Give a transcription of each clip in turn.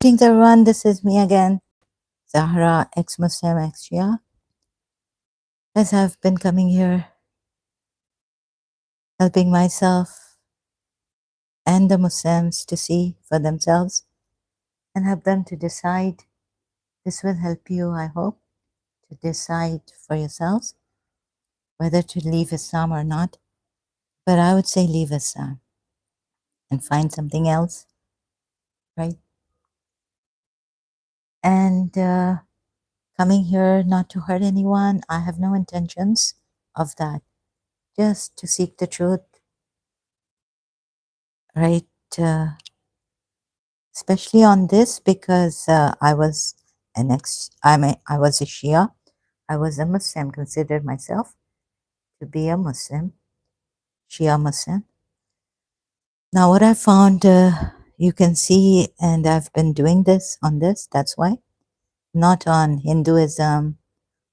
Greetings, everyone. This is me again, Zahra, ex-Muslim, ex-Shia. As I've been coming here, helping myself and the Muslims to see for themselves and help them to decide. This will help you, I hope, to decide for yourselves whether to leave Islam or not. But I would say leave Islam and find something else, right? And coming here not to hurt anyone, I have no intentions of that. Just to seek the truth, right? Especially on this because I was I was a Shia. I was a Muslim, considered myself to be a Muslim, Shia Muslim. Now, what I found, you can see, and I've been doing this on this. That's why, not on Hinduism,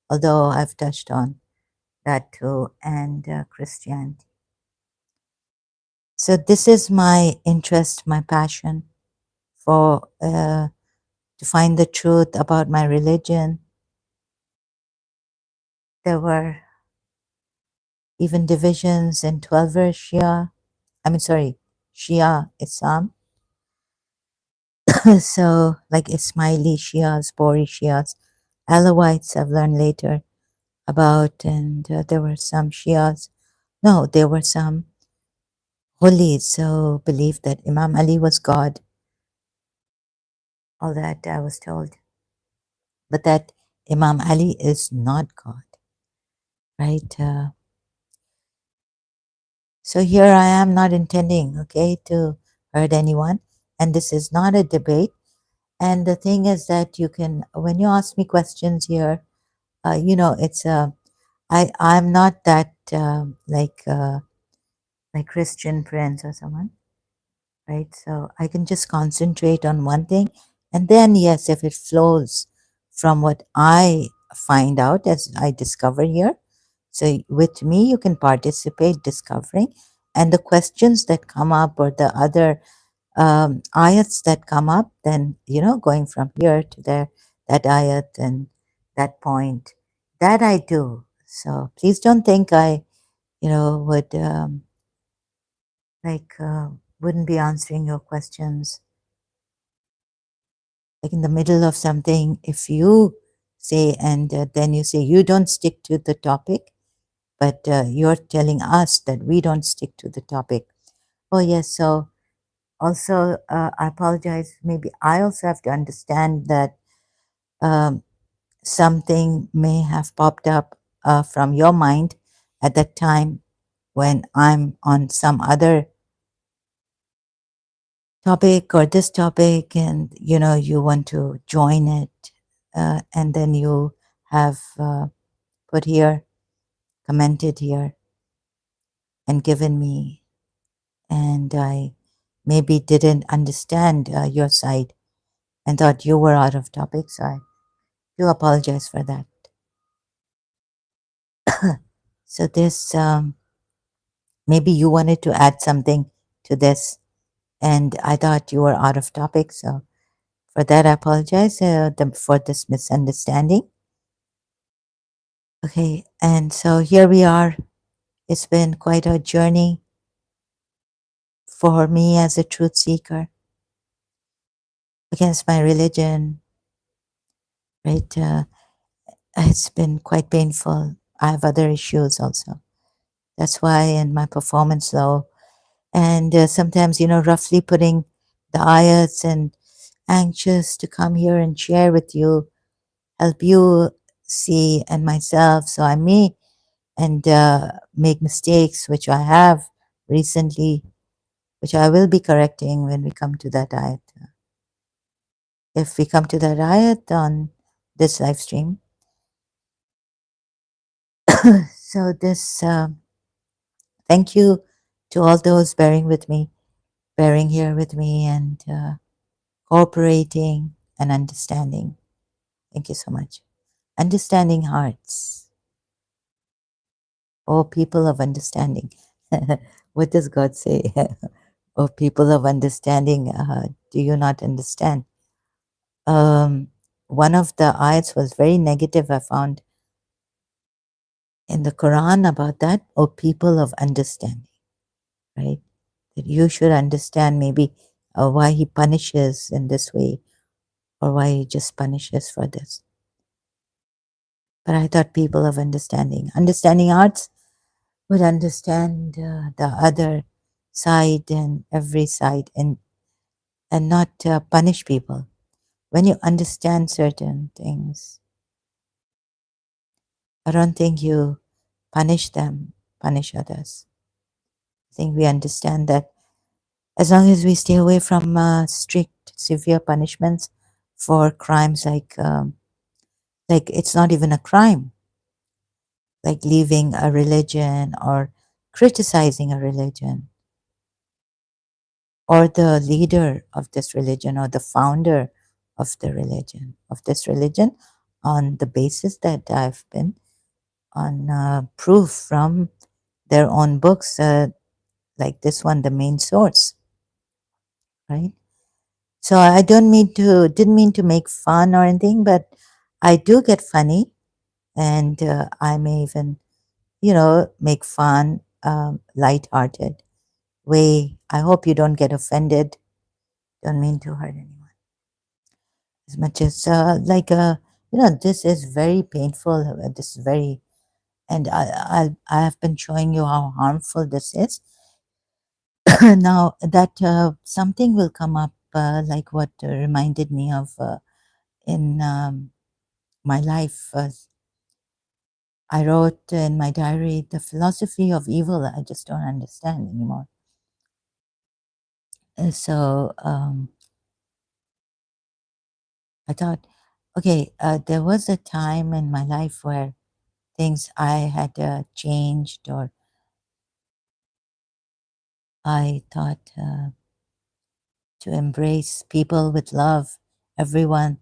although I've touched on that too, and Christianity. So this is my interest, my passion for to find the truth about my religion. There were even divisions in 12 Shia, Shia Islam. So, like Ismaili Shias, Bori Shias, Alawites, I've learned later about, and there were some Shias. No, there were some Hulis who believed that Imam Ali was God. All that I was told. But that Imam Ali is not God, right? So here I am not intending, okay, to hurt anyone. And this is not a debate. And the thing is that you can, when you ask me questions here, it's I'm not that like Christian Prince or someone, right? So I can just concentrate on one thing, and then yes, if it flows from what I find out as I discover here, so with me you can participate discovering, and the questions that come up or the other ayats that come up, then, going from here to there, that ayat and that point, that I do. So please don't think I, would wouldn't be answering your questions. Like in the middle of something, if you say, and then you say you don't stick to the topic, but you're telling us that we don't stick to the topic. Oh, yes. So also, I apologize. Maybe I also have to understand that um, something may have popped up from your mind at that time when I'm on some other topic or this topic, and you want to join it, and then you have put here, commented here, and given me, and I maybe didn't understand your side and thought you were out of topic. So I do apologize for that. So this, maybe you wanted to add something to this, and I thought you were out of topic. So for that, I apologize for this misunderstanding. Okay, and so here we are. It's been quite a journey for me as a truth seeker against my religion, right? It's been quite painful. I have other issues also. That's why in my performance, though, and sometimes, roughly putting the ayats, and anxious to come here and share with you, help you see, and myself. So I may and make mistakes, which I have recently, which I will be correcting when we come to that ayat. If we come to that ayat on this live stream. So this, thank you to all those bearing here with me, and cooperating and understanding. Thank you so much. Understanding hearts. Oh, people of understanding. What does God say? Oh, people of understanding, do you not understand? Um, one of the ayats was very negative, I found in the Quran about that, or people of understanding, right? That you should understand maybe why he punishes in this way or why he just punishes for this. But I thought people of understanding arts would understand the other side and every side and not punish people. When you understand certain things, I don't think you punish them, punish others. I think we understand that as long as we stay away from strict, severe punishments for crimes like it's not even a crime, like leaving a religion or criticizing a religion or the leader of this religion or the founder of this religion on the basis that I've been on proof from their own books, like this one, the main source, right? So I didn't mean to make fun or anything, but I do get funny, and I may even, make fun, light-hearted way. I hope you don't get offended. Don't mean to hurt anyone. As much as this is very painful. This is very, and I have been showing you how harmful this is. Now that something will come up, like what reminded me of in my life. I wrote in my diary, the philosophy of evil I just don't understand anymore. So I thought, okay, there was a time in my life where things I had changed, or I thought to embrace people with love, everyone.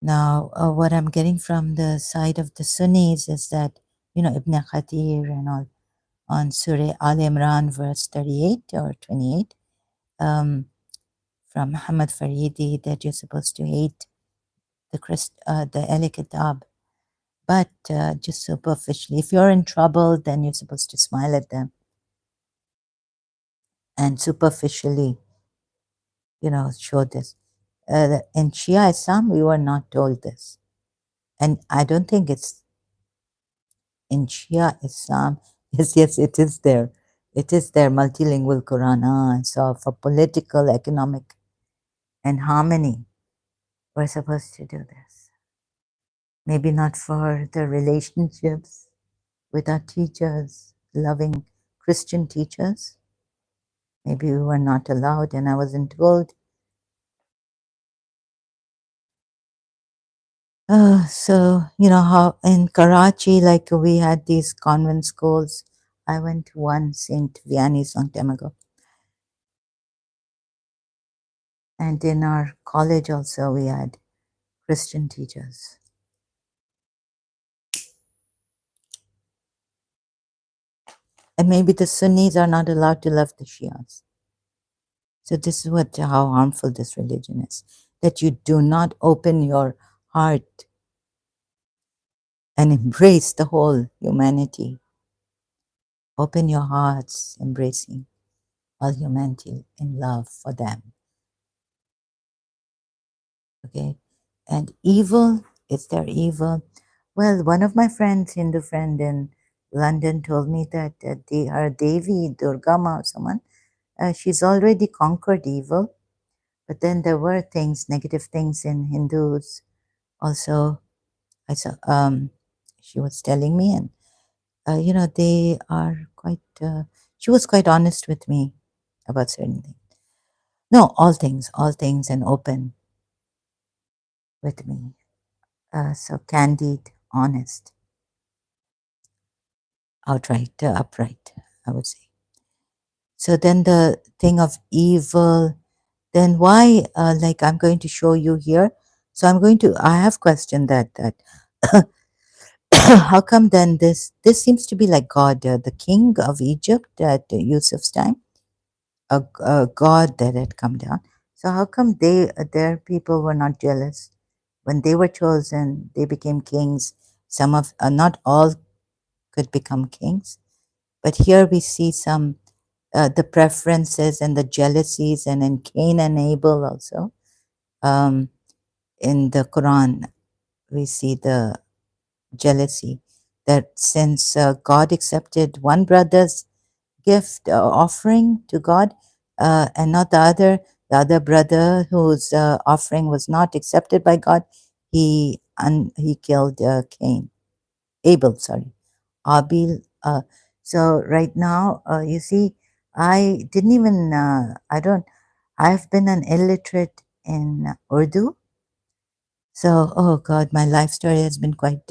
Now, what I'm getting from the side of the Sunnis is that, Ibn Khatir and all on Surah Al Imran, verse 38 or 28, from Muhammad Faridi, that you're supposed to hate the Ahl Kitab, but just superficially. If you're in trouble, then you're supposed to smile at them and superficially, show this. In Shia Islam, we were not told this. And I don't think it's in Shia Islam. Yes, it is there. It is there, multilingual Quran. So for political, economic, and harmony, we're supposed to do this. Maybe not for the relationships with our teachers, loving Christian teachers. Maybe we were not allowed and I wasn't told. So, how in Karachi, like we had these convent schools. I went to one, St. Vianney's, long time ago. And in our college also, we had Christian teachers. And maybe the Sunnis are not allowed to love the Shias. So this is how harmful this religion is, that you do not open your heart and embrace the whole humanity. Open your hearts, embracing all humanity in love for them. Okay? And evil, is there evil? Well, one of my friends, Hindu friend in London, told me that her Devi, Durga Ma, someone, she's already conquered evil. But then there were things, negative things in Hindus also. I saw, she was telling me, and they are quite. She was quite honest with me about certain things. No, all things, and open with me. So candid, honest, outright, upright, I would say. So then the thing of evil, then why? Like I'm going to show you here. So I have questioned that how come then this seems to be like God, the king of Egypt at Yusuf's time, a god that had come down. So how come their people were not jealous when they were chosen? They became kings. Some of not all could become kings, but here we see some the preferences and the jealousies, and in Cain and Abel also. Um, in the Quran, we see the jealousy that since God accepted one brother's gift offering to God and not the other brother whose offering was not accepted by God, he killed Cain, Abel, sorry, Abel. So right now, you see, I didn't even I don't. I've been an illiterate in Urdu. So, oh God, my life story has been quite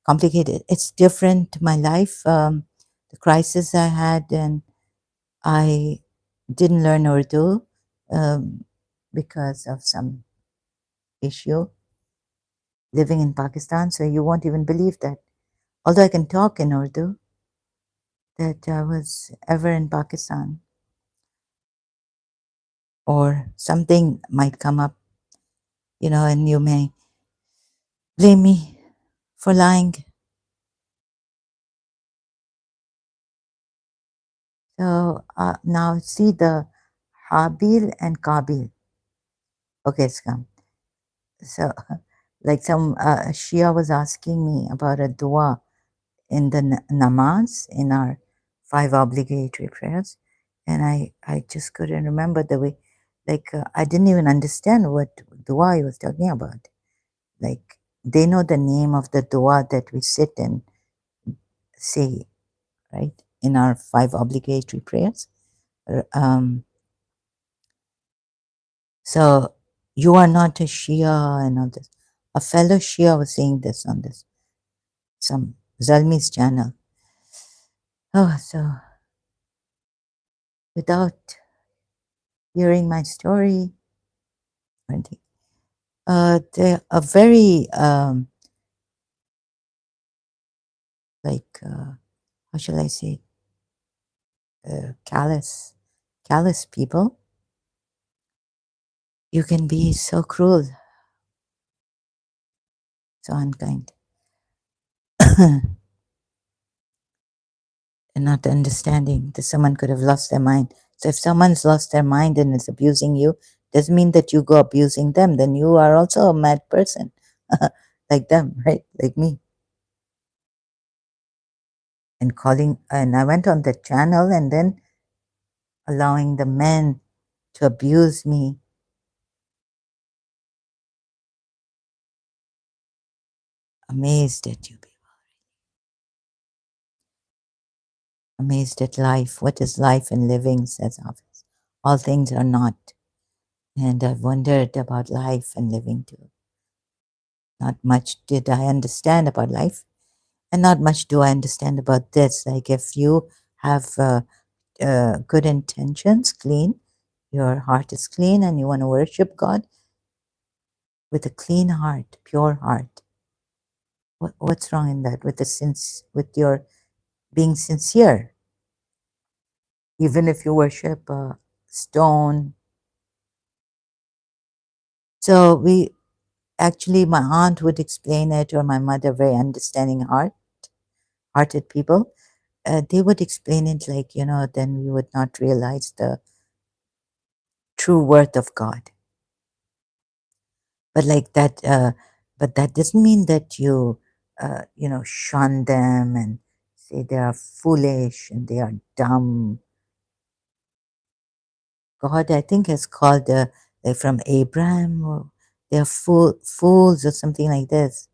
complicated. It's different, my life, the crisis I had, and I didn't learn Urdu um, because of some issue living in Pakistan. So you won't even believe that. Although I can talk in Urdu, that I was ever in Pakistan, or something might come up, and you may blame me for lying. So now see the Habil and Kabil. Okay, it's come. So, like some Shia was asking me about a dua in the namaz, in our 5 obligatory prayers, and I just couldn't remember the way. Like I didn't even understand what dua he was talking about. Like they know the name of the dua that we sit and say, right, in our 5 obligatory prayers. Um, so you are not a Shia and all this. A fellow Shia was saying this on this some Zalmi's channel. Oh, so without hearing my story, they're a very like how shall I say, callous people. You can be so cruel, so unkind, and not understanding that someone could have lost their mind. So if someone's lost their mind and is abusing you, doesn't mean that you go abusing them. Then you are also a mad person, like them, right? Like me. And I went on the channel and then allowing the men to abuse me. Amazed at you people, amazed at life. What is life and living, says Hafiz. All things are not. And I've wondered about life and living too. Not much did I understand about life, and not much do I understand about this. Like if you have good intentions, clean, your heart is clean, and you want to worship God with a clean heart, pure heart. What's wrong in that? With your being sincere, even if you worship a stone. So we actually, my aunt would explain it, or my mother, very understanding hearted people. They would explain it like, then we would not realize the true worth of God. But like that, but that doesn't mean that shun them and say they are foolish and they are dumb. God, I think, has called like from Abraham, or they're fools or something like this,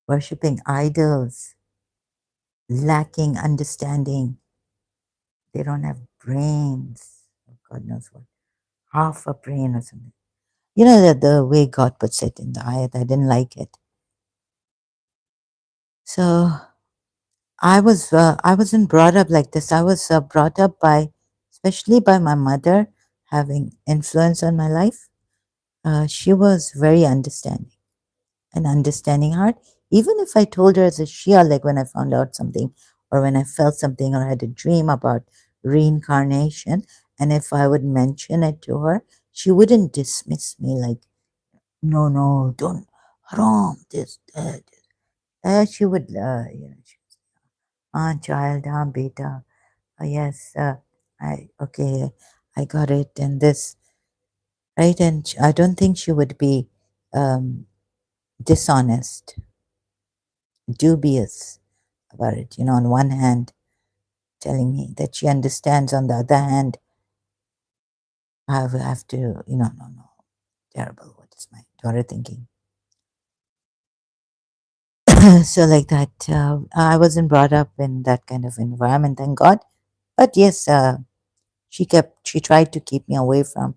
worshipping idols, lacking understanding. They don't have brains. God knows what, half a brain or something. You know that the way God puts it in the ayat, I didn't like it. So I wasn't brought up like this. I was brought up especially by my mother, having influence on my life. She was very understanding, an understanding heart. Even if I told her as a Shia, like when I found out something, or when I felt something, or had a dream about reincarnation, And if I would mention it to her, she wouldn't dismiss me like, no, no, don't, haram, this, that. She would, child, beta, yes, okay, I got it, and this, right? And I don't think she would be um, dishonest, dubious about it. On one hand, telling me that she understands, on the other hand, I will have to, no, no, terrible. What is my daughter thinking? So, like that, I wasn't brought up in that kind of environment, thank God. But yes, she tried to keep me away from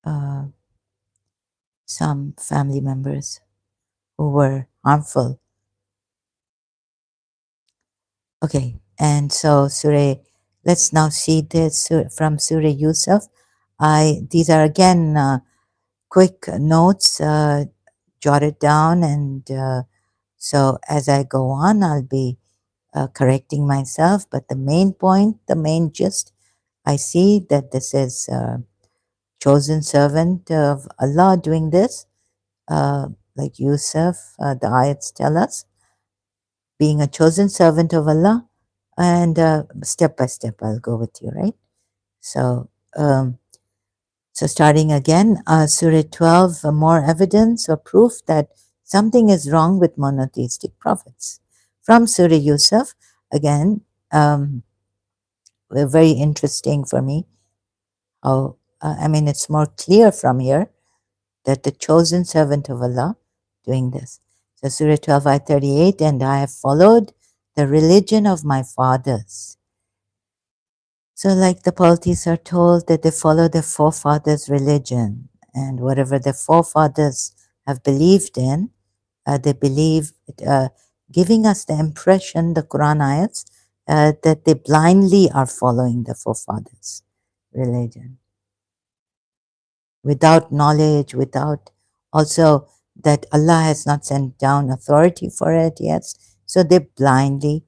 uh, some family members who were harmful. Okay, and so Surah, let's now see this from Surah Yusuf. These are again quick notes jotted down, and so as I go on, I'll be correcting myself. But the main point, the main gist, I see that this is chosen servant of Allah doing this, like Yusuf, the ayats tell us, being a chosen servant of Allah. And step by step, I'll go with you, right? So, um, so starting again, Surah 12, more evidence or proof that something is wrong with monotheistic prophets. From Surah Yusuf, again, very interesting for me. How, I mean, it's more clear from here that the chosen servant of Allah doing this. So Surah 12, ayat 38, and I have followed the religion of my fathers. So like the polytheists are told that they follow their forefathers' religion, and whatever their forefathers have believed in, they believe, giving us the impression, the Quran ayats, that they blindly are following the forefathers' religion without knowledge, without also that Allah has not sent down authority for it yet. So they blindly,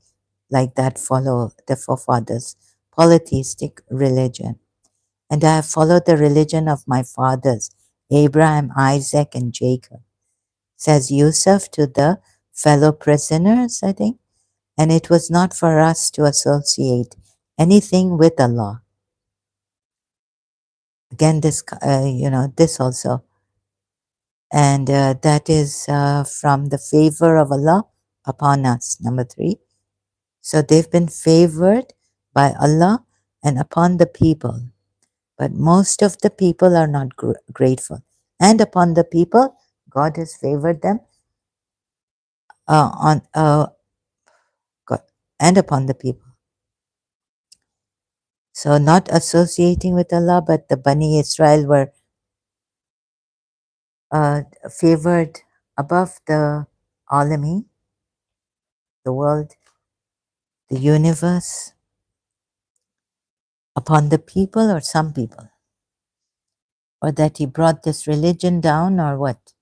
like that, follow the forefathers' polytheistic religion. And I have followed the religion of my fathers, Abraham, Isaac, and Jacob, says Yusuf to the fellow prisoners, I think. And it was not for us to associate anything with Allah. Again, this, this also. And that is from the favor of Allah upon us, number 3. So they've been favored by Allah and upon the people. But most of the people are not grateful. And upon the people, God has favored them on God, and upon the people. So not associating with Allah, but the Bani Israel were favored above the alami, the world, the universe, upon the people or some people. Or that he brought this religion down, or what?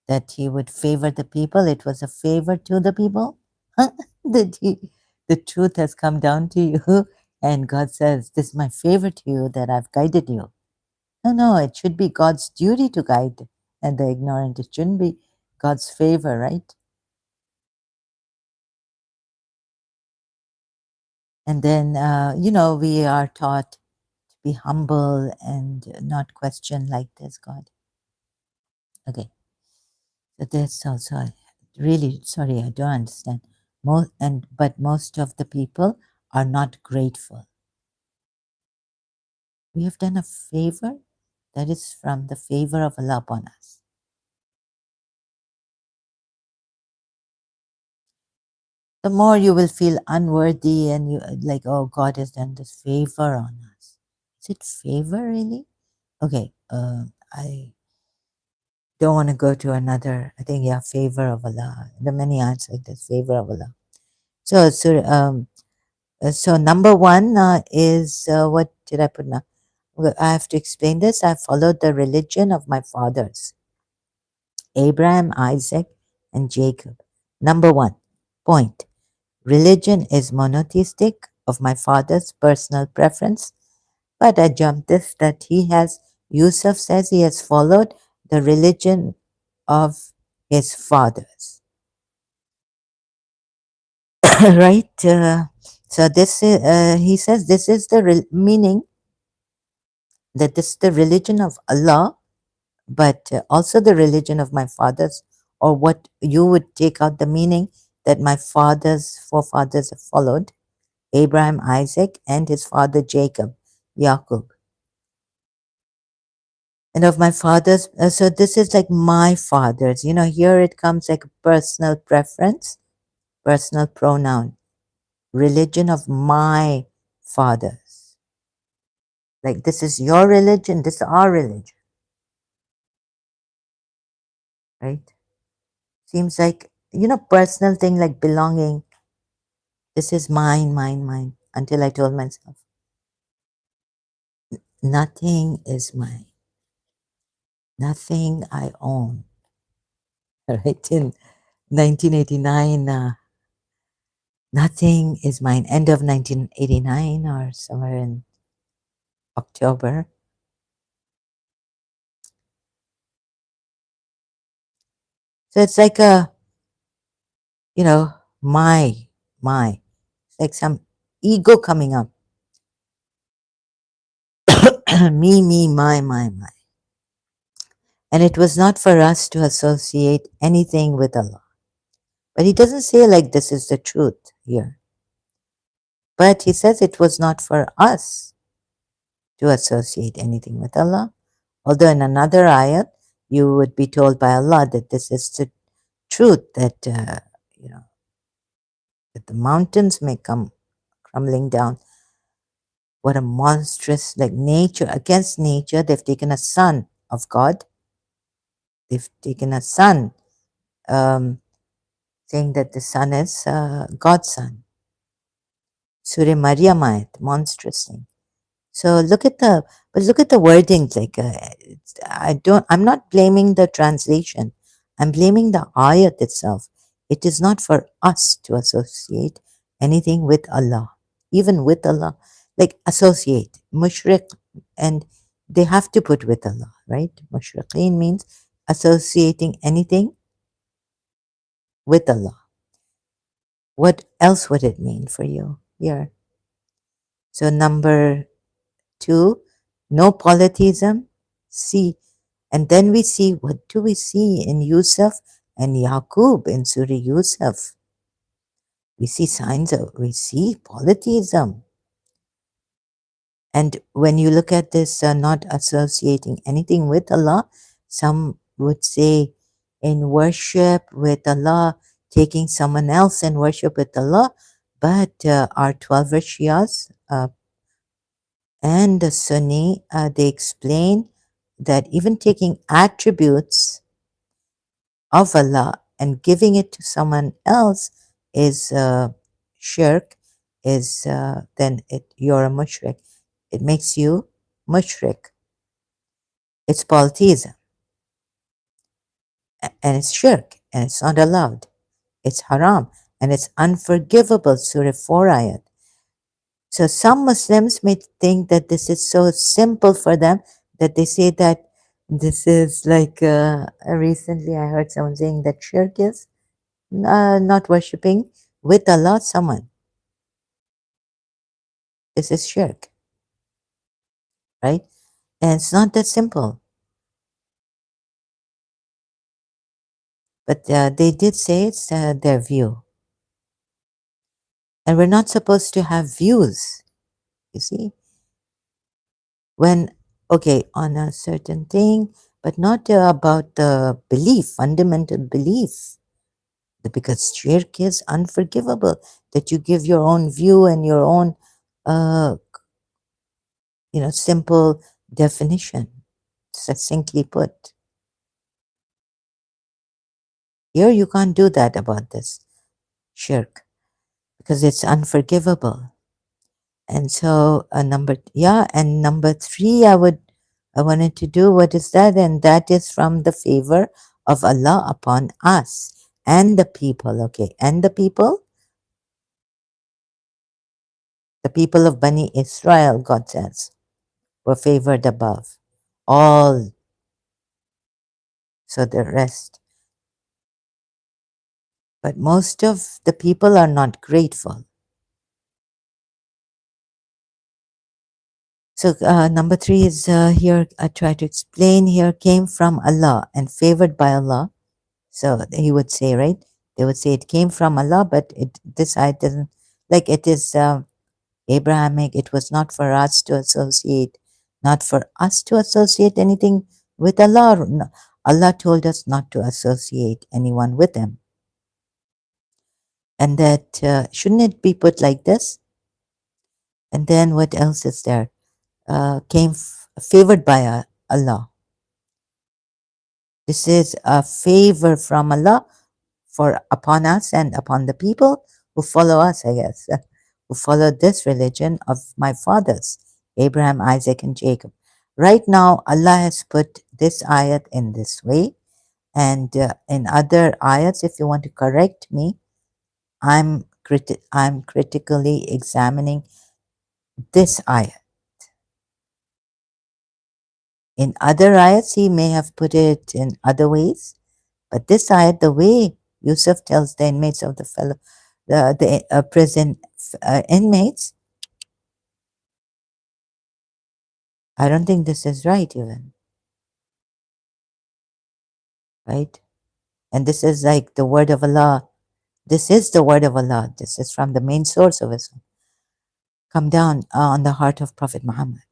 That he would favor the people. It was a favor to the people. That the truth has come down to you, and God says, "This is my favor to you that I've guided you." No, no, it should be God's duty to guide, and the ignorant. It shouldn't be God's favor, right? And then, we are taught to be humble and not question like this, God. Okay. So that's also really sorry, I don't understand. But most of the people are not grateful. We have done a favor that is from the favor of Allah upon us. The more you will feel unworthy and you like, oh, God has done this favor on us. Is it favor really? Okay, I don't want to go to another. I think yeah, favor of Allah. There are many answers like this, favor of Allah. So number 1 is what did I put now? Well, I have to explain this. I followed the religion of my fathers, Abraham, Isaac, and Jacob. Number 1 point. Religion is monotheistic of my father's personal preference, But I jumped this that Yusuf says he has followed the religion of his fathers. Right? So this is, he says this is the meaning that this is the religion of Allah, but also the religion of my fathers, or what you would take out the meaning that my fathers, forefathers have followed, Abraham, Isaac, and his father Jacob, Jacob. And of my fathers, so this is like my fathers. Here it comes like a personal preference, personal pronoun, religion of my fathers. Like this is your religion, this is our religion, right? Seems like, personal thing like belonging. This is mine, mine, mine, until I told myself, nothing is mine, nothing I own. Right? In 1989, nothing is mine. End of 1989 or somewhere in October. So it's like you know, my, my. It's like some ego coming up. Me, my. And it was not for us to associate anything with Allah. But he doesn't say like this is the truth here. But he says it was not for us to associate anything with Allah. Although in another ayat, you would be told by Allah that this is the truth, that, that the mountains may come crumbling down. What a monstrous, like nature, against nature, they've taken a son of God. They've taken a son, saying that the son is God's son. Surah Maryam ayat, monstrous thing. So look at the wording. Like I'm not blaming the translation. I'm blaming the ayat itself. It is not for us to associate anything with Allah, even with Allah. Like associate mushrik, and they have to put with Allah, right? Mushrikeen means associating anything with Allah. What else would it mean for you here? So number 2, no polytheism. See, and then we see, what do we see in Yusuf and Yaqub in Surah Yusuf? We see polytheism. And when you look at this, not associating anything with Allah, some would say in worship with Allah, taking someone else in worship with Allah, but our 12 Shias, and the Sunni, they explain that even taking attributes of Allah and giving it to someone else is shirk, is then you're a mushrik. It makes you mushrik. It's polytheism, and it's shirk, and it's not allowed. It's haram, and it's unforgivable. Surah 4 ayat. So some Muslims may think that this is so simple for them that they say that this is like, recently I heard someone saying that shirk is not worshipping with Allah someone. This is shirk, right? And it's not that simple. But they did say it's their view. And we're not supposed to have views, you see? When, okay, on a certain thing, but not about the belief, fundamental belief. Because shirk is unforgivable, that you give your own view and your own uh, simple definition, succinctly put. Here you can't do that about this shirk because it's unforgivable. And so number 3, I wanted to do, what is that? And that is from the favor of Allah upon us and the people. Okay, and the people of Bani Israel, God says. were favored above all, so the rest. But most of the people are not grateful. So number three is here. I try to explain here. Came from Allah and favored by Allah. So he would say, right? They would say it came from Allah, but this ayat doesn't, like, it is Abrahamic. It was not for us to associate, not for us to associate anything with Allah. No, Allah told us not to associate anyone with Him, and that shouldn't it be put like this? And then what else is there? Favored by Allah. This is a favor from Allah for upon us and upon the people who follow us, I guess, who follow this religion of my fathers, Abraham, Isaac, and Jacob. Right now, Allah has put this ayat in this way, and in other ayats, if you want to correct me, I'm critically examining this ayat. In other ayats, he may have put it in other ways, but this ayat, the way Yusuf tells the inmates of the fellow, the prison inmates, I don't think this is right even, right? And this is like the word of Allah. This is the word of Allah. This is from the main source of Islam. Come down on the heart of Prophet Muhammad.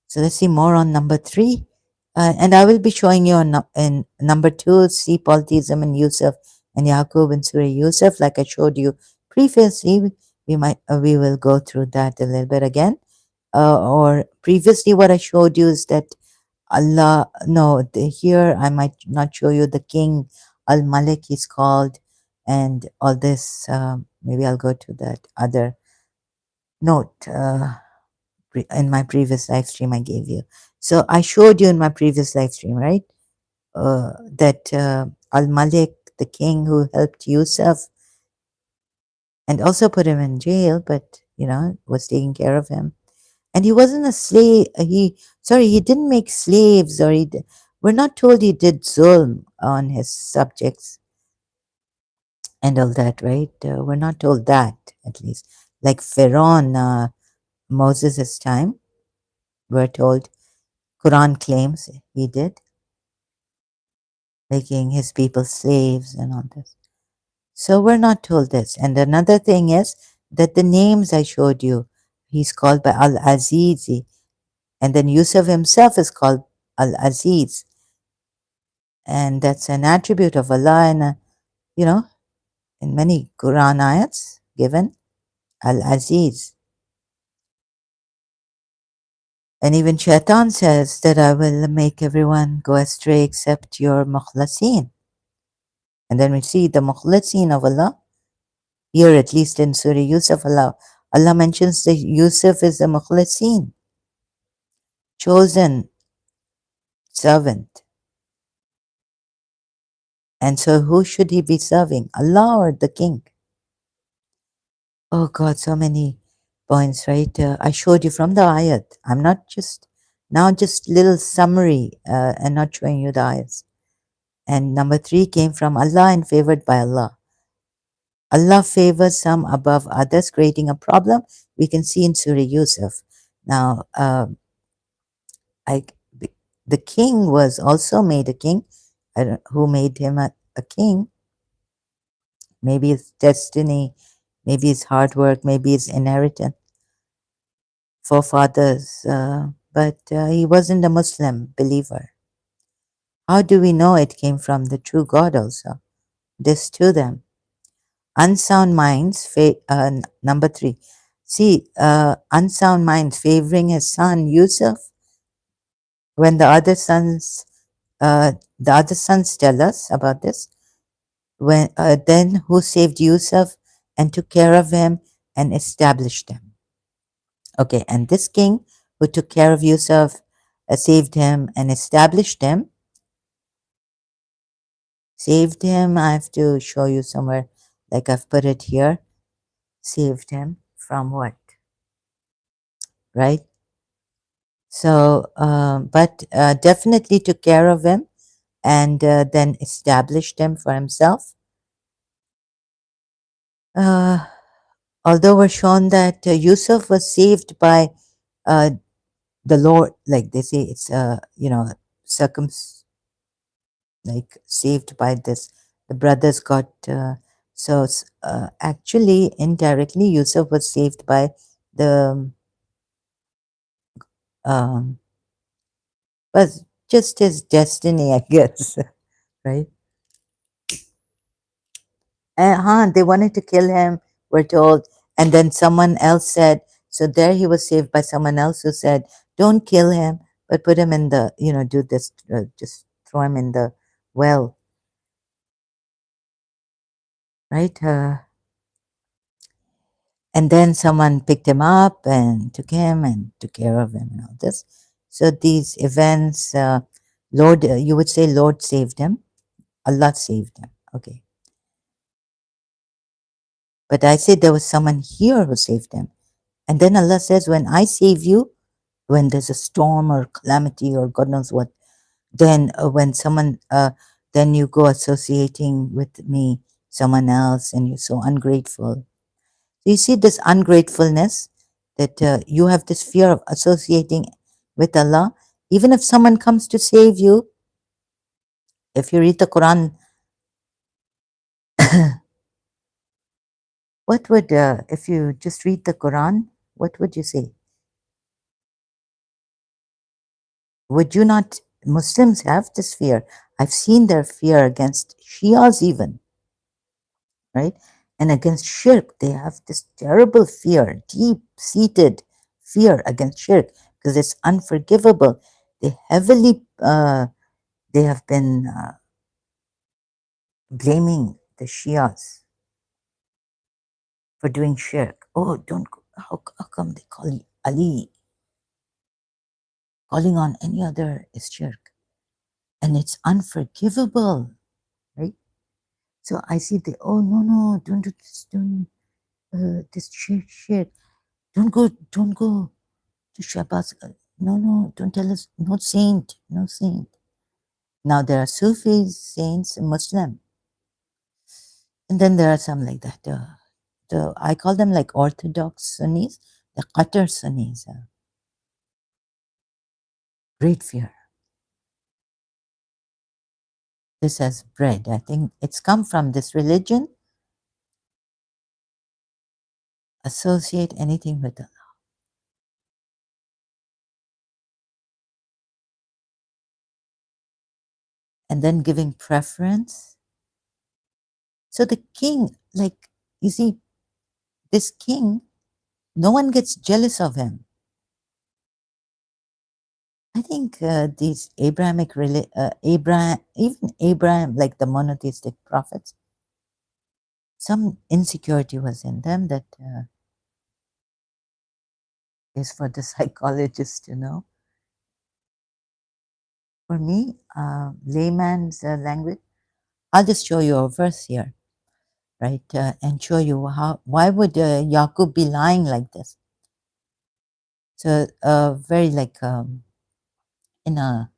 So let's see more on number three. And I will be showing you in number two, see polytheism in Yusuf and Yaqub in Surah Yusuf, like I showed you previously. We will go through that a little bit again. Or previously, what I showed you is that Allah, no, here I might not show you the king, Al Malik is called, and all this. Maybe I'll go to that other note. In my previous live stream I gave you. So I showed you in my previous live stream, right? That Al Malik, the king who helped Yusuf and also put him in jail, but was taking care of him. And he wasn't a slave. He didn't make slaves, or we're not told he did zulm on his subjects and all that, right? We're not told that, at least. Like Pharaoh, Moses' time, we're told Quran claims he did, making his people slaves and all this. So we're not told this. And another thing is that the names I showed you, he's called by Al Azizi, and then Yusuf himself is called Al Aziz, and that's an attribute of Allah, and in many Quran ayats given Al Aziz. And even Shaitan says that I will make everyone go astray except your mukhlasin. And then we see the mukhlasin of Allah. Here, at least in Surah Yusuf, Allah mentions that Yusuf is a mukhlasin, chosen servant. And so who should he be serving? Allah or the king? Oh God, so many points, right? I showed you from the ayat. I'm not just little summary and not showing you the ayats. And number three came from Allah and favored by Allah. Allah favors some above others, creating a problem we can see in Surah Yusuf. Now, I, the king was also made a king. Who made him a king? Maybe it's destiny, maybe it's hard work, maybe it's inheritance, forefathers, but he wasn't a Muslim believer. How do we know it came from the true God also? This to them. Unsound minds, number three. See, unsound minds favoring his son Yusuf, when the other sons tell us about this, when then who saved Yusuf and took care of him and established him. Okay, and this king who took care of Yusuf, saved him and established him. Saved him, I have to show you somewhere, like I've put it here. Saved him from what? Right? So, but definitely took care of him and then established him for himself. Uh, Although we're shown that Yusuf was saved by uh, the Lord, like they say, it's circum like saved by this. The brothers got actually indirectly Yusuf was saved by the um, was just his destiny, I guess, right? They wanted to kill him, we're told. And then someone else said, so there he was saved by someone else who said, don't kill him, but put him in the, do this, just throw him in the well, right? And then someone picked him up and took him and took care of him and all this. So these events, Lord, you would say Lord saved him, Allah saved him. Okay. But I say there was someone here who saved him. And then Allah says, when I save you, when there's a storm or calamity or God knows what, then when someone, then you go associating with me, someone else, and you're so ungrateful. So you see this ungratefulness that you have this fear of associating with Allah. Even if someone comes to save you, if you read the Quran, what would, if you just read the Quran, what would you say? Would you not? Muslims have this fear. I've seen their fear against Shias, even, right? And against shirk, they have this terrible fear, deep seated fear against shirk because it's unforgivable. They heavily, they have been blaming the Shias for doing shirk. Oh, don't, how come they call Ali? Calling on any other is shirk. And it's unforgivable, right? So I see the, oh, no, don't do this, don't, this shirk. Don't go to Shabbat. No, don't tell us, no saint, no saint. Now there are Sufis, saints, Muslim. And then there are some like that. I call them like Orthodox Sunnis, the Qatar Sunnis. Great fear. This has bred. I think it's come from this religion. Associate anything with Allah. And then giving preference. So the king, like, you see, this king, no one gets jealous of him. I think these even Abraham, like the monotheistic prophets, some insecurity was in them that is for the psychologist to know. For me, layman's language, I'll just show you a verse here, right, and show you why would Yaqub be lying like this. So very like in a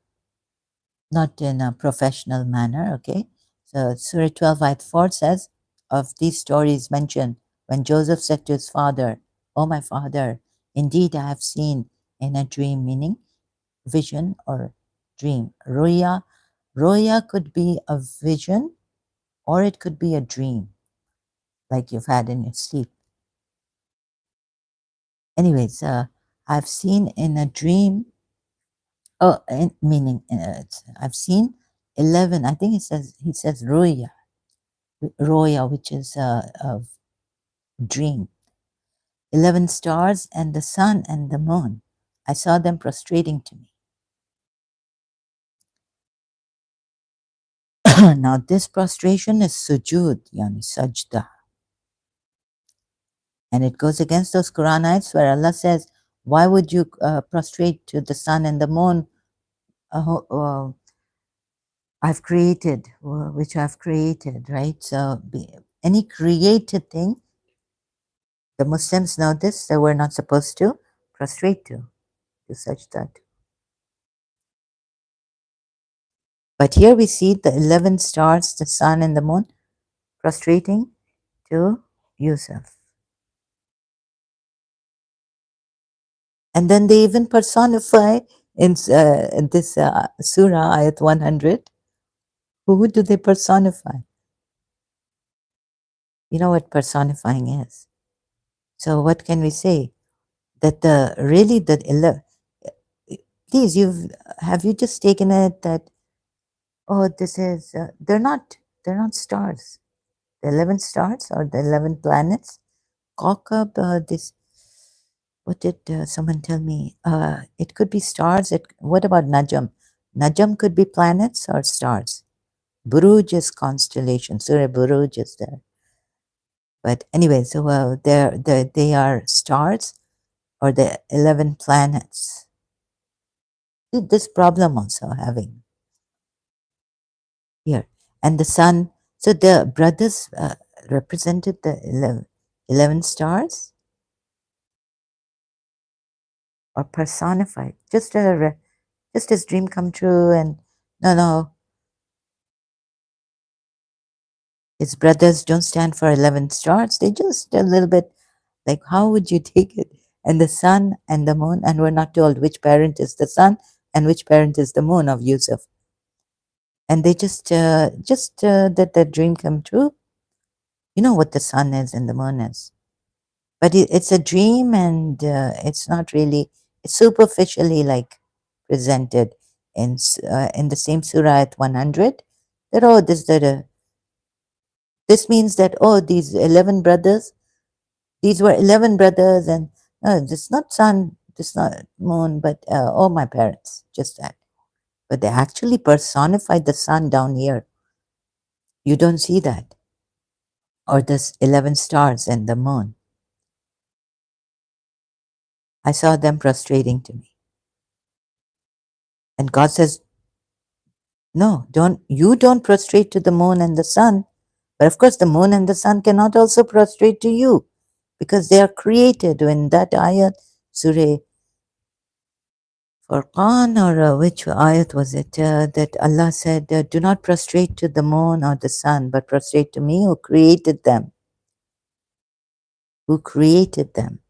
not in a professional manner, okay? So Surah 12 ayat 4 says, of these stories mentioned, when Joseph said to his father, "Oh my father, indeed I have seen in a dream," meaning vision or dream. Roya could be a vision or it could be a dream, like you've had in your sleep. Anyways, I've seen in a dream, meaning I've seen 11, I think he says Roya, which is a dream. 11 stars and the sun and the moon. I saw them prostrating to me. Now, this prostration is sujud, yani sajda. And it goes against those Quran ayats where Allah says, why would you prostrate to the sun and the moon I've created, which I've created, right? So any created thing, the Muslims know this, that we're not supposed to prostrate to such that. But here we see the 11 stars, the sun and the moon, prostrating to Yusuf. And then they even personify in this surah, ayat 100. Who do they personify? You know what personifying is. So what can we say? That the really the please have you just taken it that, oh, this is they're not stars. The 11 stars or the 11 planets. Kaukab, this, what did someone tell me? It could be stars. What about Najam? Najam could be planets or stars. Buruj is constellation. Surah Buruj is there. But anyway, so they are stars or the 11 planets. This problem also having here. And the sun, so the brothers represented the 11 stars or personified. Just his dream come true, and no, his brothers don't stand for 11 stars. They just a little bit like, how would you take it? And the sun and the moon, and we're not told which parent is the sun and which parent is the moon of Yusuf. And they just that the dream come true. You know what the sun is and the moon is. But it's a dream, and it's not really, it's superficially like presented in the same surah at 100, that, oh, this means that, oh, these 11 brothers, these were 11 brothers, and this not sun, this not moon, but oh, my parents, just that. But they actually personified the sun down here. You don't see that. Or this 11 stars and the moon. I saw them prostrating to me. And God says, no, don't prostrate to the moon and the sun. But of course, the moon and the sun cannot also prostrate to you because they are created. In that ayat, Surah Furqan, or which ayat was it, that Allah said, do not prostrate to the moon or the sun, but prostrate to me who created them. Who created them.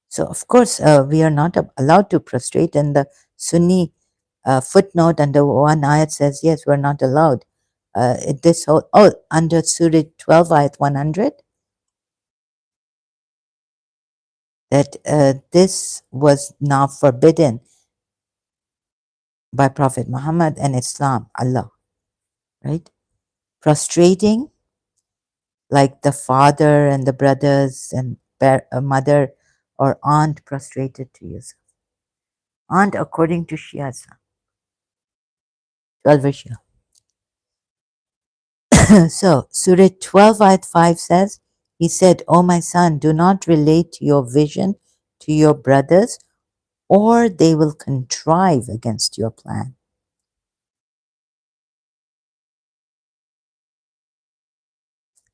So, of course, we are not allowed to prostrate. And the Sunni footnote under one ayat says, yes, we're not allowed. Under Surah 12, ayat 100, that this was now forbidden by Prophet Muhammad and Islam, Allah, right? Prostrating like the father and the brothers and mother or aunt prostrated to Yusuf. Aunt according to Shia, 12 Shia. So, Surah 12, ayat 5 says, he said, O my son, do not relate your vision to your brothers, or they will contrive against your plan.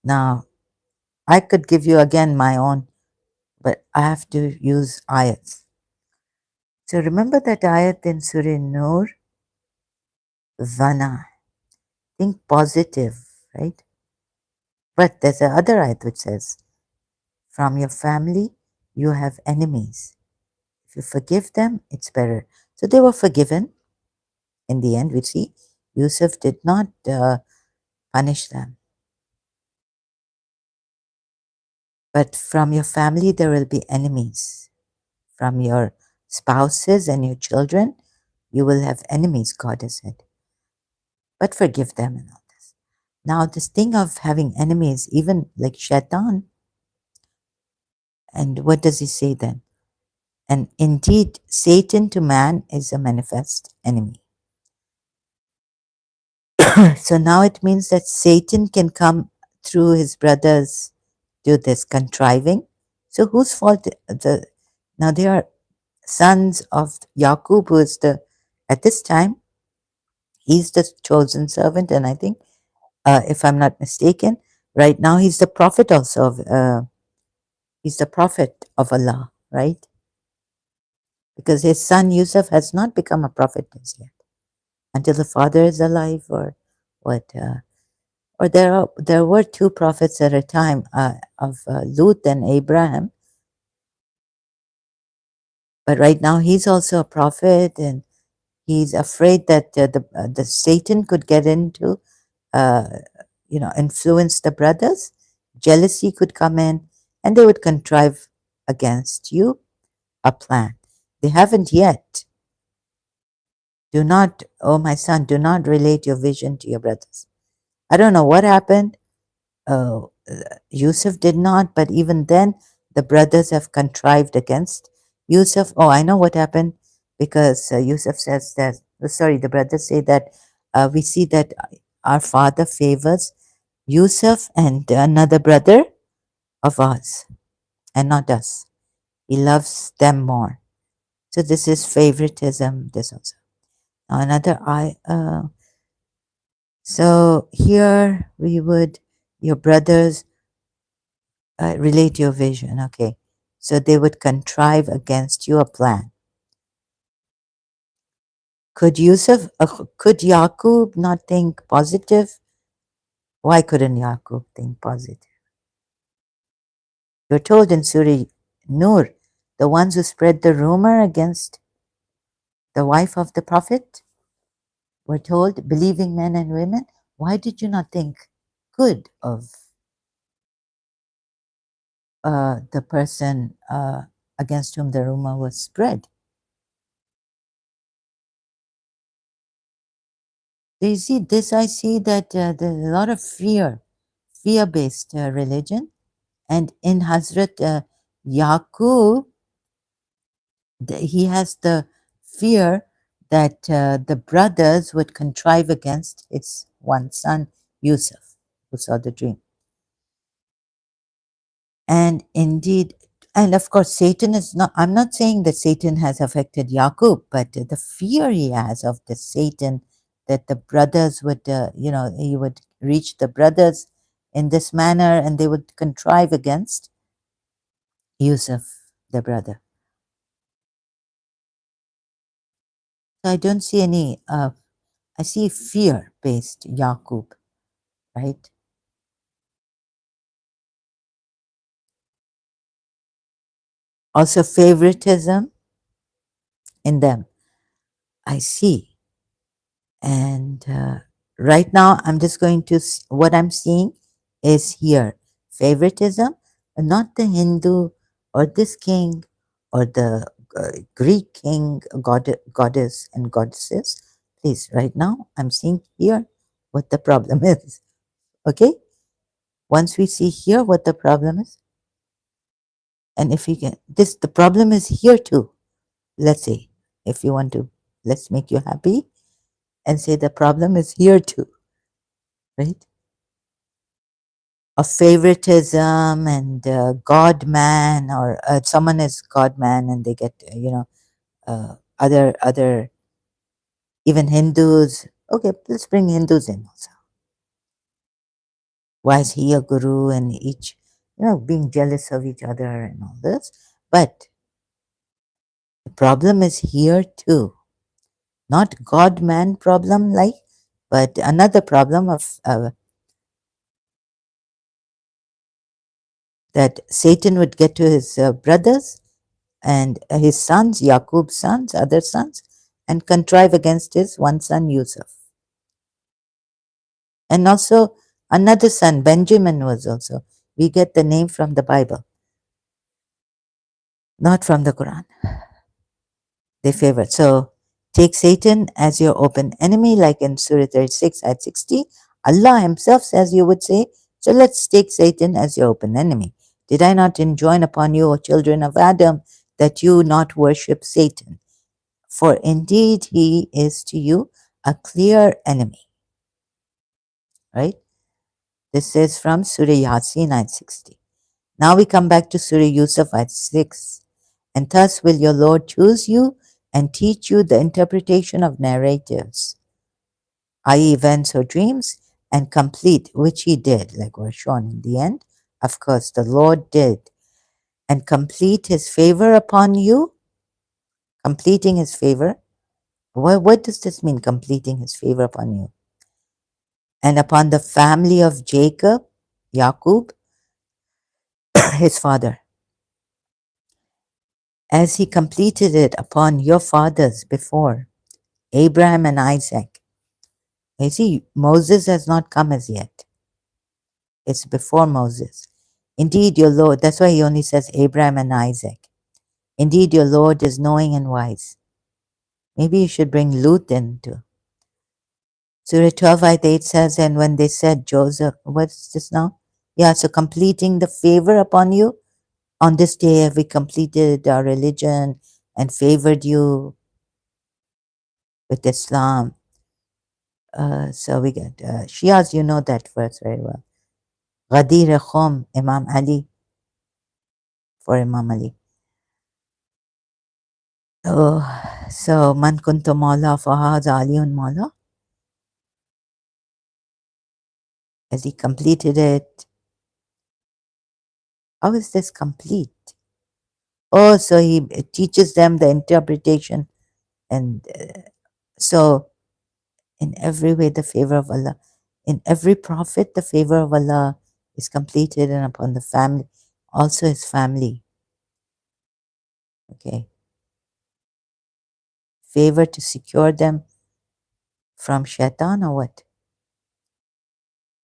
Now, I could give you again my own, but I have to use ayats. So remember that ayat in Surah Nur, Vana. Think positive, right? But there's another ayat which says, from your family, you have enemies. If you forgive them, it's better. So they were forgiven. In the end, we see Yusuf did not punish them. But from your family, there will be enemies. From your spouses and your children, you will have enemies, God has said. But forgive them and all this. Now, this thing of having enemies, even like Shaitan, and what does he say then? And indeed, Satan to man is a manifest enemy. So now it means that Satan can come through his brothers, do this contriving. So whose fault? Now they are sons of Yaqub, who is at this time, he's the chosen servant, and I think, if I'm not mistaken, right now he's the prophet also he's the prophet of Allah, right? Because his son Yusuf has not become a prophet as yet. until the father is alive, or what? Or there were two prophets at a time of Lut and Abraham, but right now he's also a prophet, and he's afraid that the Satan could get into, uh, influence the brothers. Jealousy could come in, and they would contrive against you a plan. They haven't yet. Do not, oh my son, do not relate your vision to your brothers. I don't know what happened. Yusuf did not, but even then, the brothers have contrived against Yusuf. Oh, I know what happened, because Yusuf says that, sorry, the brothers say that we see that our father favors Yusuf and another brother of ours, and not us. He loves them more. So this is favoritism. This also. Now another so here we would, your brothers relate your vision. Okay. So they would contrive against you a plan. Could Yaqub not think positive? Why couldn't Yaqub think positive? You're told in Surah Nur, the ones who spread the rumor against the wife of the Prophet were told, believing men and women, why did you not think good of the person against whom the rumor was spread? Do you see this? I see that there's a lot of fear-based religion. And in Hazrat Yaqub, he has the fear that the brothers would contrive against his one son, Yusuf, who saw the dream. And indeed, and of course, Satan is not, I'm not saying that Satan has affected Yaqub, but the fear he has of the Satan, that the brothers would, he would reach the brothers in this manner and they would contrive against Yusuf, the brother. So I don't see any, I see fear based Yaqub, right? Also, favoritism in them, I see. And right now, I'm just going to, what I'm seeing is here favoritism, not the Hindu or this king or the Greek king, goddess, and goddesses. Please, right now, I'm seeing here what the problem is. Okay? Once we see here what the problem is, and if we can, the problem is here too. Let's say, if you want to, let's make you happy and say the problem is here too, right? Of favoritism and God man, or someone is God man and they get, other, even Hindus. Okay, let's bring Hindus in also. Why is he a guru, and each, being jealous of each other and all this? But the problem is here too. Not God man problem, like, but another problem of that Satan would get to his brothers and his sons, Yaqub's sons, other sons, and contrive against his one son, Yusuf. And also another son, Benjamin, was also. We get the name from the Bible, not from the Quran. They favor. So take Satan as your open enemy, like in Surah 36 at 60. Allah Himself says, you would say, so let's take Satan as your open enemy. Did I not enjoin upon you, O children of Adam, that you not worship Satan? For indeed he is to you a clear enemy. Right? This is from Surah Yasin at 60. Now we come back to Surah Yusuf at 6. And thus will your Lord choose you and teach you the interpretation of narratives, i.e., events or dreams, and complete, which he did, like was shown in the end. Of course, the Lord did, and complete his favor upon you, completing his favor What does this mean, completing his favor upon you? And upon the family of Jacob, Yaqub, his father, as he completed it upon your fathers before, Abraham and Isaac. You see, Moses has not come as yet. It's before Moses. Indeed, your Lord, that's why he only says Abraham and Isaac. Indeed, your Lord is knowing and wise. Maybe you should bring Lut in too. Surah 12, ayat 8 says, and when they said Joseph, what's this now? Yeah, so completing the favor upon you. On this day have we completed our religion and favored you with Islam. So we get Shias, you know that verse very well. Ghadir Khum, Imam Ali, for Imam Ali. Oh, so Man Kuntu Mawla Fahad Aliun Mawla. As he completed it, how is this complete? Oh, so he teaches them the interpretation, and so in every way the favor of Allah, in every prophet the favor of Allah is completed, and upon the family, also his family. Okay, favor to secure them from shaitan or what?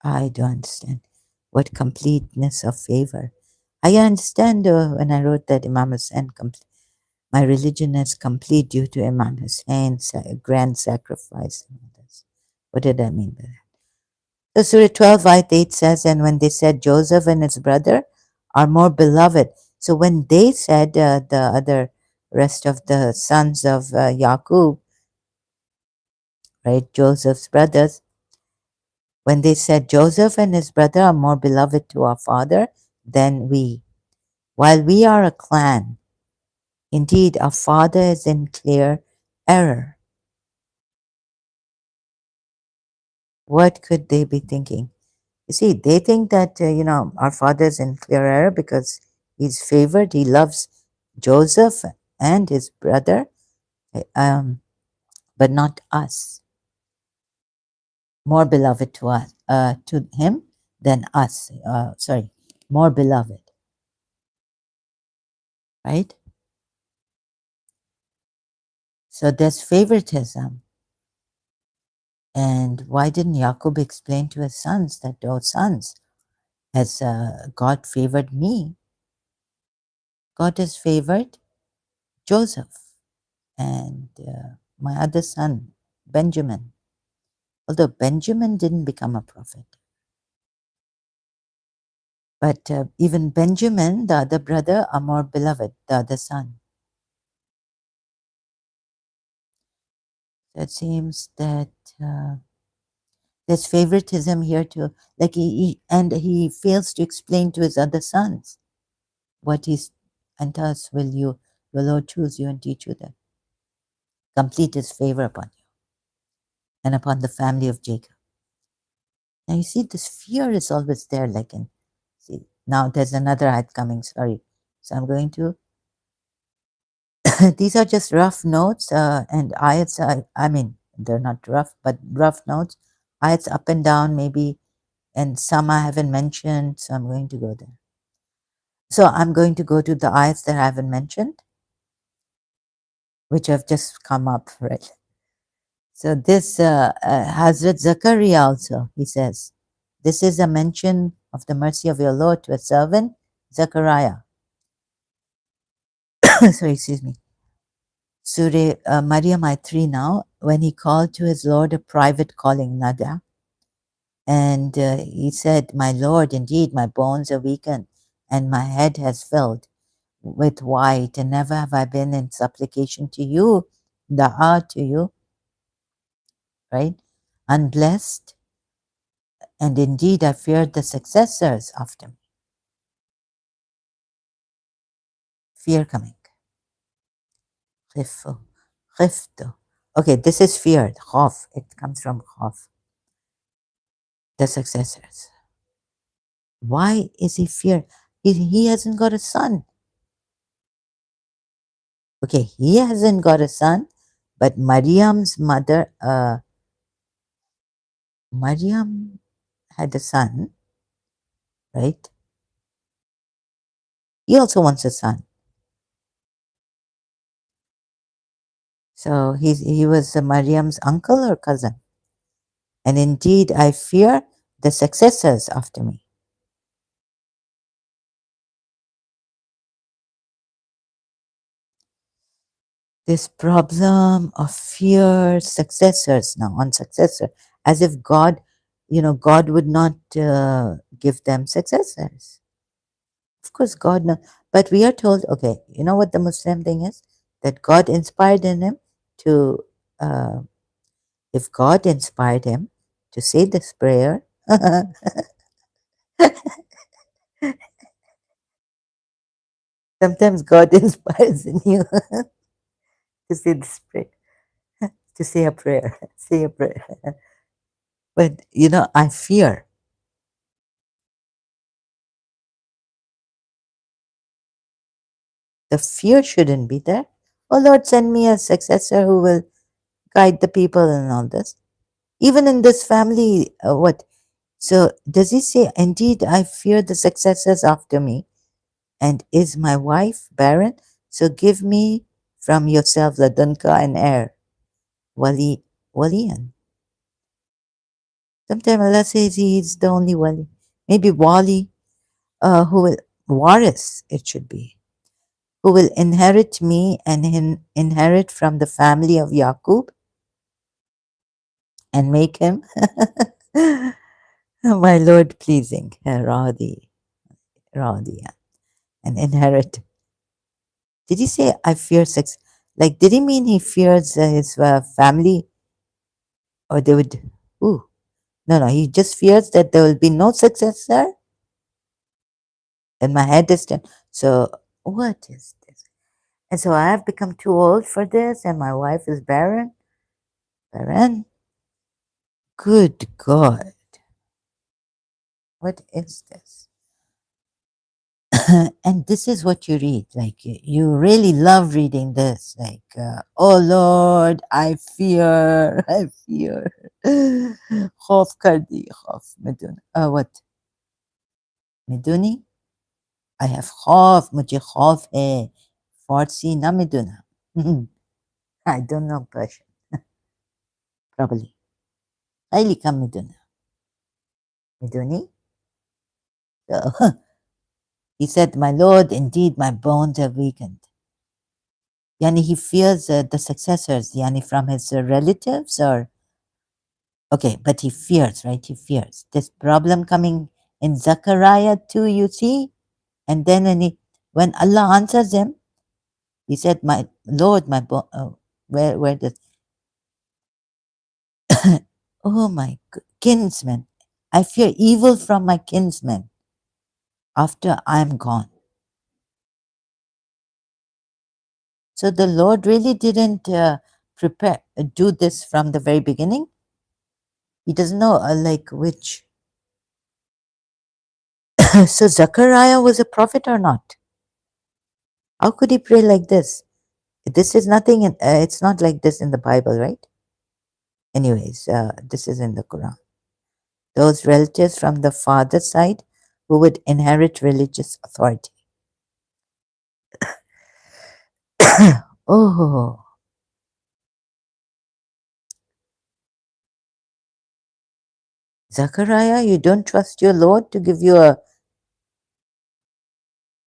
I don't understand. What completeness of favor? I understand when I wrote that Imam Hussain, my religion is complete due to Imam Hussein's grand sacrifice. And all this. What did I mean by that? So Surah 12, ayat 8 says, and when they said Joseph and his brother are more beloved. So when they said the other rest of the sons of Yaqub, right, Joseph's brothers, when they said Joseph and his brother are more beloved to our father than we, while we are a clan, indeed our father is in clear error. What could they be thinking? You see, they think that, our father is in clear error because he's favored. He loves Joseph and his brother, but not us. More beloved to us, to him than us. More beloved, right? So there's favoritism. And why didn't Jacob explain to his sons that, oh, sons, as God favored me, God has favored Joseph and my other son, Benjamin. Although Benjamin didn't become a prophet. But even Benjamin, the other brother, are more beloved, the other son. So it seems that there's favoritism here too. Like he fails to explain to his other sons what he's, and thus will your Lord choose you and teach you that. Complete his favor upon you and upon the family of Jacob. Now you see, this fear is always there. See, now there's another ayat coming. Sorry, so I'm going to. These are just rough notes and ayats. I mean, they're not rough, but rough notes. Ayats up and down, maybe, and some I haven't mentioned. So I'm going to go there. So I'm going to go to the ayats that I haven't mentioned, which have just come up, right? So this Hazrat Zakaria also, he says, this is a mention of the mercy of your Lord to a servant, Zachariah. Sorry, excuse me. Surah Maryam ayat 3 now, when he called to his Lord a private calling, Nada, and he said, my Lord, indeed my bones are weakened and my head has filled with white, and never have I been in supplication to you, da'a to you, right? Unblessed, and indeed I feared the successors after me. Fear coming. Khifu, khiftu. Okay, this is feared. Khaf. It comes from khaf. The successors. Why is he feared? He hasn't got a son. Okay, he hasn't got a son, But Maryam's mother, Maryam had a son, right? He also wants a son. So he was Maryam's uncle or cousin. And indeed, I fear the successors after me. This problem of fear successors now on successor, as if God, God would not give them successors. Of course, God knows. But we are told, okay, you know what the Muslim thing is? That God inspired in him to, uh, if God inspired him to say this prayer, sometimes God inspires in you to say this prayer, to say a prayer, say a prayer. But, I fear. The fear shouldn't be there. Oh Lord, send me a successor who will guide the people and all this. Even in this family, what? So does he say, indeed, I fear the successors after me, and is my wife barren? So give me from yourself ladunka an heir, wali, waliyan. Sometimes Allah says he is the only wali. Maybe wali, who will, waris, it should be, who will inherit me and inherit from the family of Yaqub and make him my Lord pleasing, Radi, Radiya, and inherit. Did he say, I fear sex? Like, did he mean he fears his family, or they would, ooh, no, he just fears that there will be no successor, and my head is turned. So, what is this? And so I have become too old for this, and my wife is barren. Barren? Good God, what is this? And this is what you read. Like, you really love reading this. Like, oh Lord, I fear, I fear. خوف کردی خوف میدون what میدونی I have خوف مجھے خوف ہے فارسی نمیدونم I don't know Persian probably خیلی کم میدونم میدونی so, he said my Lord indeed my bones are weakened. Yani he fears the successors, yani from his relatives or okay, but he fears, right? He fears this problem coming in Zechariah too, you see? And then when Allah answers him, he said, my Lord, where does, oh my kinsman, I fear evil from my kinsmen after I'm gone. So the Lord really didn't do this from the very beginning. He doesn't know like which. So Zechariah was a prophet or not? How could he pray like this? This is nothing, it's not like this in the Bible, right? Anyways, this is in the Quran. Those relatives from the father side who would inherit religious authority. Oh, Zachariah, you don't trust your Lord to give you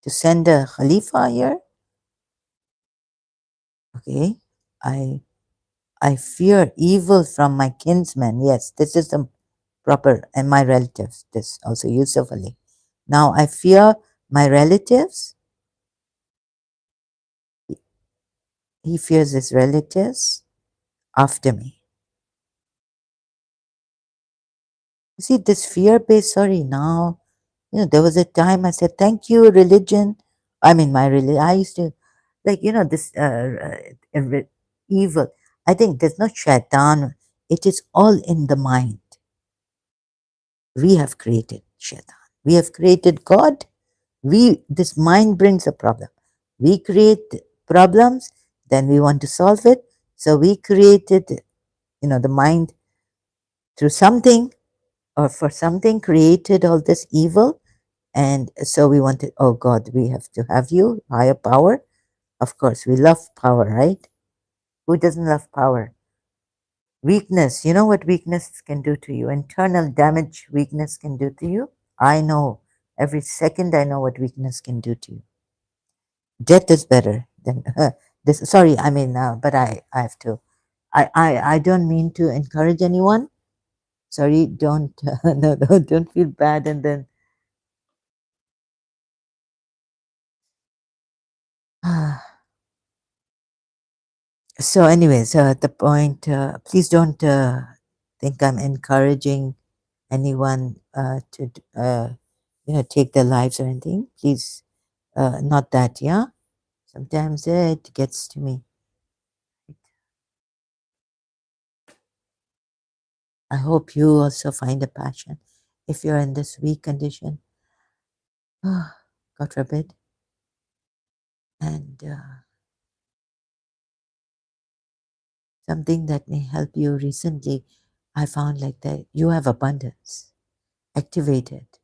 to send a Khalifa here? Okay, I fear evil from my kinsmen. Yes, this is the proper, and my relatives. This also Yusuf Ali. Now I fear my relatives. He fears his relatives after me. You see, this fear based, sorry, now, there was a time I said, thank you, religion. I mean, my religion, I used to, like, this evil. I think there's no shaitan, it is all in the mind. We have created shaitan. We have created God. This mind brings a problem. We create problems, then we want to solve it. So we created, the mind through something or for something created all this evil. And so we wanted, oh God, we have to have you, higher power. Of course, we love power, right? Who doesn't love power? Weakness. You know what weakness can do to you? Internal damage weakness can do to you. I know. Every second I know what weakness can do to you. Death is better than this. Sorry, I mean, but I have to. I don't mean to encourage anyone. Sorry, don't no, don't feel bad and then so anyways, the point, please don't think I'm encouraging anyone to take their lives or anything. Please, not that, yeah? Sometimes it gets to me. I hope you also find a passion if you're in this weak condition. God forbid. And something that may help you recently, I found like that you have abundance. Activate it.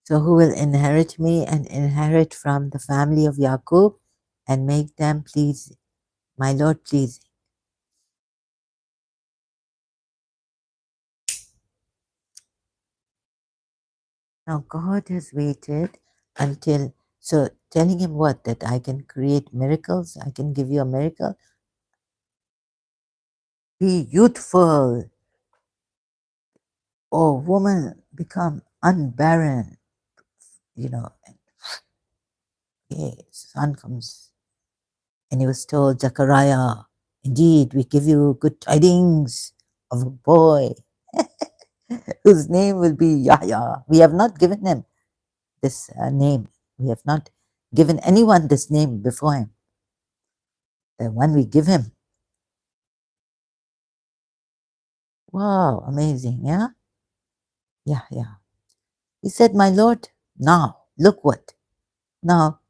So who will inherit me and inherit from the family of Yaqub and make them please, my Lord, please. Now God has waited until, so telling him what? That I can create miracles, I can give you a miracle. Be youthful. Oh, woman, become unbarren. And son comes. And he was told, Zechariah, indeed, we give you good tidings of a boy whose name will be Yahya. We have not given him this name. We have not given anyone this name before him. The one we give him. Wow, amazing, yeah? Yeah, yeah. He said, my Lord, now, look what. Now,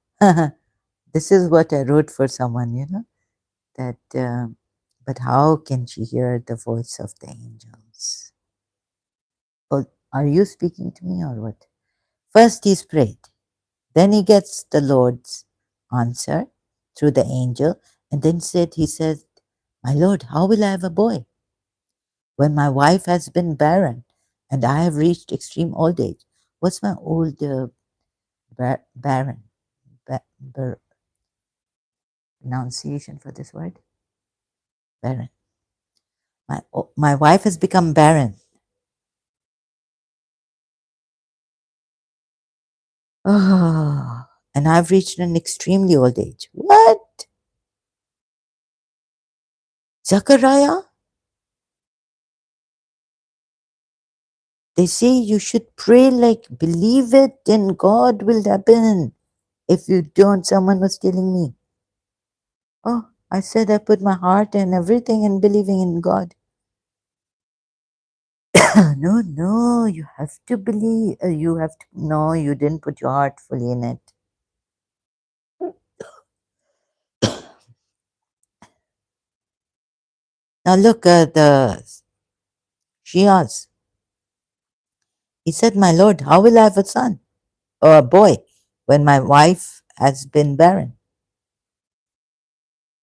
this is what I wrote for someone, that, but how can she hear the voice of the angels? Oh, are you speaking to me or what? First, he's prayed. Then he gets the Lord's answer through the angel, and then he says, my Lord, how will I have a boy when my wife has been barren and I have reached extreme old age? What's my old barren? Pronunciation for this word? Barren. My wife has become barren. Oh, and I've reached an extremely old age. What? Zachariah? They say you should pray like believe it, then God will happen. If you don't, someone was telling me. Oh, I said I put my heart and everything in believing in God. No, no, you have to believe. No, you didn't put your heart fully in it. Now look at the Shias. He said, my Lord, how will I have a son or a boy when my wife has been barren?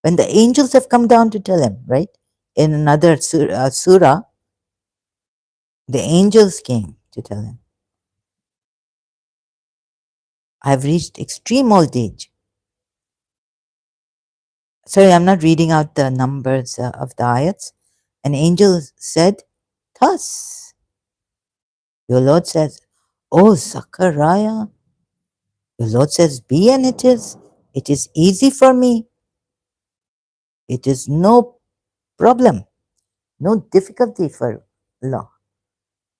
When the angels have come down to tell him, right? In another surah, the angels came to tell him, I've reached extreme old age. Sorry, I'm not reading out the numbers of the ayats. An angel said, thus, your Lord says, oh, Zachariah, your Lord says, be and it is. It is easy for me. It is no problem, no difficulty for Allah.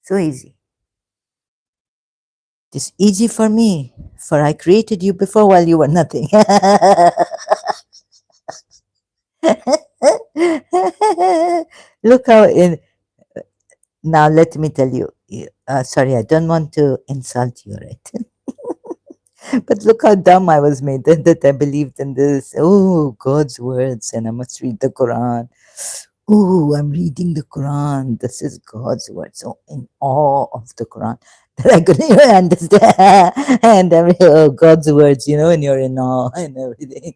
So easy. It is easy for me, for I created you before while you were nothing. Look how in. Now let me tell you. Sorry, I don't want to insult you, right? But look how dumb I was made that I believed in this. Oh, God's words, and I must read the Quran. Oh, I'm reading the Quran. This is God's word. So in awe of the Quran that I couldn't even understand. And oh, God's words, and you're in awe and everything.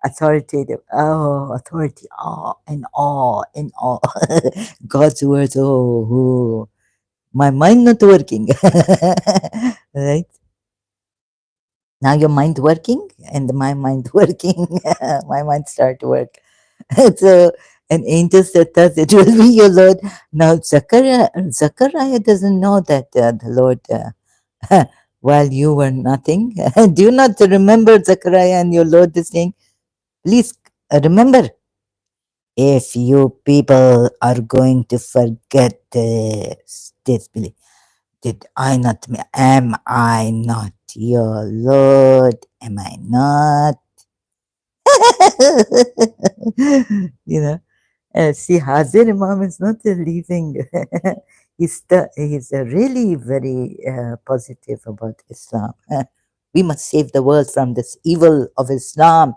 Authoritative. Oh, authority. Awe, in awe, in awe. God's words. Oh, oh, my mind not working. Right? Now your mind working and my mind working. My mind start to work. So an angel said thus, it will be your Lord. Now Zachariah doesn't know that the Lord, while you were nothing. Do you not remember Zachariah and your Lord is saying, please remember, if you people are going to forget this belief, am I not your Lord? Am I not? you know, see, Hazir Imam is not leaving. He's really very positive about Islam. We must save the world from this evil of Islam.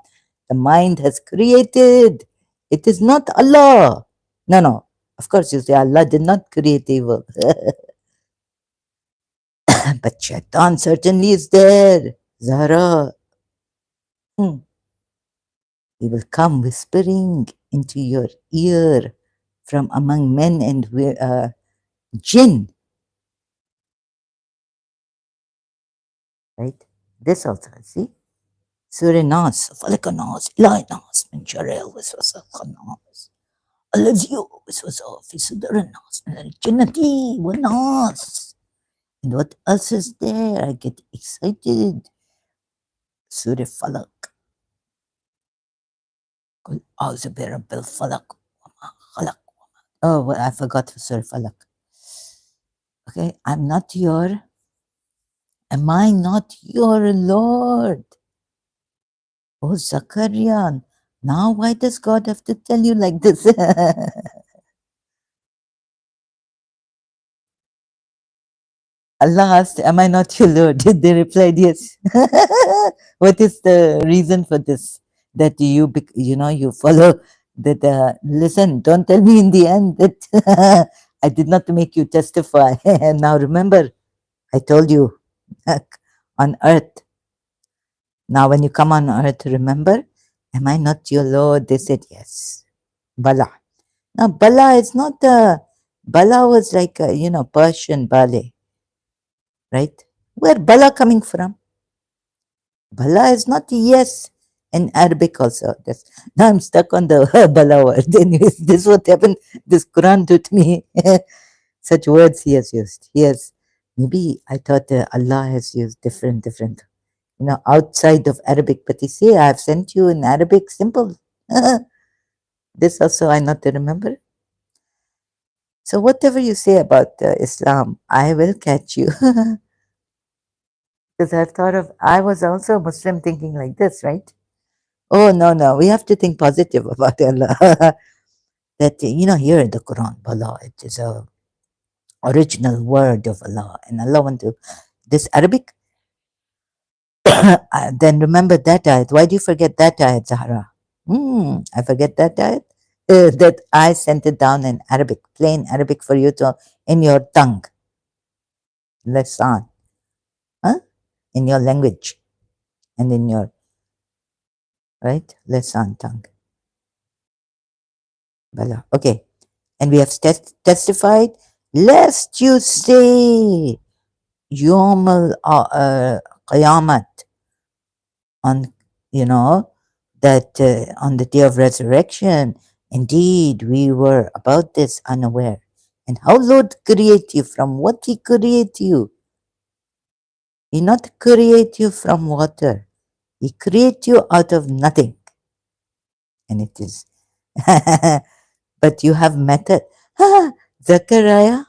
The mind has created. It is not Allah. No, no. Of course, you say Allah did not create evil. But Shaitan certainly is there. Zahra, he will come whispering into your ear from among men and jinn, right? This also, see? Surah Nas, فلك الناس إله الناس من شر الوسواس الخناس الذي يوسوس في صدور الناس من الجنة والناس. And what else is there? I get excited. Surah Falak. قل أعوذ برب الفلق وما خلق. Oh, well, I forgot Surah Falak. Okay, am I not your Lord? Oh, Zachariah, now why does God have to tell you like this? Allah asked, am I not your Lord? They replied, yes. What is the reason for this? That you follow that, listen, don't tell me in the end that I did not make you testify. Now remember, I told you on earth. Now when you come on earth, remember, am I not your Lord? They said, yes. Bala. Now, Bala is not Bala was like Persian ballet, right? Where Bala coming from? Bala is not yes in Arabic also. Now I'm stuck on the Bala word. Anyways, this is what happened. This Quran taught me such words he has used. Maybe I thought Allah has used different, outside of Arabic. But you see, I have sent you in Arabic simple. This also I not remember. So whatever you say about Islam, I will catch you. Because I've thought of, I was also a Muslim thinking like this, right? Oh, no, no, we have to think positive about Allah. That, here in the Quran, Allah, it is a original word of Allah. And Allah want to, this Arabic, then remember that ayat. Why do you forget that ayat, Zahra? I forget that ayat. That I sent it down in Arabic, plain Arabic for you to, in your tongue. Lisan. Huh? In your language and in your, right? Lisan, tongue. Bala. Okay. And we have testified, lest you say Yom Qiyamah on, that on the day of resurrection, indeed we were about this unaware. And how Lord create you? From what He create you? He not create you from water. He create you out of nothing. And it is, but you have method. Zechariah.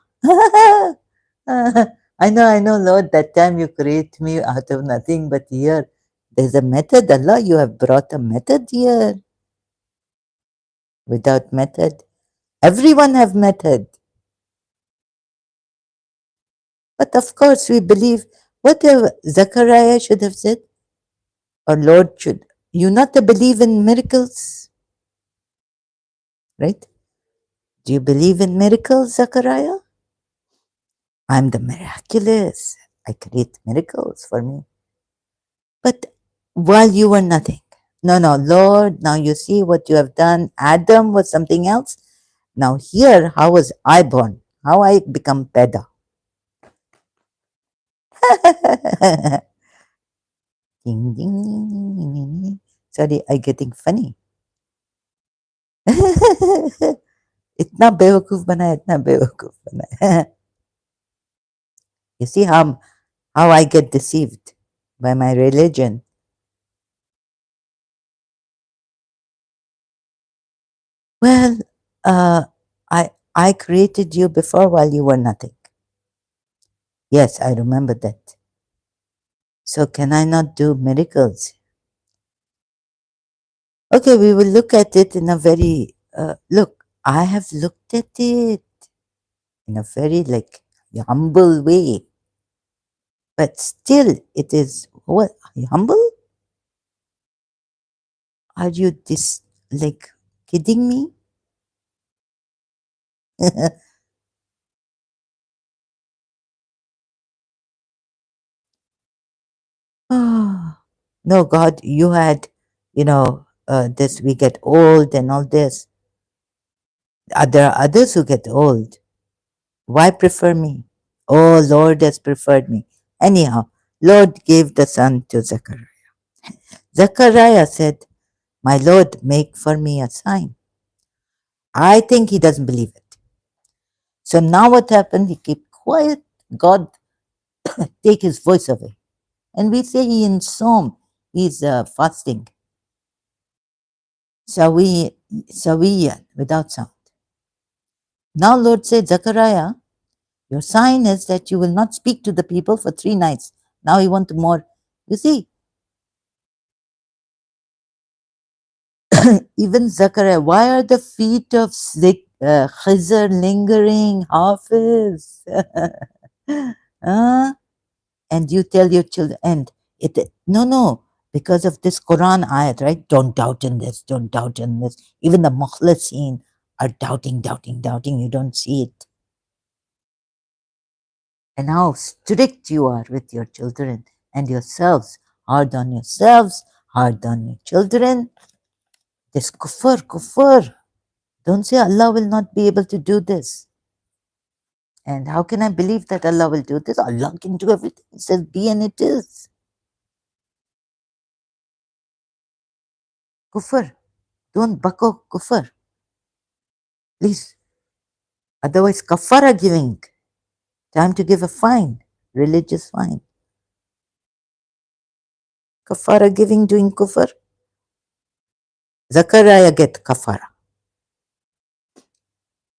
I know, Lord, that time you create me out of nothing, but here there's a method, Allah, you have brought a method here. Without method, everyone have method. But of course we believe, What Zechariah should have said, or Lord should, you not believe in miracles, right? Do you believe in miracles, Zechariah? I'm the miraculous. I create miracles for me. But while you were nothing. No, no, Lord, now you see what you have done. Adam was something else. Now here, how was I born? How I become Peda? Ding, ding, ding, ding, ding, ding, ding. Sorry, I getting funny. इतना बेवकूफ बना है, इतना बेवकूफ बना है. You see how I get deceived by my religion. Well, uh, I created you before while you were nothing. Yes, I remember that. So can I not do miracles? Okay, we will look at it in a very look. I have looked at it in a very like humble way, but still, it is what humble. Are you this like kidding me? Ah, no, God, you had, this, we get old and all this. There are others who get old. Why prefer me? Oh, Lord has preferred me. Anyhow, Lord gave the son to Zechariah. Zechariah said, my Lord, make for me a sign. I think he doesn't believe it. So now what happened? He kept quiet. God take his voice away. And we say he in Psalm, he's fasting. Sawiyan, without sound. Now Lord said, Zechariah, your sign is that you will not speak to the people for 3 nights. Now he wants more. You see, even Zechariah, why are the feet of Khizr lingering? Hafiz. Huh? And you tell your children, and no, because of this Quran ayat, right? Don't doubt in this, don't doubt in this. Even the Mukhlasin are doubting. You don't see it. And how strict you are with your children and yourselves. Hard on yourselves, hard on your children. This kufr. Don't say Allah will not be able to do this. And how can I believe that Allah will do this? Allah can do everything. He says, be and it is. Kufr. Don't buckle kufr. Please. Otherwise, kafara giving. Time to give a fine. Religious fine. Kafara giving, doing kufr. Zachariah get kafara.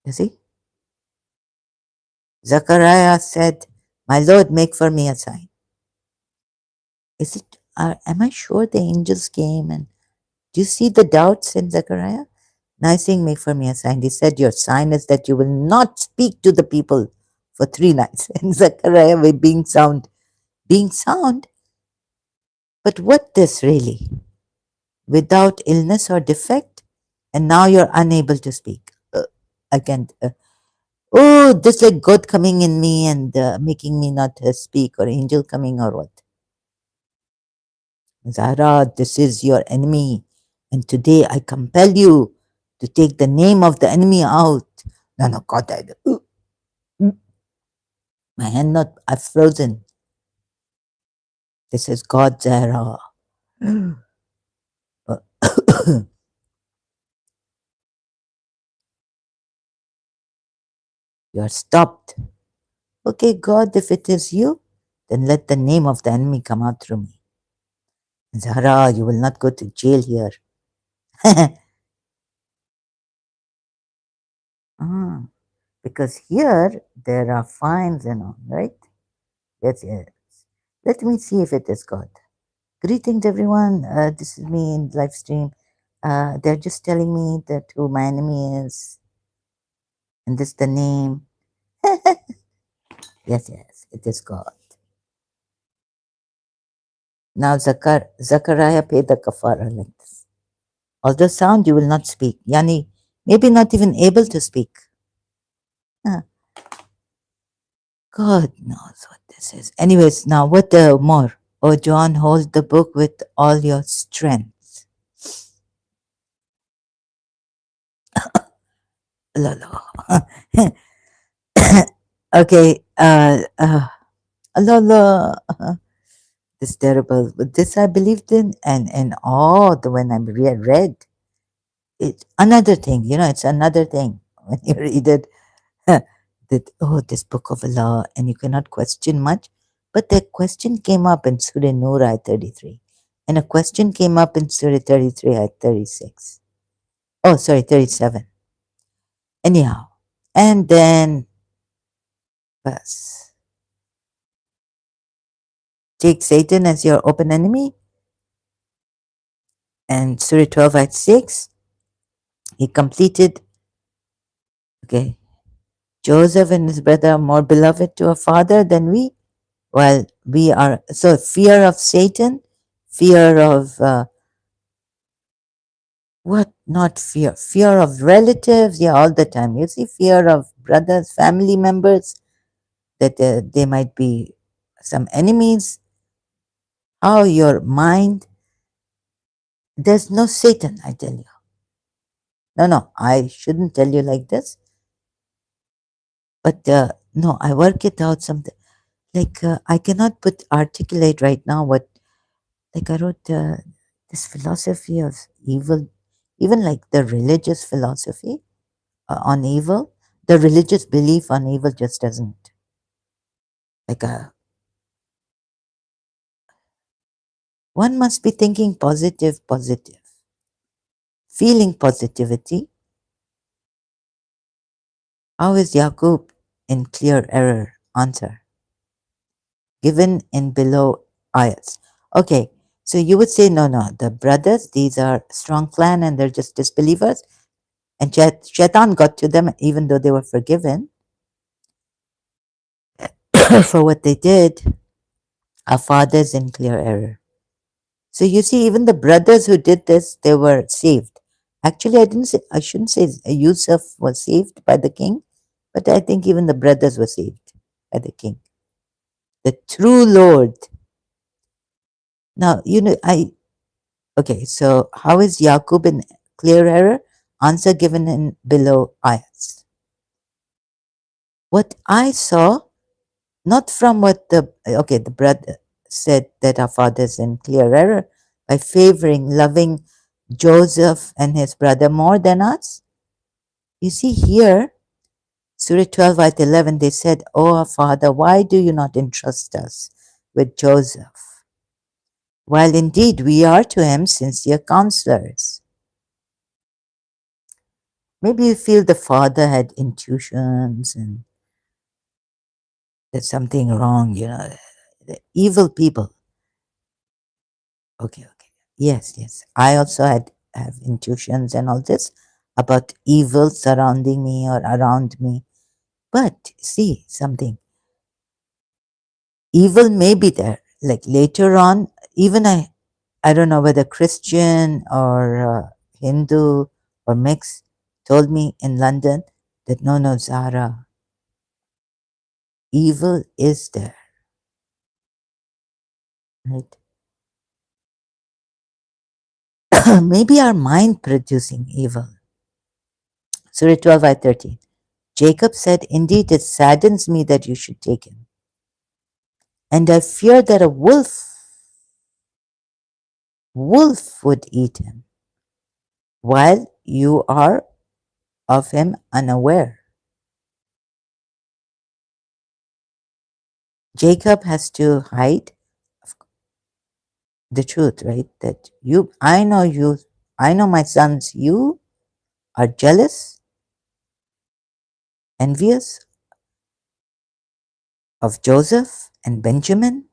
You see? Zachariah said, my Lord, make for me a sign. Is it, am I sure the angels came and do you see the doubts in Zechariah? Now he's saying, make for me a sign. He said, your sign is that you will not speak to the people for 3 nights. And Zechariah with being sound. Being sound? But what this really? Without illness or defect? And now you're unable to speak. I can't. Oh, this like God coming in me and making me not speak, or angel coming, or what? Zahra, this is your enemy. And today I compel you to take the name of the enemy out. No, God, my hand not, I've frozen. This is God, Zahra. You're stopped. Okay, God, if it is you, then let the name of the enemy come out through me. Zahra, you will not go to jail here. Ah, because here there are fines and all, right? Yes. Let me see if it is God. Greetings, everyone. This is me in live stream. They're just telling me that who my enemy is, and this the name. Yes, it is God. Now Zachariah paid the kafara like this. Although sound, you will not speak. Yani, maybe not even able to speak. Huh. God knows what this is. Anyways, now what more? Oh, John, hold the book with all your strength. Lolo. Okay. Lolo. This terrible. But this I believed in, and the when I read it, another thing. It's another thing when you read it. That this book of Allah, and you cannot question much. But the question came up in Surah Nur ayat 33, and a question came up in Surah 33 ayat 36. Oh, sorry, 37. Anyhow, and then bas, take Satan as your open enemy, and Surah 12 ayat 6. He completed. Okay, Joseph and his brother are more beloved to a father than we, while we are. So fear of Satan, fear of what? Not fear. Fear of relatives. Yeah, all the time. You see, fear of brothers, family members, that they might be some enemies. How your mind. There's no Satan, I tell you. No, no, I shouldn't tell you like this. But no, I work it out something. Like I cannot articulate right now what. Like I wrote this philosophy of evil, even like the religious philosophy on evil. The religious belief on evil just doesn't. Like one must be thinking positive, feeling positivity. How is Yaqub in clear error? Answer given in below ayats. Okay, so you would say no, no. The brothers, these are strong clan, and they're just disbelievers. And Shaitan got to them, even though they were forgiven for what they did. Our fathers in clear error. So you see, even the brothers who did this, they were saved. Actually, I shouldn't say Yusuf was saved by the king, but I think even the brothers were saved by the king. The true Lord. Now, okay, so how is Yaqub in clear error? Answer given in below ayats. What I saw, not from what the brother said that our father's in clear error by favoring, loving Joseph and his brother more than us. You see here, Surah 12, ayat 11, they said, "Oh, our father, why do you not entrust us with Joseph? While indeed we are to him sincere counselors." Maybe you feel the father had intuitions and there's something wrong, the evil people. Okay, okay. Yes, yes. I also have intuitions and all this about evil surrounding me or around me. But see something. Evil may be there. Like later on, even I don't know whether Christian or Hindu or mixed told me in London that no, no, Zara, evil is there, right? Maybe our mind producing evil. Surah 12, ayat 13. Jacob said, "Indeed, it saddens me that you should take him. And I fear that a wolf would eat him, while you are of him unaware." Jacob has to hide the truth, right? That I know my sons, you are jealous, envious of Joseph and Benjamin.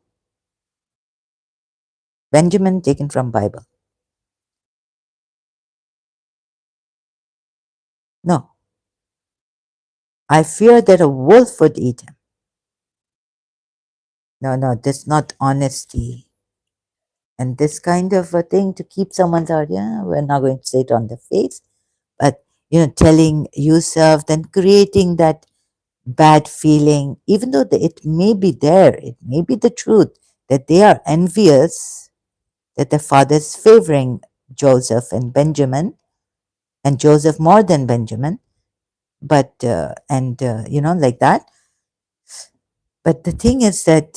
Benjamin taken from Bible. No, I fear that a wolf would eat him. No, no, that's not honesty. And this kind of a thing to keep someone's heart, yeah, we're not going to say it on the face, but telling Yusuf, then creating that bad feeling, even though it may be there, it may be the truth that they are envious that the father is favoring Joseph and Benjamin, and Joseph more than Benjamin, but like that. But the thing is that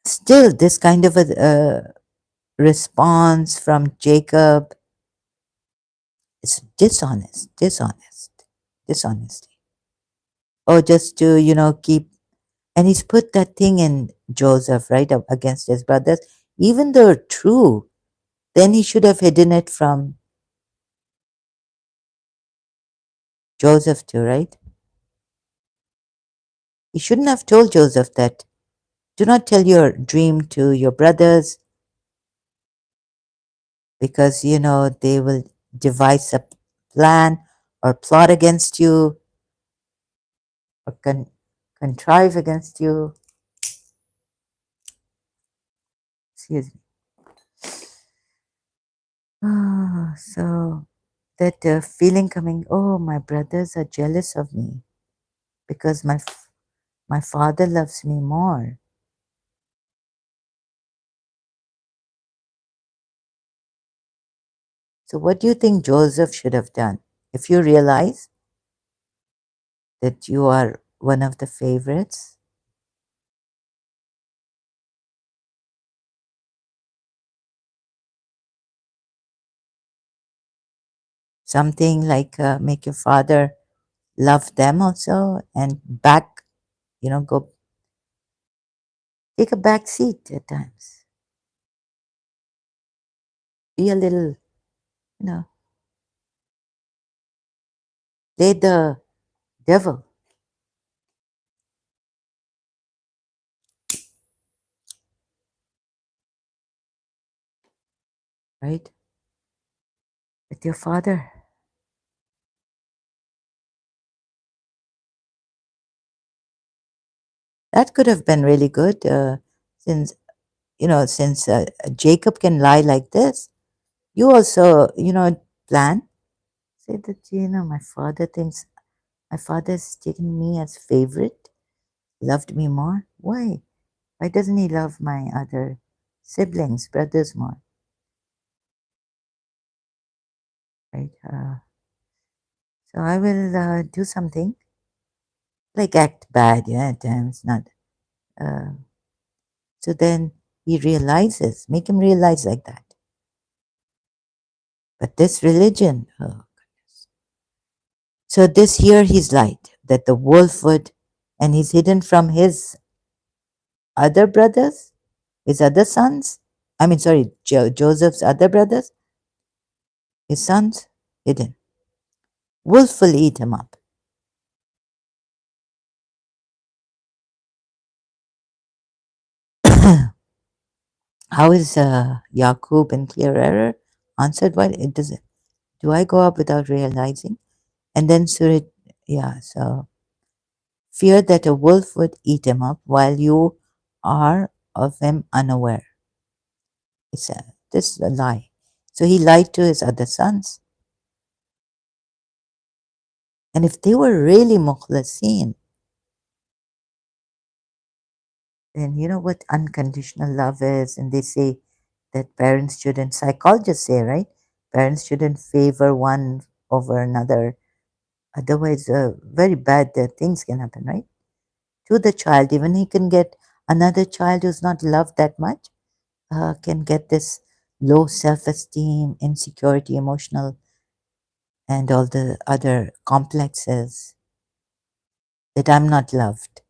still, this kind of a response from Jacob is dishonesty. Or just to, keep, and he's put that thing in Joseph, right, against his brothers. Even though true, then he should have hidden it from Joseph too, right? He shouldn't have told Joseph that, do not tell your dream to your brothers because, they will devise a plan or plot against you or contrive against you. Excuse me. So that feeling coming, oh, my brothers are jealous of me because my father loves me more. So what do you think Joseph should have done? If you realize that you are one of the favorites, something like make your father love them also and back, go take a back seat at times. Be a little, you know, play the devil, right? With your father. That could have been really good since, Jacob can lie like this. You also, plan. Say that, my father's taken me as favorite, loved me more. Why? Why doesn't he love my other siblings, brothers more? Right? So I will do something like act bad, yeah, at times, not. Uh, so then he realizes, make him realize like that. But this religion, oh. So this here he's lied that the wolf would, and he's hidden from his other brothers, his other sons. I mean, sorry, Joseph's other brothers, his sons, hidden. Wolf will eat him up. How is Yaqub in clear error? Answered, why it does it? Do I go up without realizing? And then Surit, yeah, so fear that a wolf would eat him up while you are of him unaware. This is a lie. So he lied to his other sons. And if they were really mukhlasin, then you know what unconditional love is. And they say that parents shouldn't, psychologists say, right? Parents shouldn't favor one over another. Otherwise, very bad things can happen, right? To the child, even he can get another child who's not loved that much, can get this low self esteem, insecurity, emotional, and all the other complexes that I'm not loved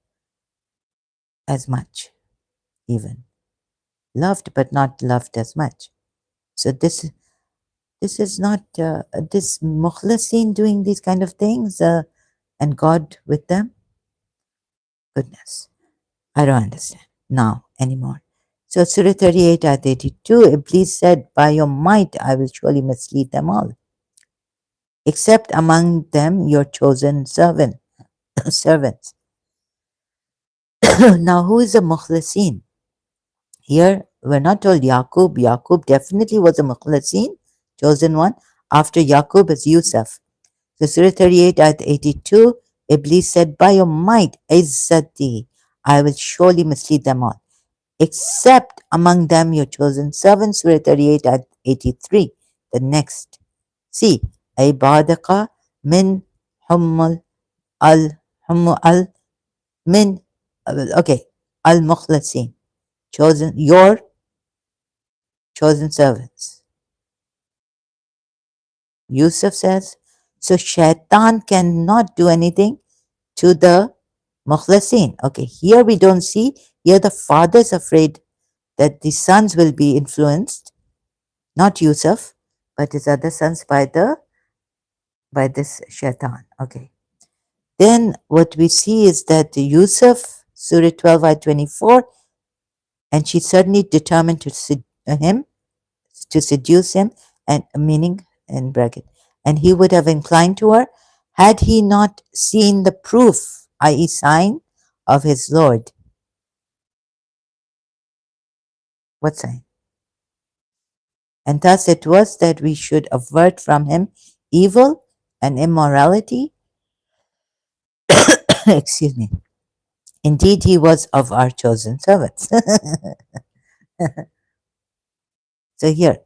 as much, even loved but not loved as much. So this is not this mukhlasin doing these kind of things and God with them. Goodness, I don't understand now anymore. So Surah 38 ayat 82, Iblis said, by your might I will surely mislead them all, except among them your chosen servants. Now who is the mukhlasin? Here we're not told Yaqub. Yaqub definitely was a Mukhlasin, chosen one. After Yaqub is Yusuf. So Surah 38, Ayat 82, Iblis said, by your might, Izzati, I will surely mislead them all, except among them your chosen servants. Surah 38, Ayat 83. The next. See, Ibadaka min humul al humu al min, okay, al mukhlasin, chosen, your chosen servants. Yusuf says, so shaitan cannot do anything to the mukhlasin. Okay, here we don't see, here the father is afraid that the sons will be influenced, not Yusuf, but his other sons by this shaitan. Okay. Then what we see is that Yusuf, Surah 12, ayat 24, and she suddenly determined to seduce him, and meaning in bracket, and he would have inclined to her had he not seen the proof, i.e., sign of his Lord. What sign? And thus it was that we should avert from him evil and immorality. Excuse me. Indeed, he was of our chosen servants. So here,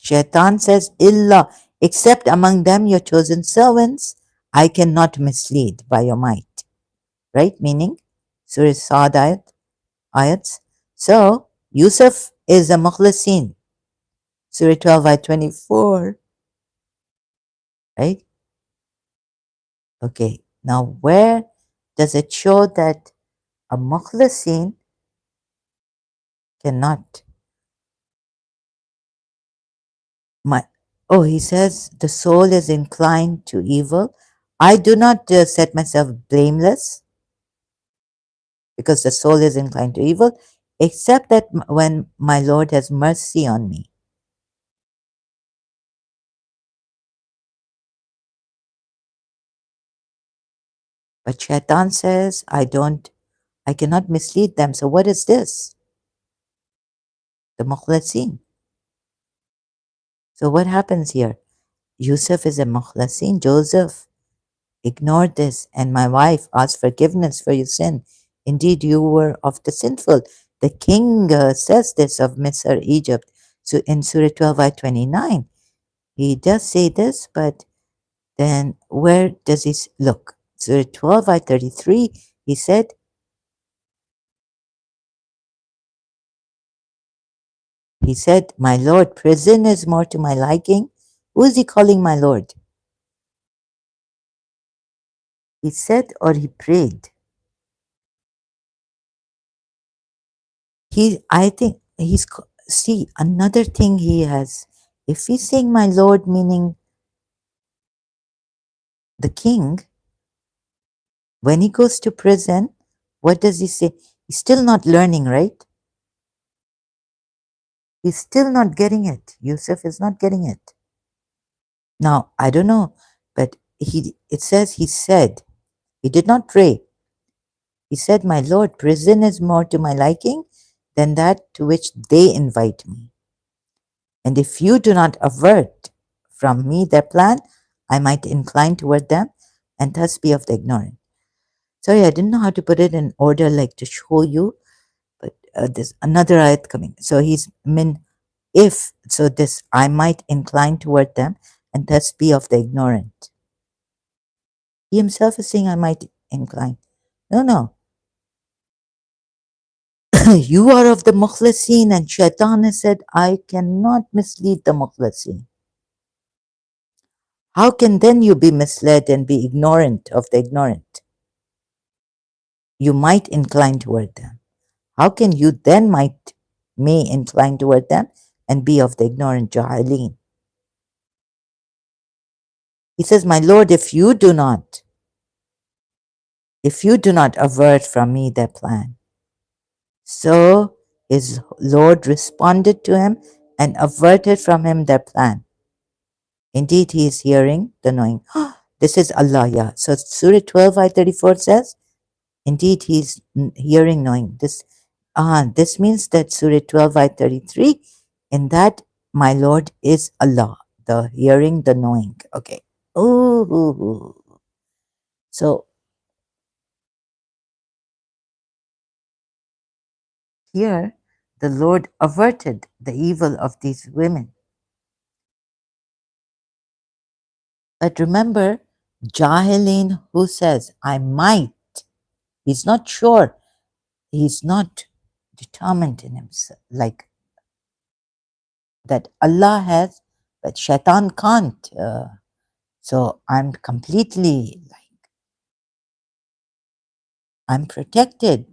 Shaitan says, Illa, except among them your chosen servants, I cannot mislead by your might. Right? Meaning, Surah Sad ayats. So, Yusuf is a mukhlasin. Surah 12, ayat 24. Right? Okay. Now, where does it show that a mukhlasin cannot? He says, the soul is inclined to evil. I do not set myself blameless because the soul is inclined to evil, except that when my Lord has mercy on me. But Shaitan says, I cannot mislead them. So what is this? The mukhlasin. So what happens here? Yusuf is a mukhlasin. Joseph ignored this, and my wife asked forgiveness for your sin. Indeed, you were of the sinful. The king says this of Misr, Egypt. So in Surah 12, ayat 29, he does say this, but then where does he look? Surah 12, ayat 33, he said, my Lord, prison is more to my liking. Who is he calling my Lord? He said or he prayed? I think see, another thing he has, if he's saying my Lord, meaning the king, when he goes to prison, what does he say? He's still not learning, right? He's still not getting it. Yusuf is not getting it. Now, I don't know, but it says he said, he did not pray. He said, my Lord, prison is more to my liking than that to which they invite me. And if you do not avert from me their plan, I might incline toward them and thus be of the ignorant. Sorry, I didn't know how to put it in order, like to show you, but there's another ayat coming. So he's min, if, so this, I might incline toward them and thus be of the ignorant. He himself is saying, I might incline. No. You are of the mukhlasin, and Shaitan has said, I cannot mislead the mukhlasin. How can then you be misled and be ignorant of the ignorant? You might incline toward them. How can you then may incline toward them and be of the ignorant jahilin? He says, my Lord, if you do not avert from me their plan. So his Lord responded to him and averted from him their plan. Indeed, he is hearing the knowing. This is Allah, yeah. So Surah 12, ayat 34 says, indeed, he is hearing, knowing. This This means that Surah 12, ayat 33, in that my Lord is Allah, the hearing, the knowing. Okay. Ooh. So here, the Lord averted the evil of these women. But remember, Jahilin who says, I might, he's not sure, he's not determined in himself, like that Allah has, but Shaitan can't. So I'm completely, like, I'm protected.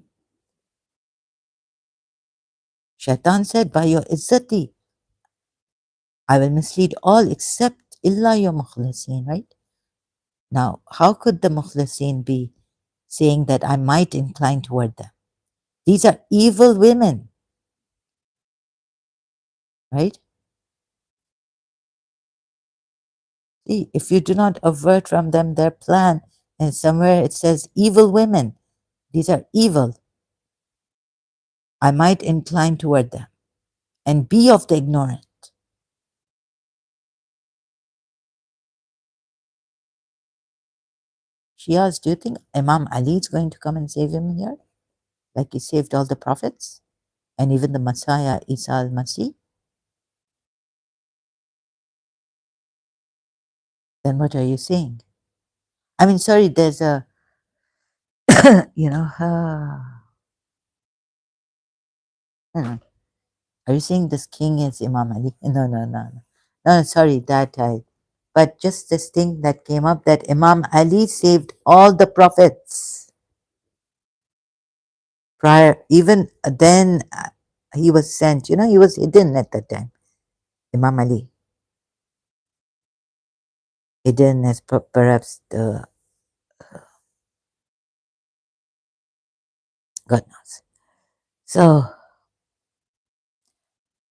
Shaitan said, by your izzati, I will mislead all except illa your mukhlasin, right? Now, how could the mukhlasin be saying that I might incline toward them? These are evil women, right? See, if you do not avert from them their plan, and somewhere it says evil women, these are evil, I might incline toward them and be of the ignorant. Shias, do you think Imam Ali is going to come and save him here? Like he saved all the prophets and even the Messiah, Isa al Masih? Then what are you saying? I mean, sorry, there's a, you know, are you saying this king is Imam Ali? No, no, no, no. No, sorry, that I, but just this thing that came up that Imam Ali saved all the prophets prior, even then he was sent, you know, he was hidden at that time. Imam Ali, hidden as perhaps the, God knows. So,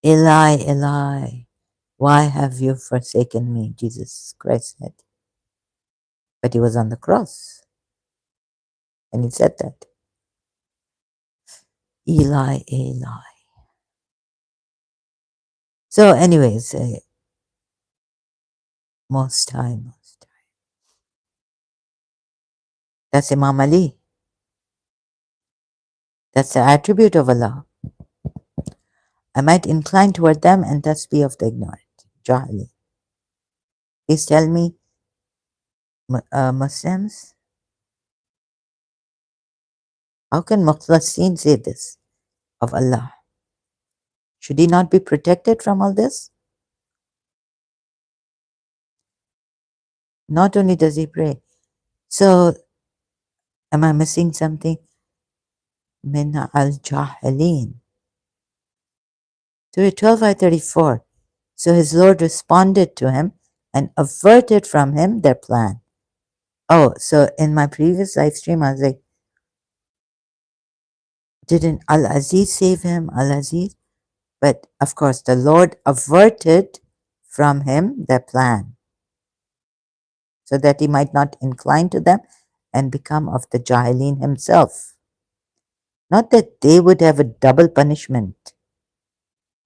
Eli, Eli, why have you forsaken me? Jesus Christ said. But he was on the cross and he said that. Eli, Eli. So, anyways, most high, most high. That's Imam Ali. That's the attribute of Allah. I might incline toward them and thus be of the ignorant. Jahili. Please tell me, Muslims, how can Mukhlasin say this of Allah? Should he not be protected from all this? Not only does he pray. So, am I missing something? Min al-Jahilin. Surah 12, ayah 34. So his Lord responded to him and averted from him their plan. Oh, so in my previous live stream, I was like, didn't Al Aziz save him? Al Aziz? But of course, the Lord averted from him their plan so that he might not incline to them and become of the Jahilin himself. Not that they would have a double punishment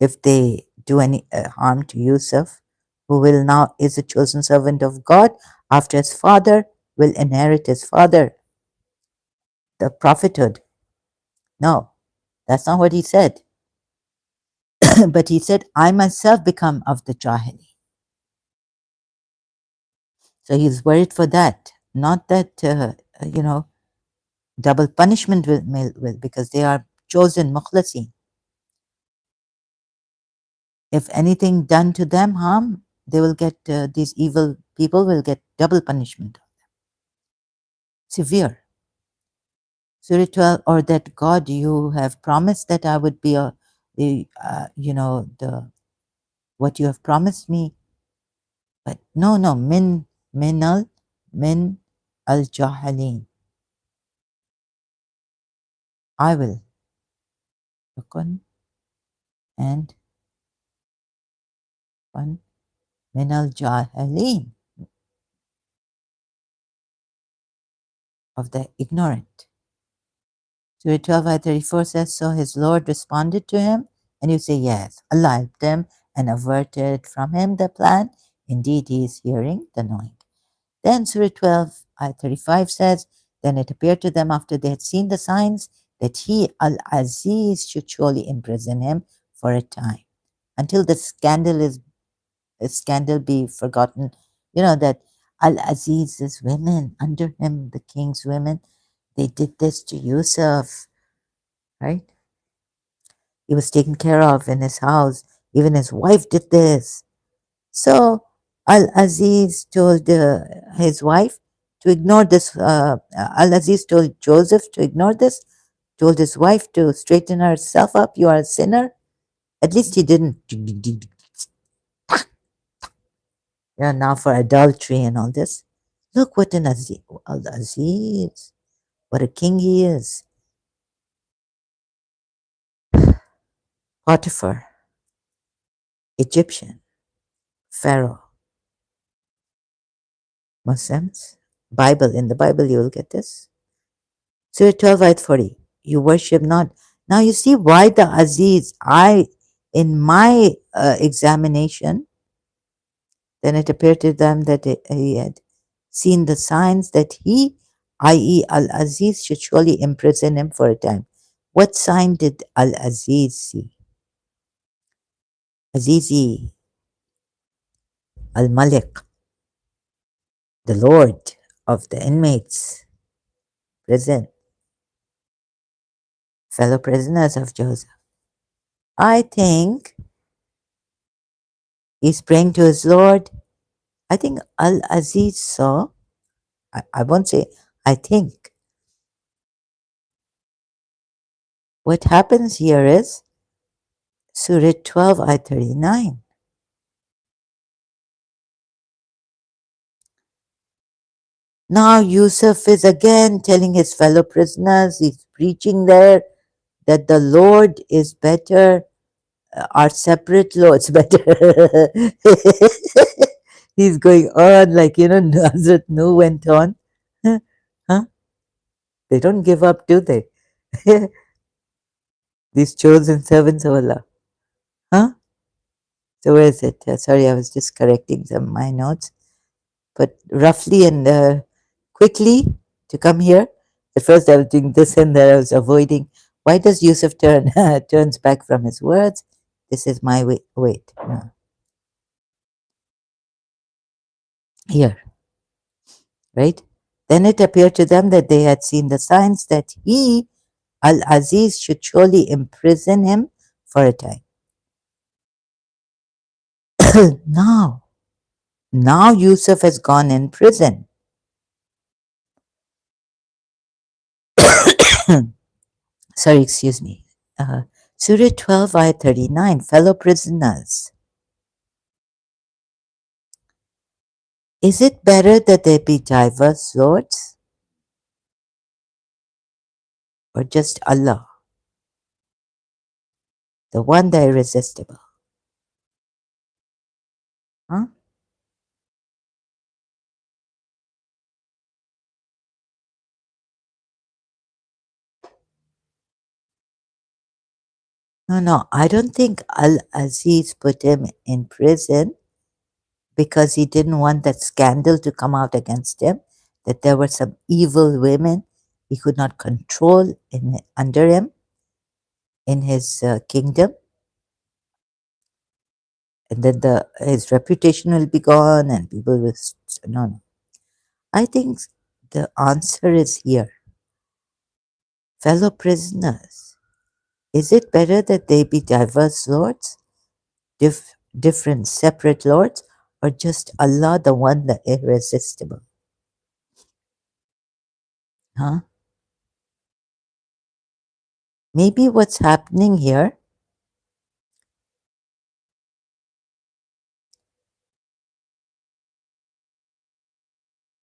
if they do any harm to Yusuf, who will now is a chosen servant of God after his father will inherit his father, the prophethood. No, that's not what he said. But he said, I myself become of the Jahili. So he's worried for that, not that, you know, double punishment will because they are chosen mukhlasin. If anything done to them harm, they will get, these evil people will get double punishment. Severe. Surah 12, or that God, you have promised that I would be you know, the what you have promised me. But no, no, min al jahilin. I will yakun and one min al jahilin, of the ignorant. Surah 12, ayah 34 says, so his Lord responded to him, and you say, yes, Allah helped him and averted from him the plan. Indeed, he is hearing the knowing. Then Surah 12, ayah 35 says, then it appeared to them after they had seen the signs that he, Al-Aziz, should surely imprison him for a time until the scandal be forgotten. You know that Al-Aziz's women, under him, the king's women, they did this to Yusuf, right? He was taken care of in his house. Even his wife did this. So Al-Aziz told his wife to ignore this. Al-Aziz told Joseph to ignore this, told his wife to straighten herself up. You are a sinner. At least he didn't. Yeah, now for adultery and all this. Look what an Aziz, Al-Aziz, what a king he is. Potiphar, Egyptian, Pharaoh, Muslims, Bible. In the Bible, you will get this. Surah 12, ayat 40. You worship not. Now you see why the Aziz, in my examination, then it appeared to them that he had seen the signs that he, i.e., Al Aziz, should surely imprison him for a time. What sign did Al Aziz see? Azizi, Al Malik, the Lord of the inmates, prison, fellow prisoners of Joseph. I think he's praying to his Lord. I think Al Aziz saw, I won't say, I think. What happens here is Surah 12, ayah 39. Now Yusuf is again telling his fellow prisoners, he's preaching there that the Lord is better, our separate Lord's better. He's going on like, Hazrat Nuh went on. Huh? They don't give up, do they? These chosen servants of Allah. Huh? So where is it? Sorry, I was just correcting some of my notes. But roughly and quickly to come here. At first I was doing this and that I was avoiding. Why does Yusuf turns back from his words? This is my way. Wait. No. Here. Right? Then it appeared to them that they had seen the signs that he, Al-Aziz, should surely imprison him for a time. Now Yusuf has gone in prison. Sorry, excuse me. Surah 12, ayah 39, fellow prisoners. Is it better that there be diverse lords or just Allah, the one the irresistible? Huh? No, I don't think Al-Aziz put him in prison because he didn't want that scandal to come out against him, that there were some evil women he could not control under him in his kingdom, and then his reputation will be gone and people will. No. I think the answer is here. Fellow prisoners, is it better that they be diverse lords, different separate lords, or just Allah, the one, the irresistible? Huh? Maybe what's happening here,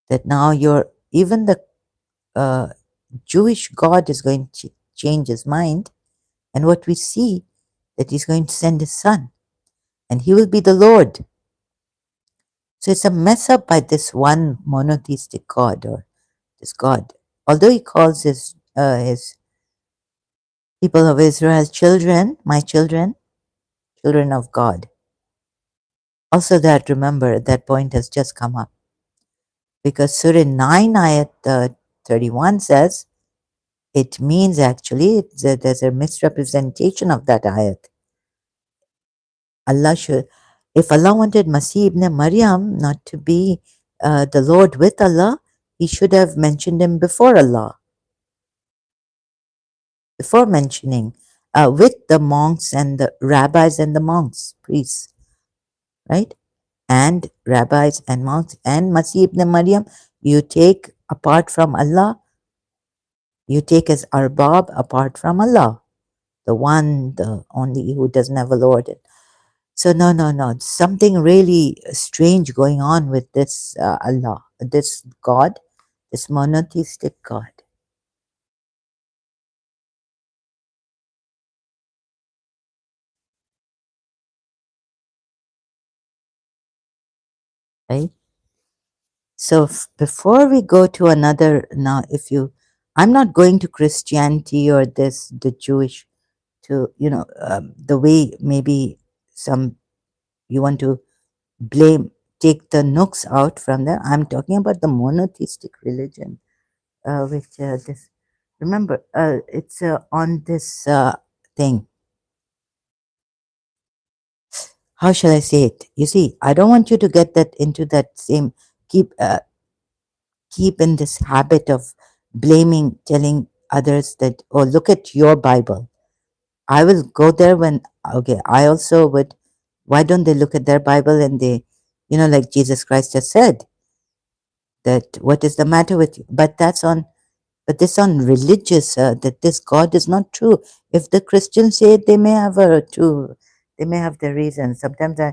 that now even the uh, Jewish God is going to change his mind, and what we see, that he's going to send his son, and he will be the Lord. So it's a mess up by this one monotheistic God, or this God. Although he calls his People of Israel, children, my children, children of God. Also, that remember that point has just come up because Surah 9 ayat 31 says it means actually there's a misrepresentation of that ayat. Allah should, if Allah wanted Masih ibn Maryam not to be the Lord with Allah, He should have mentioned him before Allah, before mentioning with the monks and the rabbis and the monks, priests, right? And rabbis and monks and Masih ibn Maryam, you take apart from Allah, you take as arbab apart from Allah, the one, the only who doesn't have a Lord. So no, no, no. Something really strange going on with this Allah, this God, this monotheistic God, right? So before we go to another, now, if you, I'm not going to Christianity or this the Jewish to the way maybe some you want to blame take the nooks out from there. I'm talking about the monotheistic religion, which this remember it's on this thing. How shall I say it? You see, I don't want you to get that into that same keep keep in this habit of blaming, telling others that, oh, look at your Bible. I will go there when, okay, I also would. Why don't they look at their Bible and they, like Jesus Christ has said that what is the matter with you? But that's on, but this on religious, that this God is not true. If the Christians say it, they may have a true, they may have their reasons. Sometimes uh,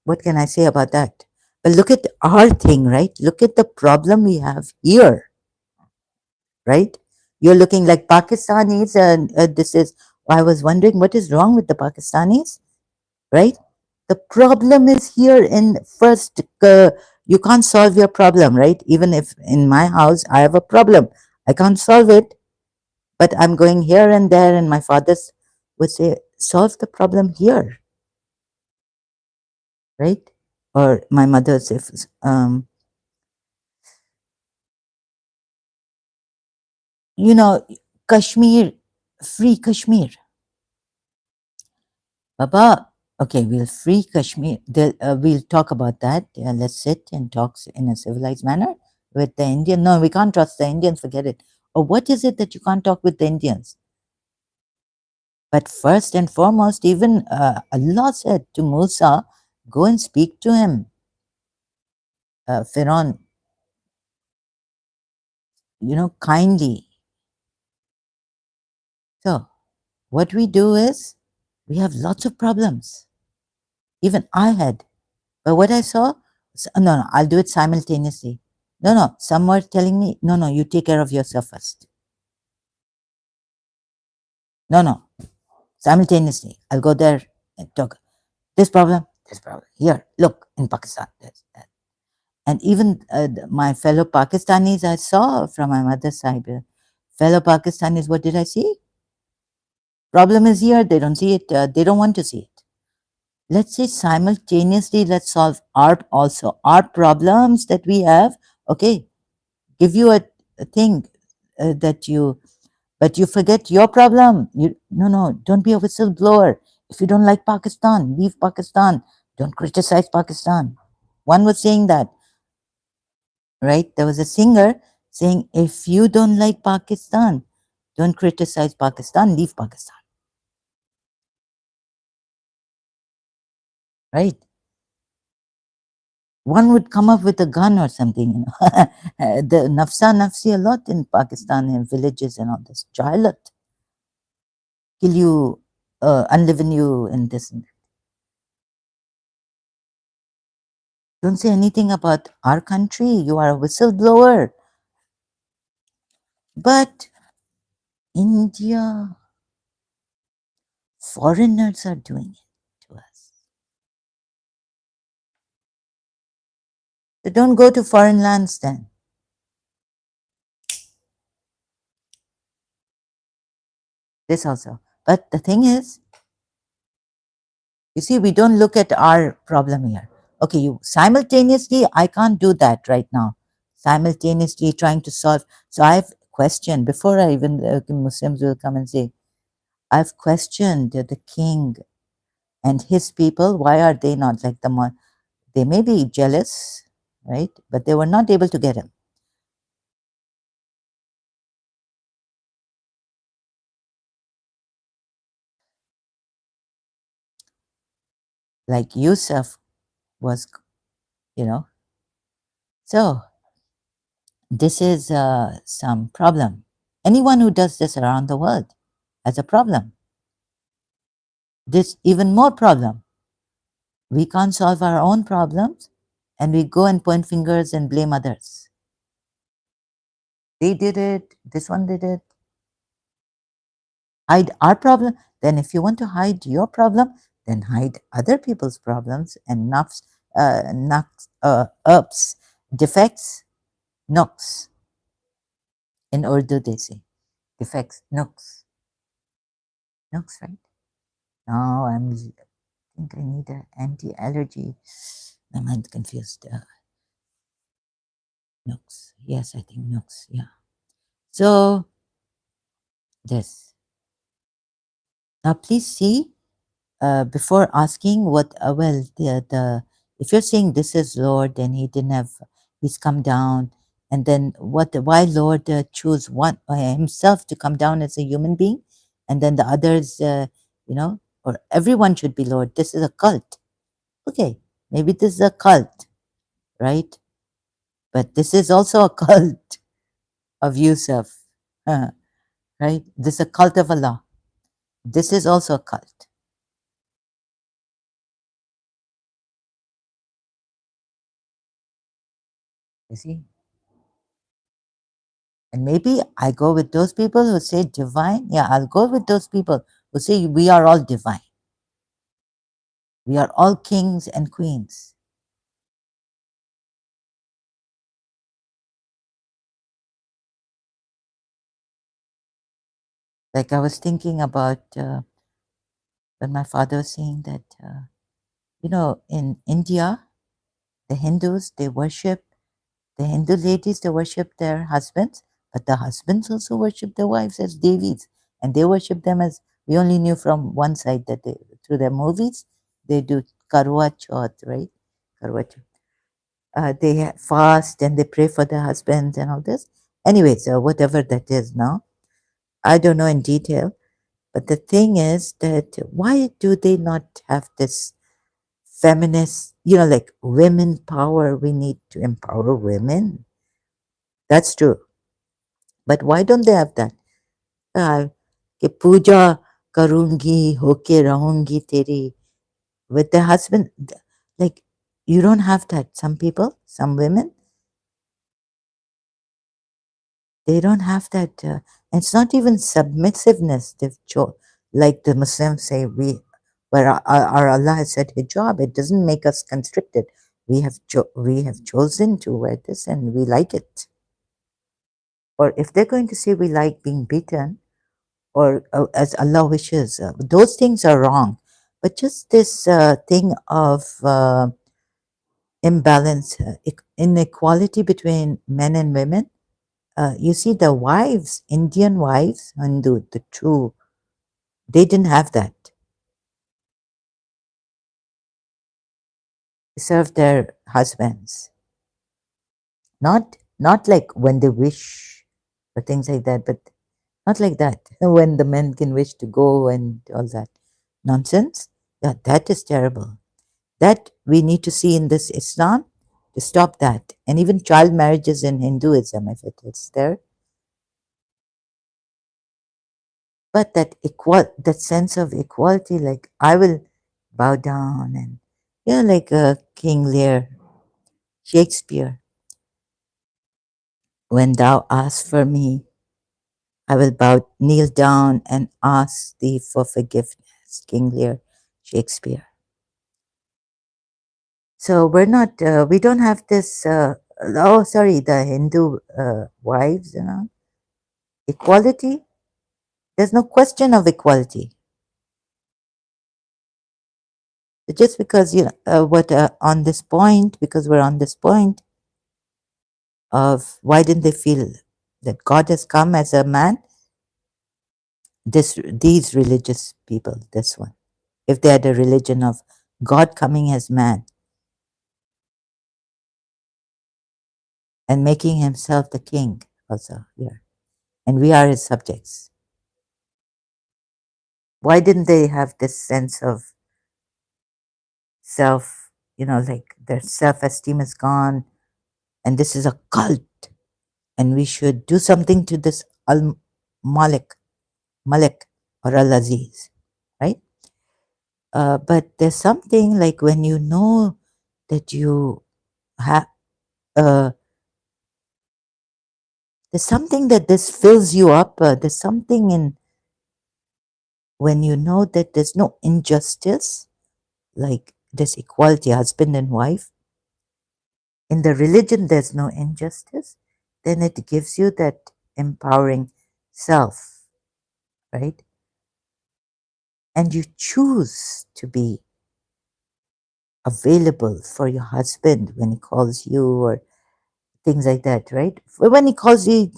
what can I say about that? But look at our thing, right? Look at the problem we have here, right? You're looking like Pakistanis, and this is, I was wondering what is wrong with the Pakistanis, right? The problem is here in first, you can't solve your problem, right? Even if in my house I have a problem, I can't solve it, but I'm going here and there, and my fathers would say, solve the problem here, right? Or my mother's, if you know, Kashmir, free Kashmir. Baba, okay, we'll free Kashmir. We'll talk about that. Let's sit and talk in a civilized manner with the Indian. No, we can't trust the Indians, forget it. Or what is it that you can't talk with the Indians? But first and foremost, even Allah said to Musa, go and speak to him, Pharaoh, kindly. So, what we do is we have lots of problems. Even I had. But what I saw, no, no, I'll do it simultaneously. No, no, some were telling me, no, no, you take care of yourself first. No, no, simultaneously. I'll go there and talk. This problem. Here, look, in Pakistan. This, that. And even my fellow Pakistanis I saw from my mother's side, fellow Pakistanis, what did I see? Problem is here, they don't see it, they don't want to see it. Let's say simultaneously, let's solve our problems that we have. Okay, give you a thing that you, but you forget your problem. You, no, no, don't be a whistleblower. If you don't like Pakistan, leave Pakistan. Don't criticize Pakistan. One was saying that, right? There was a singer saying, if you don't like Pakistan, don't criticize Pakistan, leave Pakistan, right? One would come up with a gun or something. The nafsa nafsi a lot in Pakistan, in villages and all this. Jahilat, kill you, unlive you, and this. Don't say anything about our country. You are a whistleblower. But India, foreigners are doing it to us. So don't go to foreign lands then. this also. But the thing is, you see, we don't look at our problem here. Okay, you simultaneously, I can't do that right now. Simultaneously trying to solve. So I've questioned before I even Muslims will come and say, I've questioned the king and his people. Why are they not like the more? They may be jealous, right? But they were not able to get him. Like Yusuf was, you know. So this is some problem. Anyone who does this around the world has a problem. This even more problem. We can't solve our own problems and we go and point fingers and blame others. They did it, this one did it. Hide our problem. Then if you want to hide your problem, then hide other people's problems and ups, defects, nooks. In Urdu they say defects, nooks. Nooks, right? No, I think I need an anti-allergy. My mind confused. Nooks. Yes, I think nooks. Yeah. So this. Now please see before asking what. Well, the if you're saying this is Lord, then he didn't have. He's come down, and then what? Why Lord choose one himself to come down as a human being, and then the others, or everyone should be Lord. This is a cult. Okay, maybe this is a cult, right? But this is also a cult of Yusuf, right? This is a cult of Allah. This is also a cult. You see? And maybe I go with those people who say divine. Yeah, I'll go with those people who say we are all divine. We are all kings and queens. Like I was thinking about when my father was saying that, in India, the Hindus, the Hindu ladies, they worship their husbands, but the husbands also worship their wives as devis. And they worship them as, we only knew from one side that through their movies, they do Karwa Chauth, right? Karwa Chauth. They fast and they pray for their husbands and all this. Anyway, so whatever that is now, I don't know in detail. But the thing is that why do they not have this feminist, like women power? We need to empower women. That's true. But why don't they have that? Uh, कि पूजा करूंगी होके रहूंगी तेरी with the husband. Like you don't have that. Some people, some women, they don't have that. It's not even submissiveness. Like the Muslims say, where our Allah has said hijab, it doesn't make us constricted. We have chosen to wear this and we like it. Or if they're going to say we like being beaten, or as Allah wishes, those things are wrong. But just this thing of imbalance, inequality between men and women. You see, the wives, Indian wives, Hindu, the true, they didn't have that. They served their husbands, not like when they wish or things like that, but not like that. When the men can wish to go and all that nonsense, yeah, that is terrible. That we need to see in this Islam to stop that. And even child marriages in Hinduism, if it is there, but that sense of equality, like I will bow down and like King Lear, Shakespeare, when thou ask for me, I will kneel down and ask thee for forgiveness. King Lear, Shakespeare. So we don't have this. Oh, sorry, the Hindu wives, equality. There's no question of equality. Just because what on this point, because we're on this point of why didn't they feel that God has come as a man? These religious people, this one, if they had a religion of God coming as man and making himself the king also here, and we are his subjects, why didn't they have this sense of self, like their self-esteem is gone and this is a cult and we should do something to this Malik, Malik or Al Aziz, right? But there's something like when you know that you have, uh, there's something that this fills you up. There's something in when you know that there's no injustice, like there's equality, husband and wife. In the religion, there's no injustice. Then it gives you that empowering self, right? And you choose to be available for your husband when he calls you or things like that, right? When he calls you,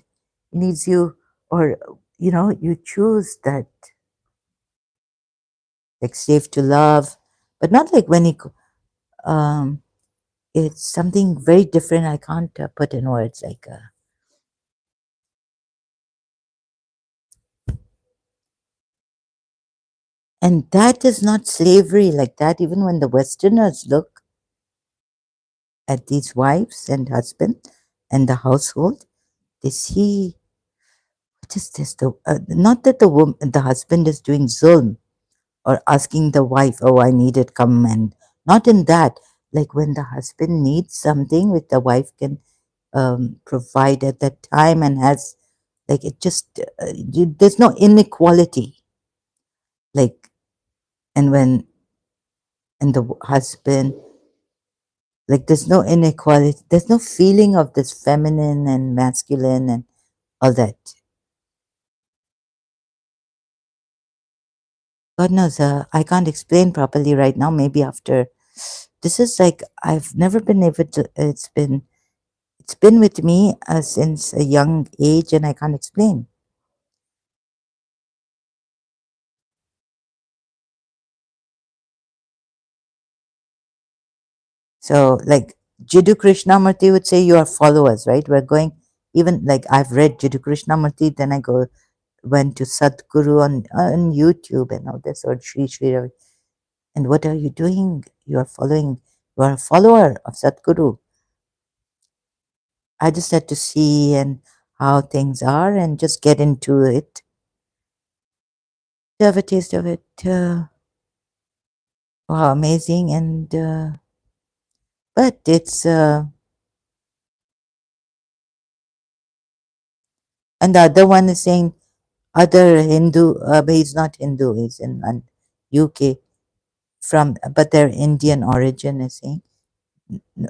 he needs you, or you choose that, like safe to love, but not like when um, it's something very different. I can't put in words like, and that is not slavery like that. Even when the Westerners look at these wives and husband and the household, they see what is this? Not that the husband is doing zulm or asking the wife, "Oh, I need it, come," and not in that. Like when the husband needs something, which the wife can provide at that time, and has like it just there's no inequality. Like and when and the husband, like there's no inequality. There's no feeling of this feminine and masculine and all that. God knows, I can't explain properly right now. Maybe after this is like I've never been able to. It's been with me since a young age, and I can't explain. So, like Jiddu Krishnamurti would say, you are followers, right? We're going, even like I've read Jiddu Krishnamurti, then I went to Sadhguru on YouTube and all this, or Sri Sri Ravi. And what are you doing? You are following, you are a follower of Sadhguru. I just had to see and how things are and just get into it to have a taste of it. Wow, amazing. But it's, and the other one is saying, other Hindu, but he's not Hindu, he's in UK but their Indian origin is saying, no,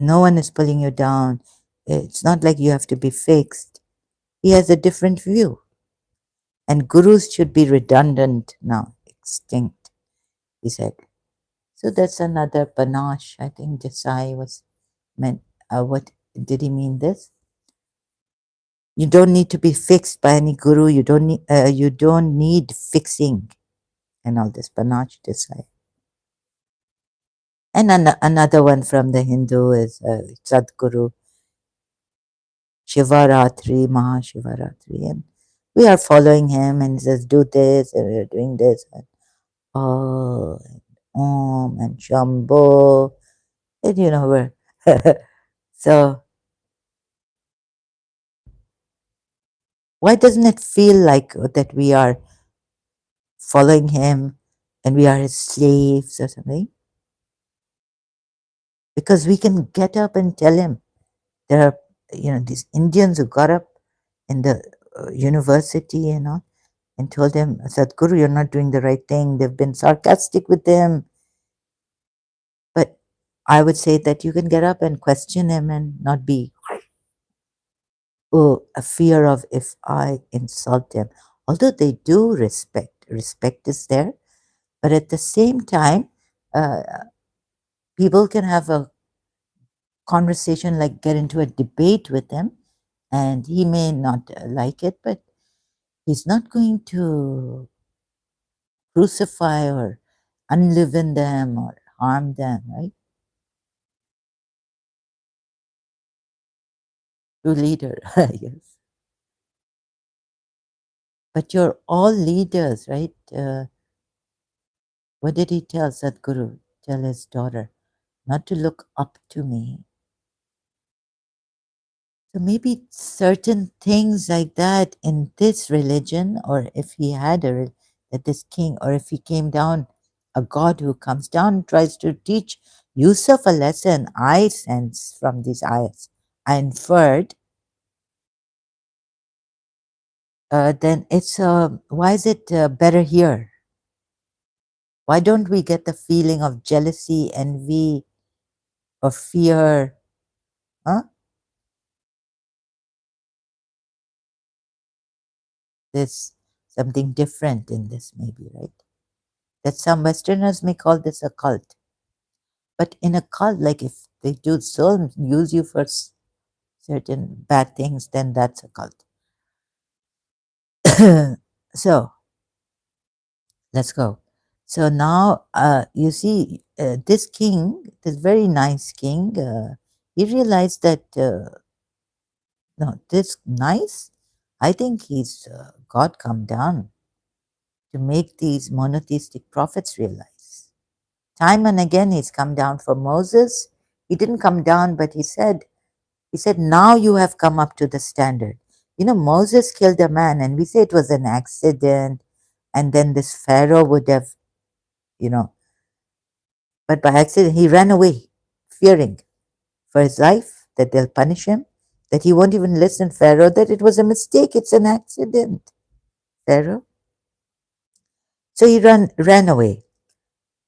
no one is pulling you down. It's not like you have to be fixed. He has a different view. And gurus should be redundant now, extinct, he said. So that's another panache. I think Desai was meant. What did he mean this? You don't need to be fixed by any guru. You don't need fixing and all this panache Desai. And another one from the Hindu is Sadhguru Shivaratri, Mahashivaratri. And we are following him and he says, do this, and we're doing this. And oh, and Om and Shambho. And we're. So why doesn't it feel like that we are following him and we are his slaves or something? Because we can get up and tell him. There are, these Indians who got up in the university, and told him, Sadhguru, you're not doing the right thing. They've been sarcastic with him. But I would say that you can get up and question him and not be a fear of if I insult them. Although they do respect is there, but at the same time, uh, people can have a conversation, like get into a debate with him, and he may not like it, but he's not going to crucify or unliven them or harm them, right? True leader, yes. But you're all leaders, right? What did he tell Sadhguru? Tell his daughter not to look up to me. So maybe certain things like that in this religion, or if he had that this king, or if he came down, a god who comes down and tries to teach Yusuf a lesson, I sense from these ayats, I inferred, then it's why is it better here? Why don't we get the feeling of jealousy, envy, or fear? Huh? There's something different in this, maybe, right? That some Westerners may call this a cult. But in a cult, like if they do so use you for certain bad things, then that's a cult. So let's go. So now, you see, this king, this very nice king, he realized that no, this nice. I think he's God come down to make these monotheistic prophets realize. Time and again, he's come down for Moses. He didn't come down, but he said, now you have come up to the standard. You know, Moses killed a man, and we say it was an accident, and then this Pharaoh would have, you know, but by accident, he ran away, fearing for his life that they'll punish him, that he won't even listen, Pharaoh, that it was a mistake, it's an accident, Pharaoh. So he ran away.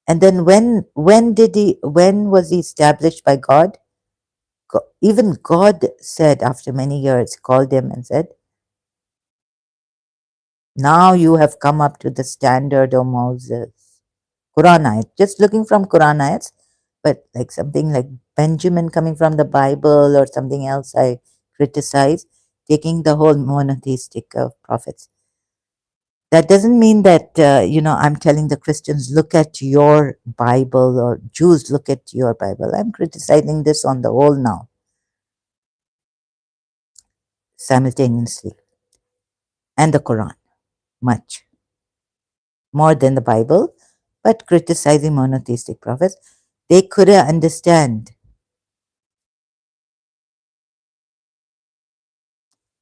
And then when was he established by God? Even God said after many years, called him and said, now you have come up to the standard, O Moses. Quran ayat, just looking from Quran ayats, but like something like Benjamin coming from the Bible or something else I criticize, taking the whole monotheistic prophets. That doesn't mean that, I'm telling the Christians, look at your Bible, or Jews, look at your Bible. I'm criticizing this on the whole now, simultaneously, and the Quran, much more than the Bible, but criticizing monotheistic prophets. They couldn't understand.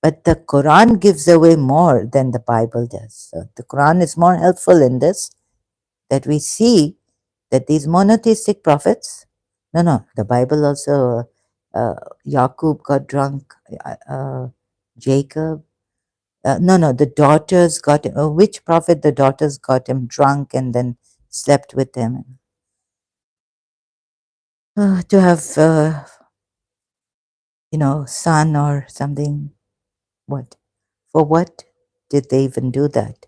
But the Quran gives away more than the Bible does. So the Quran is more helpful in this, that we see that these monotheistic prophets, no, the Bible also, Yaqub got drunk, Jacob, no, the daughters got him, which prophet the daughters got him drunk and then slept with him? To have, son or something. What? For what did they even do that?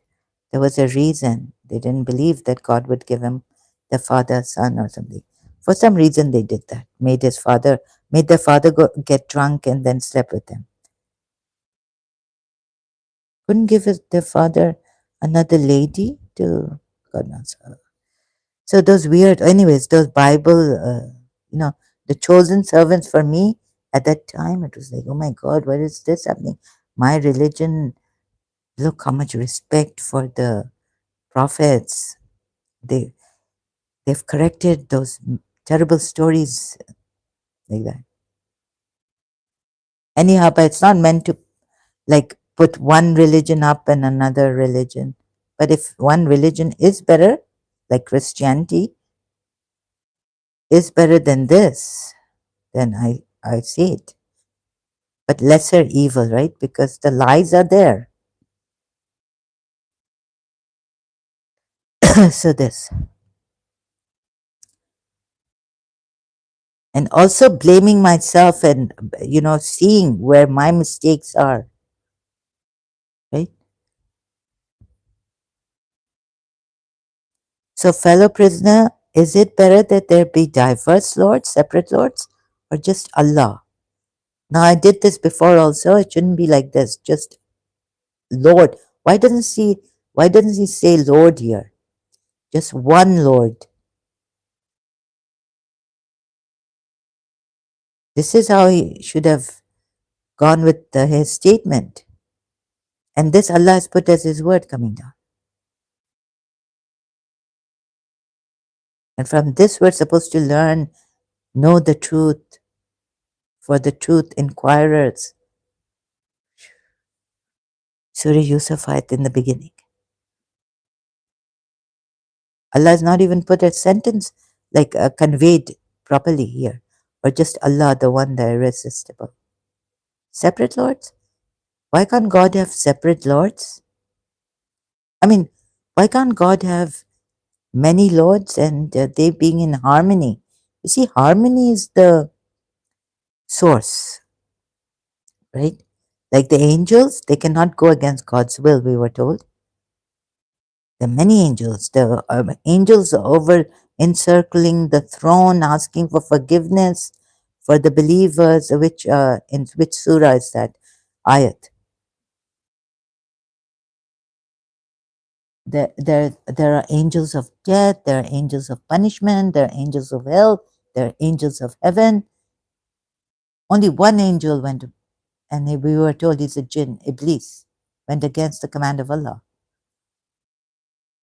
There was a reason. They didn't believe that God would give him the father, son, or something. For some reason, they did that. Made their father get drunk and then slept with him. Couldn't give their father another lady to God knows. So those weird, anyways, those Bible, the chosen servants for me at that time, it was like, oh my God, what is this happening? My religion, look how much respect for the prophets. They they've corrected those terrible stories like that. Anyhow, but it's not meant to like put one religion up and another religion. But if one religion is better, like Christianity is better than this, then I see it. But lesser evil, right? Because the lies are there. So this. and also blaming myself and seeing where my mistakes are, right? So, fellow prisoner, is it better that there be diverse lords, separate lords, or just Allah? Now, I did this before also. It shouldn't be like this. Just Lord. Why doesn't he say Lord here? Just one Lord. This is how he should have gone with his statement. And this Allah has put as his word coming down. And from this we're supposed to learn, know the truth, for the truth inquirers. Surah Yusuf ayat in the beginning. Allah has not even put a sentence like conveyed properly here, or just Allah, the one, the irresistible. Separate lords? Why can't God have separate lords? I mean, why can't God have many lords and they being in harmony? You see, harmony is the source, right? Like the angels, they cannot go against God's will, we were told. There are many angels. The angels over encircling the throne, asking for forgiveness for the believers. In which surah is that ayat? There are angels of death. There are angels of punishment. There are angels of hell. There are angels of heaven. Only one angel went, and we were told he's a jinn, Iblis, went against the command of Allah.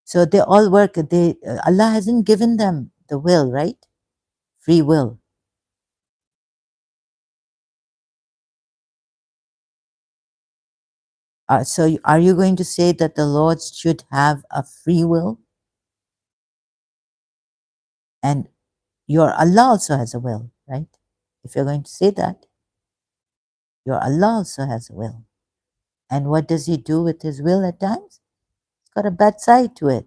So they all work. Allah hasn't given them the will, right? Free will. So are you going to say that the Lords should have a free will? And your Allah also has a will, right? If you're going to say that, your Allah also has a will. And what does he do with his will at times? It's got a bad side to it.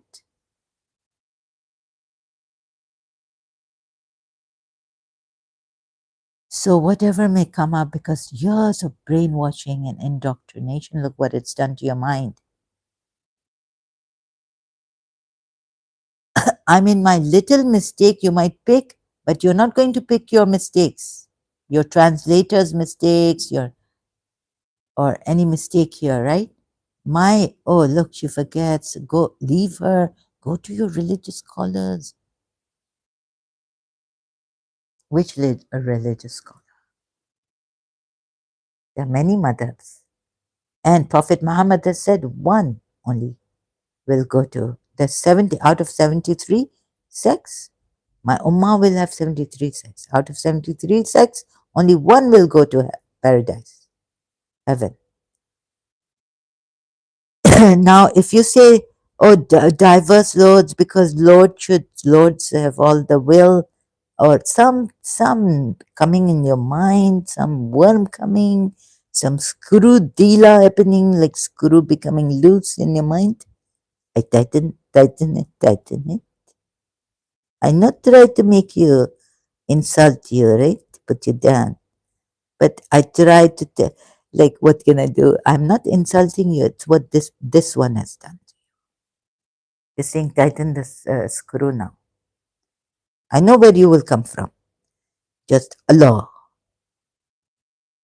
So whatever may come up, because years of brainwashing and indoctrination, look what it's done to your mind. I mean, my little mistake you might pick, but you're not going to pick your mistakes, your translator's mistakes, or any mistake here, right? Oh, look, she forgets. Go, leave her. Go to your religious scholars. Which religious scholar? There are many mothers. And Prophet Muhammad has said one only will go to the 70 out of 73 sects. My ummah will have 73 sects. Out of 73 sects, only one will go to paradise, heaven. Now, if you say, oh, diverse lords, because lords have all the will, or some coming in your mind, some worm coming, some screw dealer happening, like screw becoming loose in your mind. I tighten it. I not try to make you insult you, right? Put you down. But I try to like, what can I do? I'm not insulting you. It's what this one has done. You're saying tighten this screw now. I know where you will come from. Just Allah.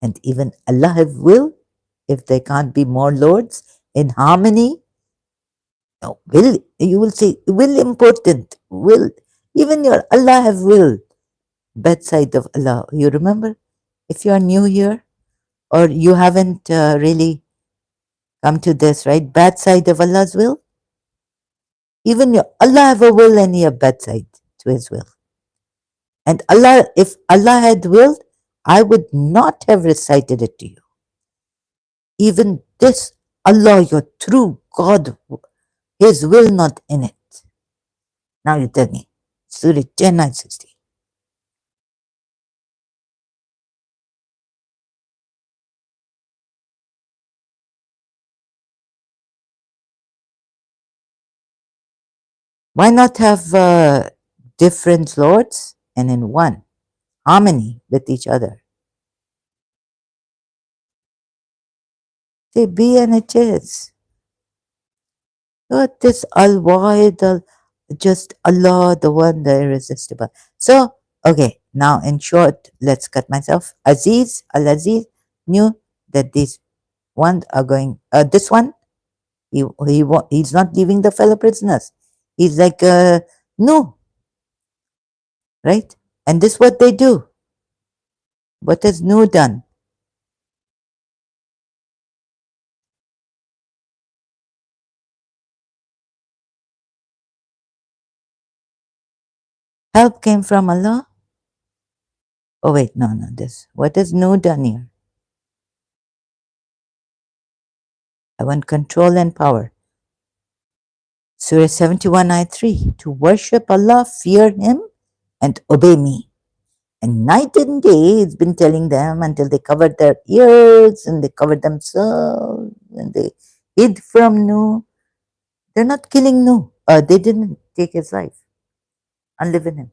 And even Allah have will, if there can't be more lords in harmony. No, will, you will say, will important, will. Even your Allah have will. Bad side of Allah. You remember? If you are new here or you haven't really come to this, right? Bad side of Allah's will. Even your Allah have a will and he have bad side to his will. And Allah, if Allah had willed, I would not have recited it to you. Even this, Allah, your true God, His will not in it. Now you tell me, Surah 10, 960. Why not have different lords and in one? harmony with each other. Say be and it is. But this Al Wahid, just Allah, the one, the irresistible. So, okay, now in short, let's cut myself. Aziz, Al Aziz knew that these ones are going, this one, he's not leaving the fellow prisoners. He's like, no, right? And this what they do. What has Nu done? Help came from Allah. Oh wait, no, no, this. What has Nu done here? I want control and power. Surah 71, Ayat 3. To worship Allah, fear Him, and obey me. And night and day, it's been telling them until they covered their ears and they covered themselves and they hid from Nu. They're not killing Nu. They didn't take his life and live in him.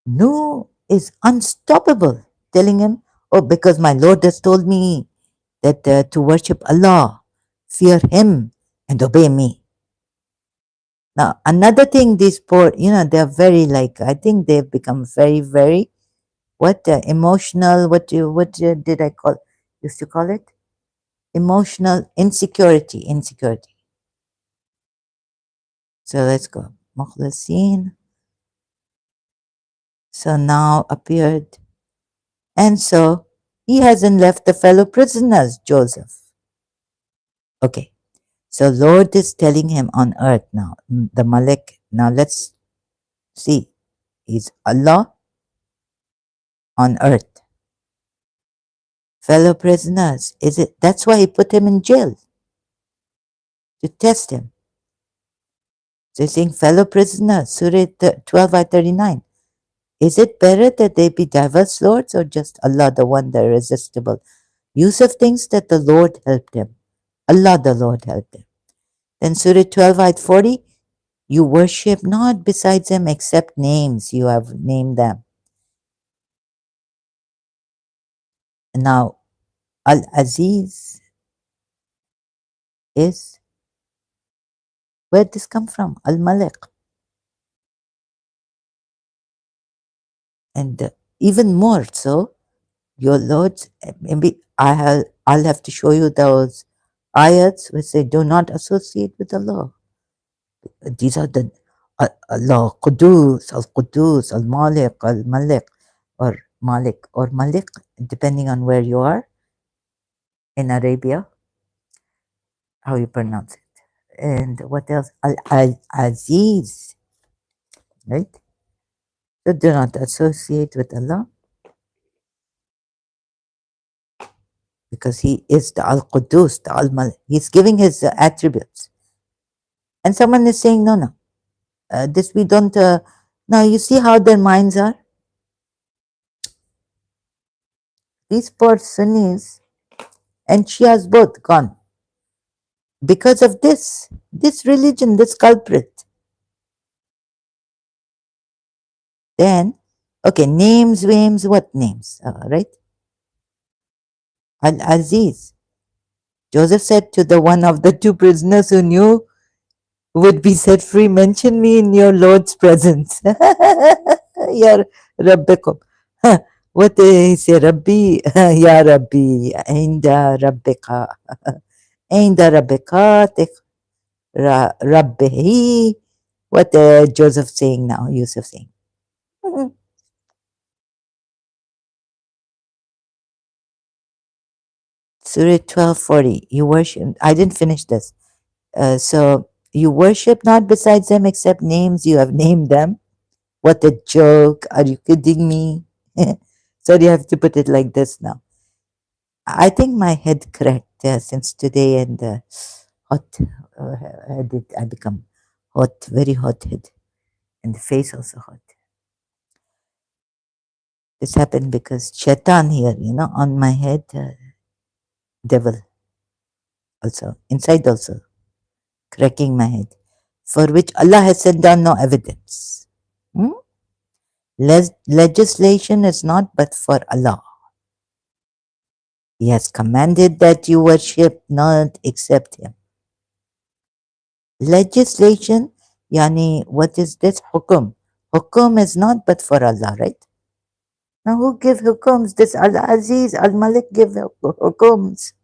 Nu is unstoppable, telling him, oh, because my Lord has told me that to worship Allah, fear Him, and obey me. Now, another thing, these poor, they're very like, I think they've become very, very, emotional, did I used to call it? Emotional insecurity. So let's go. Mukhlasin. So now appeared. And so he hasn't left the fellow prisoners, Joseph. Okay. So Lord is telling him on earth now, the Malik. Now let's see. He's Allah on earth. Fellow prisoners, is it? That's why he put him in jail to test him. So he's saying, fellow prisoners, Surah 12 by 39. Is it better that they be diverse lords or just Allah, the one, the irresistible? Yusuf thinks that the Lord helped him. Allah, the Lord, helped him. Then Surah 12 by 40. You worship not besides him except names. You have named them. Now, Al Aziz is where did this come from? Al Malik. And even more so, your lords, maybe I'll have to show you those ayats which say do not associate with Allah. These are the Allah, Qudus, Al Malik, Al Malik, or Malik, depending on where you are in Arabia, how you pronounce it. And what else? Al Aziz, right? So do not associate with Allah because He is the Al Qudus, the Al Malik. He's giving His attributes. And someone is saying, no, this we don't. Now you see how their minds are? These poor Sunnis and Shias both gone because of this religion, this culprit. Then, okay, names, what names? Right? Al Aziz. Joseph said to the one of the two prisoners who knew would be set free, mention me in your Lord's presence. Ya Rabbikum. What did he say? Rabbi, Ya Rabbi, Inda Rabbika. Inda Rabbika, Rabbihi. What Joseph saying now, Yusuf saying. Surah 12:40. You worship. I didn't finish this. So you worship not besides them except names you have named them. What a joke. Are you kidding me? So you have to put it like this now. I think my head cracked since today and hot. I become hot, very hot head. And the face also hot. This happened because shaitan here, on my head, devil also, inside also, cracking my head, for which Allah has sent down no evidence. Hmm? Legislation is not but for Allah. He has commanded that you worship none except Him. Legislation, yani, what is this? Hukum. Hukum is not but for Allah, right? Now, who give hukums? This Al Aziz, Al Malik give hukums.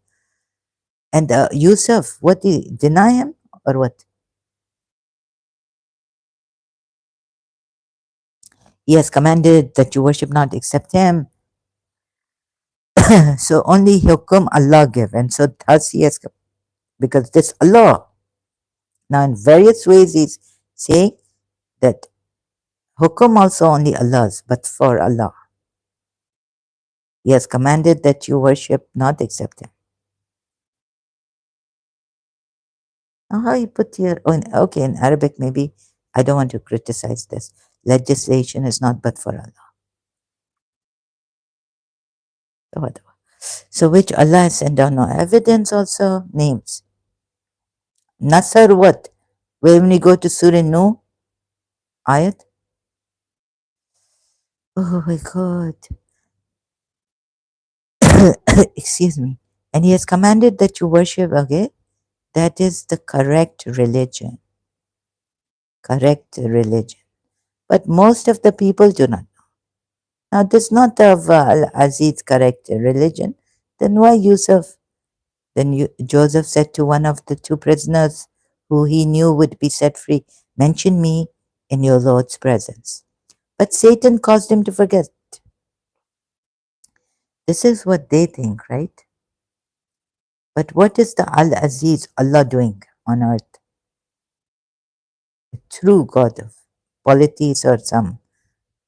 And Yusuf, what he deny him or what? He has commanded that you worship not except Him. So only hukum Allah give, and so thus He has, because this Allah. Now, in various ways, He's saying that hukum also only Allah's, but for Allah. He has commanded that you worship not except Him. Now, how you put here? Oh, okay, in Arabic, maybe I don't want to criticize this. Legislation is not but for Allah. So whatever. So which Allah has sent down no evidence also names. Nasar what? When we go to Surah Nuh ayat. Oh my God. Excuse me. And He has commanded that you worship, okay? That is the correct religion. Correct religion. But most of the people do not. Now, this is not of Al Aziz correct religion. Then why Yusuf? Then Joseph said to one of the two prisoners who he knew would be set free, mention me in your Lord's presence. But Satan caused him to forget. This is what they think, right? But what is the Al Aziz, Allah, doing on earth? A true God of polities or some,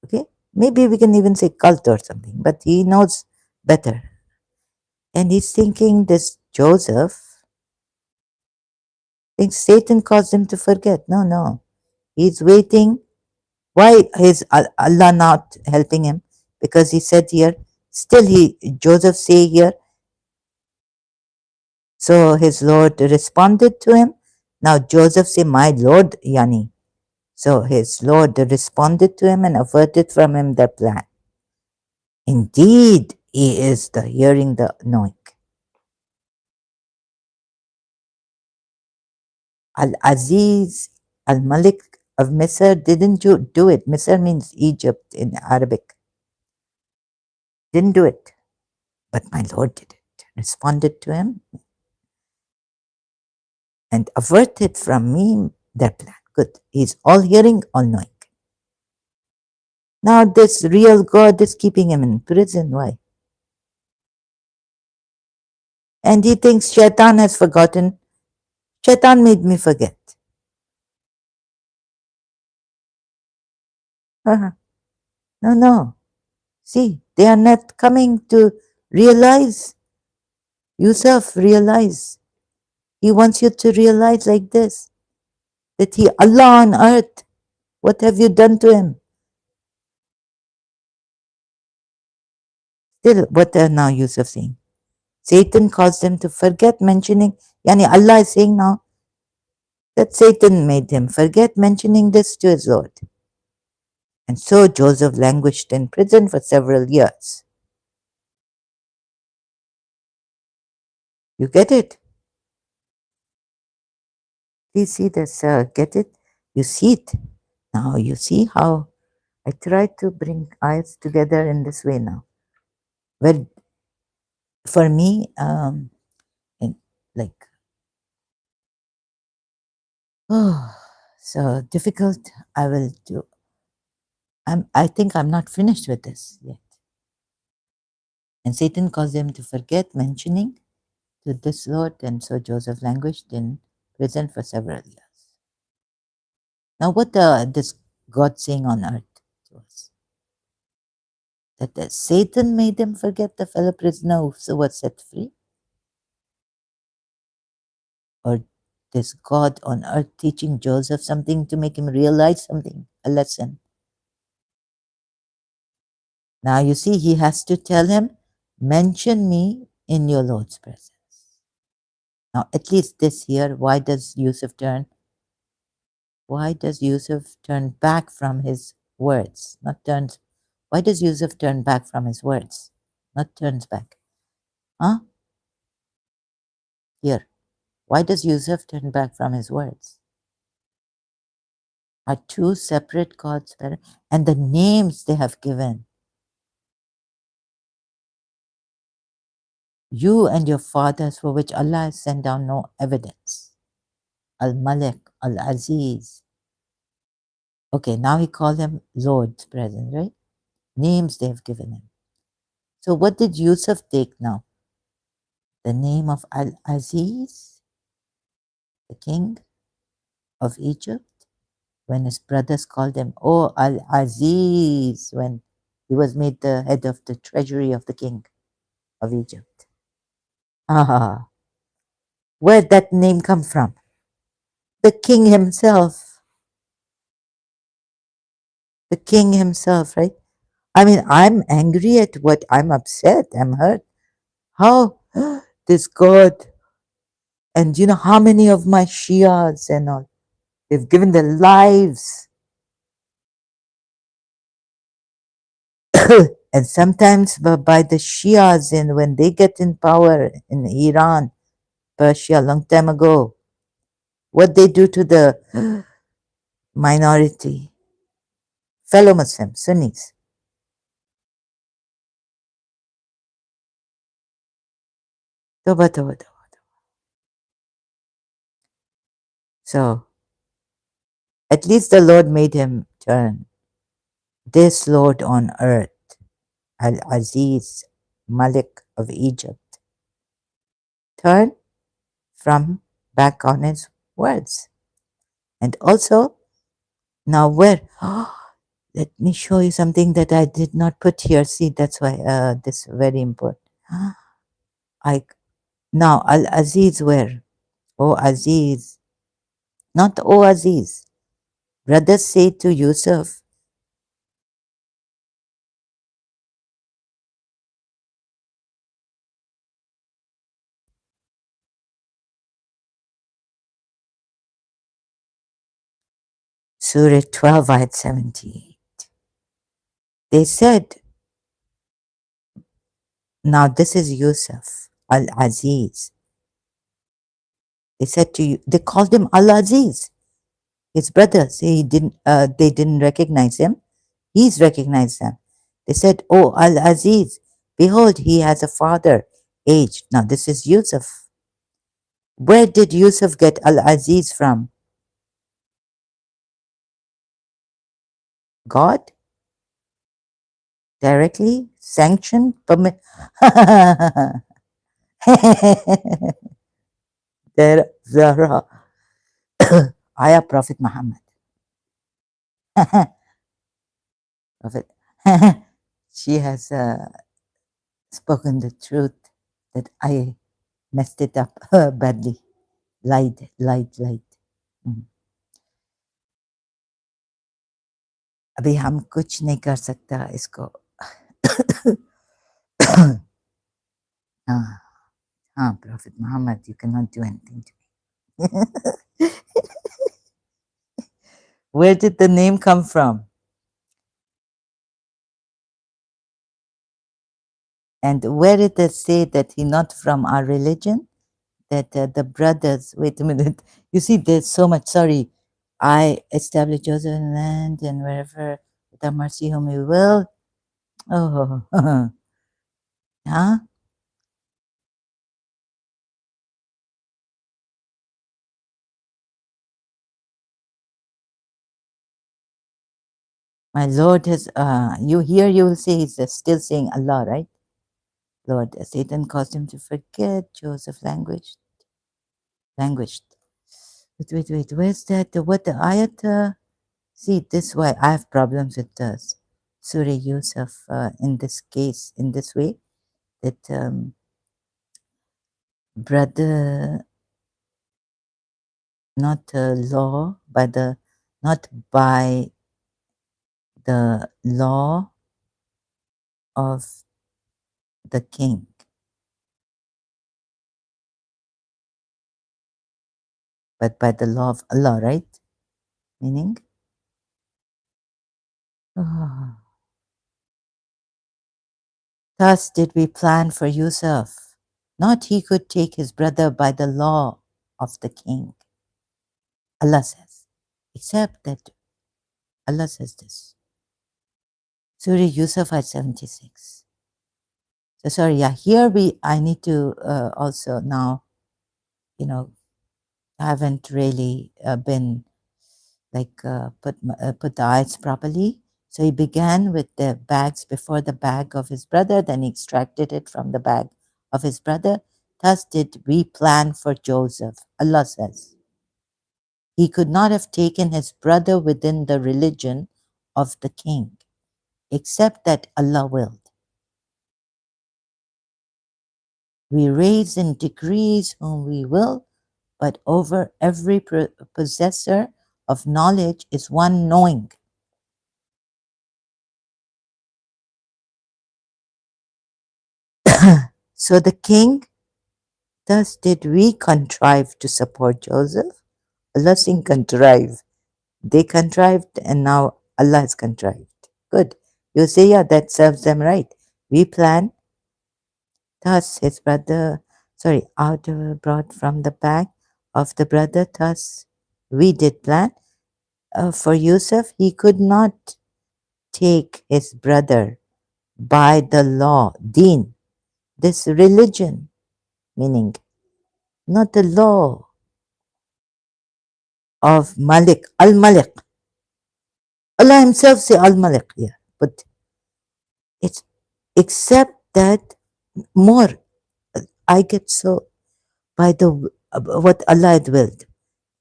okay? Maybe we can even say cult or something, but He knows better. And He's thinking this Joseph thinks Satan caused him to forget. No, no. He's waiting. Why is Allah not helping him? Because He said here, still Joseph say here, so his Lord responded to him. Now Joseph say, my Lord, Yani. So his Lord responded to him and averted from him their plan. Indeed, He is the hearing, the knowing. Al-Aziz, Al-Malik of Misr didn't do it. Misr means Egypt in Arabic. Didn't do it. But my Lord did it. Responded to him and averted from me their plan. Good. He's all hearing, all knowing. Now this real God is keeping him in prison. Why? And he thinks Shaitan has forgotten. Shaitan made me forget. Uh-huh. No, no. See, they are not coming to realize. Yusuf, realize. He wants you to realize like this, that He, Allah on earth, what have you done to Him? Still, what are now Yusuf saying? Satan caused him to forget mentioning, Yani Allah is saying now that Satan made him forget mentioning this to his Lord. And so Joseph languished in prison for several years. You get it? Please see this, get it? You see it. Now you see how I try to bring eyes together in this way now. Well, for me, like, oh, so difficult. I will do. I think I'm not finished with this yet. And Satan caused him to forget mentioning to this Lord, and so Joseph languished in prison for several years. Now, what this God saying on earth to us? That Satan made him forget the fellow prisoner who was set free? Or this God on earth teaching Joseph something to make him realize something, a lesson? Now, you see, he has to tell him, mention me in your Lord's presence. Now, at least this here, why does Yusuf turn back from his words, not turns. Why does Yusuf turn back from his words? Not turns back. Huh? Here. Why does Yusuf turn back from his words? Are two separate gods better? And the names they have given. You and your fathers, for which Allah has sent down no evidence. Al-Malik, Al-Aziz. Okay, now he called him Lord's present, right? Names they have given him. So what did Yusuf take now? The name of Al-Aziz, the king of Egypt, when his brothers called him, Oh Al-Aziz, when he was made the head of the treasury of the king of Egypt. Ah, where'd that name come from? The king himself. The king himself, right? I mean, I'm angry at what I'm upset, I'm hurt. How this God, and you know how many of my Shias and all, they've given their lives. And sometimes by the Shias, and when they get in power in Iran, Persia, long time ago, what they do to the minority, fellow Muslims, Sunnis. Toba, toba, toba. So at least the Lord made him turn. This Lord on earth, Al Aziz, Malik of Egypt, turn from back on his words. And also, now where? Let me show you something that I did not put here. See, that's why this is very important. I now Al Aziz where? Oh Aziz, not oh Aziz. Brothers say to Yusuf, Surah 12, ayat 70. They said, now this is Yusuf, Al Aziz. They said to you, they called him Al Aziz. His brothers, they didn't recognize him. He's recognized them. They said, Oh, Al Aziz, behold, he has a father, aged. Now, this is Yusuf. Where did Yusuf get Al Aziz from? God? Directly? Sanctioned? Permit? Zara. Ayah Prophet Muhammad. Prophet. She has spoken the truth that I messed it up badly. Lied. हम्म, अभी हम कुछ नहीं कर सकता इसको हाँ हाँ Prophet Muhammad, you cannot do anything to me. Where did the name come from? And where did it say that he not from our religion? That the brothers, wait a minute, you see there's so much, sorry, I establish Joseph in land and wherever without mercy whom you will. Oh, huh? My Lord has, you here you will see he's still saying Allah, right? Lord, Satan caused him to forget Joseph languished. Wait, where's that? What the ayat? See, this why I have problems with Surah Yusuf in this case, in this way, that brother, not law, by the, not by the law of the king, but by the law of Allah, right? Meaning, Ah. Thus did we plan for Yusuf. Not he could take his brother by the law of the king. Allah says, except that Allah says this. Surah Yusuf at 76. So sorry, yeah, here I need to also now, you know, I haven't really been like put the eyes properly. So he began with the bags before the bag of his brother, then he extracted it from the bag of his brother. Thus did we plan for Joseph. Allah says, he could not have taken his brother within the religion of the king, except that Allah willed. We raise and decrease whom we will, but over every possessor of knowledge is one knowing. So the king, thus did we contrive to support Joseph. Allah saying contrive. They contrived and now Allah has contrived. Good. You say, yeah, that serves them right. We plan, thus his brother, out brought from the bag of the brother, thus we did plan. For Yusuf, he could not take his brother by the law, deen, this religion, meaning not the law of Malik, Al Malik. Allah Himself say Al Malik here, but it's except that more. I get so by the what Allah had willed.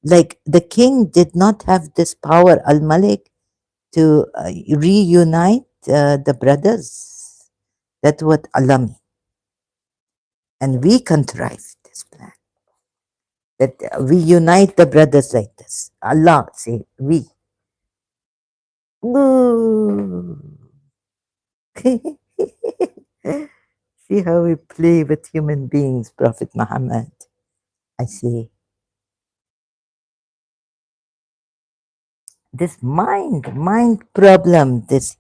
Like the king did not have this power, Al Malik, to reunite the brothers. That's what Allah means. And we contrived this plan. That we unite the brothers like this. Allah say we. Ooh. See how we play with human beings, Prophet Muhammad. I see. This mind problem, this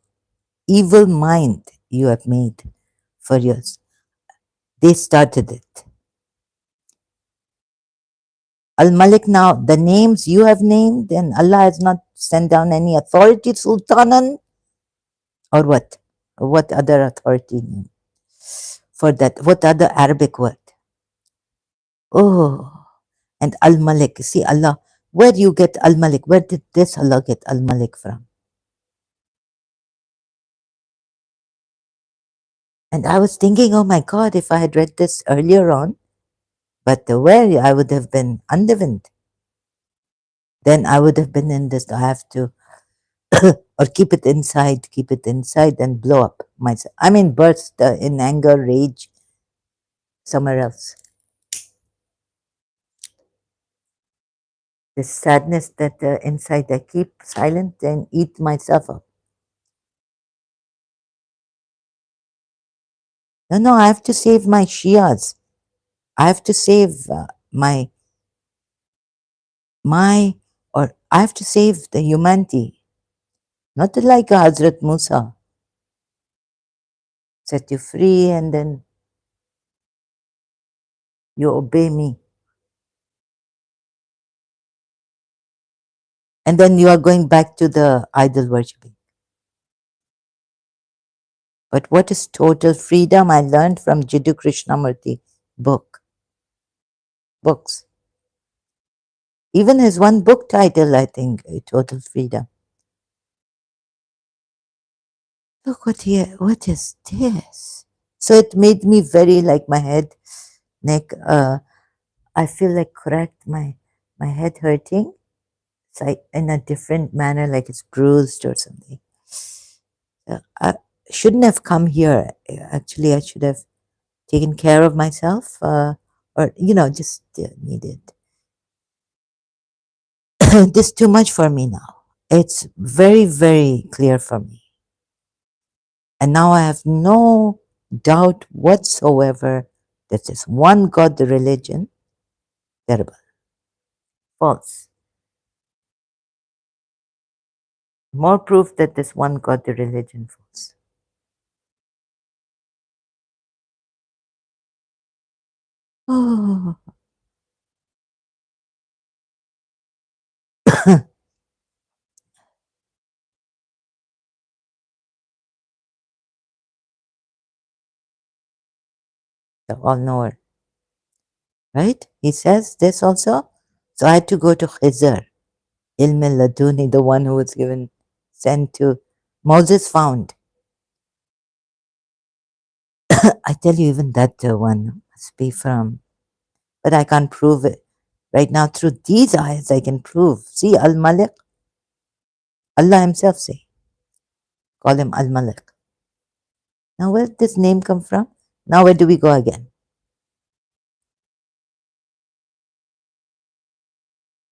evil mind you have made for yours. They started it. Al Malik, now the names you have named, and Allah has not sent down any authority, Sultanan, or what? What other authority name for that? What other Arabic word? Oh, and Al Malik. See, Allah, where do you get Al Malik? Where did this Allah get Al Malik from? And I was thinking, oh my God, if I had read this earlier on, but where I would have been unleavened, then I would have been in this. I have to, or keep it inside and blow up myself. I mean, burst in anger, rage, somewhere else. This sadness that inside I keep silent and eat myself up. No, I have to save my Shias. I have to save my, or I have to save the humanity. Not like Hazrat Musa, set you free and then you obey me. And then you are going back to the idol worshipping. But what is total freedom? I learned from Jiddu Krishnamurti books. Even his one book title, I think, Total Freedom. Look what is this? So it made me very like my head, neck, I feel like correct, my head hurting. It's like in a different manner, like it's bruised or something. I shouldn't have come here. Actually, I should have taken care of myself, or just needed. This is too much for me now. It's very, very clear for me. And now I have no doubt whatsoever that this one God, the religion, terrible, false. More proof that this one got the religion false. Oh, the all knower, right? He says this also. So I had to go to Khizr, Ilm al-Laduni, the one who was given, sent to Moses found. I tell you, even that one must be from, but I can't prove it. Right now, through these eyes, I can prove. See, Al Malik, Allah Himself say, call him Al Malik. Now, where did this name come from? Now, where do we go again?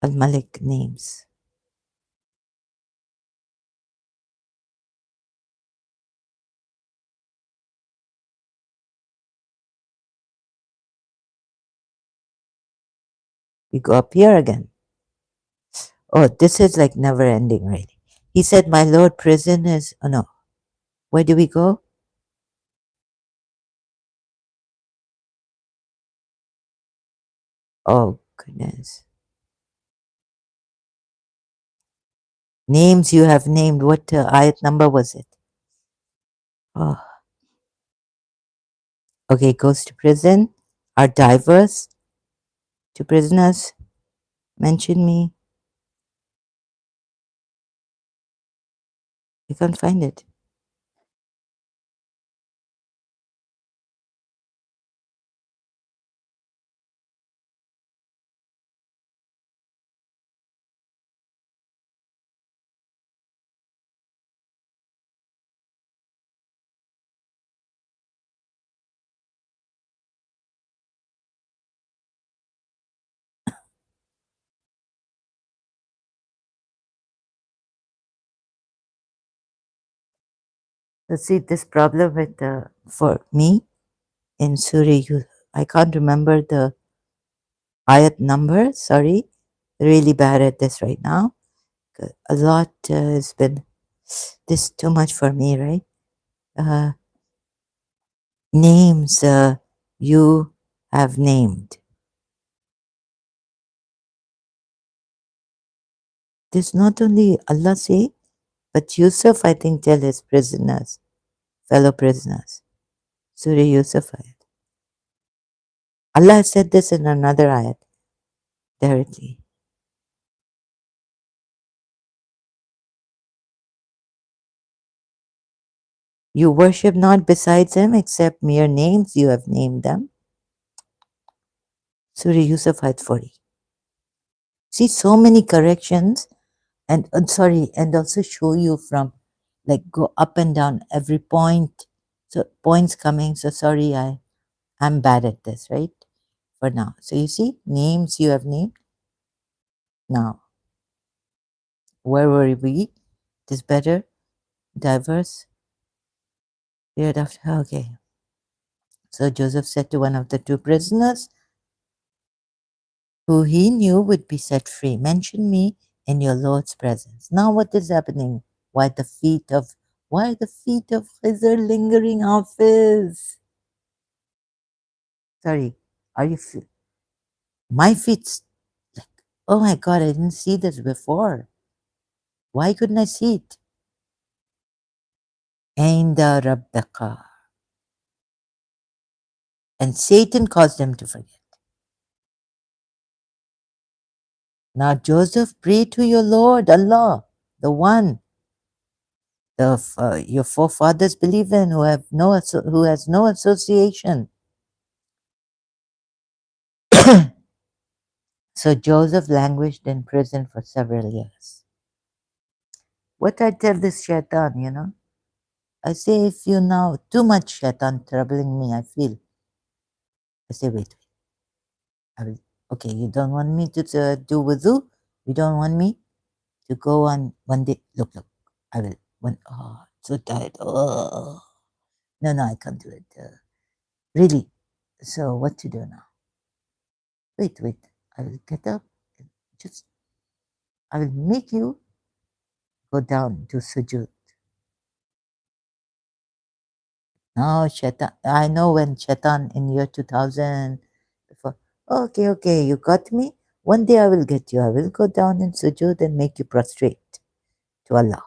Al Malik names. We go up here again. Oh, this is like never ending, really. He said, my Lord, prison is. Oh, no. Where do we go? Oh, goodness. Names you have named. What ayat number was it? Oh, okay. Goes to prison. Are diverse to prisoners. Mention me. I can't find it. So see this problem with for me in Surah I can't remember the ayat number. Sorry, really bad at this right now. A lot has been this too much for me, right? Uh, names you have named. This not only Allah say, but Yusuf I think tell his prisoners, fellow prisoners. Surah Yusuf ayat. Allah said this in another ayat directly. You worship not besides him except mere names you have named them. Surah Yusuf ayat 40. See so many corrections and sorry, and also show you from like go up and down every point. So points coming. So sorry, I'm bad at this, right? For now. So you see, names you have named. Now, where were we? It is better, diverse. Period after okay. So Joseph said to one of the two prisoners, who he knew would be set free, mention me in your Lord's presence. Now what is happening? Why the feet of Khizr lingering Hafiz? Sorry, are you my feet like oh my god, I didn't see this before. Why couldn't I see it? Ainda Rabbaka. And Satan caused them to forget. Now Joseph, pray to your Lord Allah, the one your forefathers believe in, who has no association. So Joseph languished in prison for several years. What I tell this shaitan, I say, if you now too much shaitan troubling me, I feel. I say, wait, I will. Okay, you don't want me to do wudu. You don't want me to go on one day. Look, I will. So tired. Oh, no, I can't do it. Really. So what to do now? Wait. I will get up. Just I will make you go down to sujood. No, Shaitan. I know when Shaitan in year 2000, before, okay, okay, you got me. One day I will get you. I will go down in sujood and make you prostrate to Allah.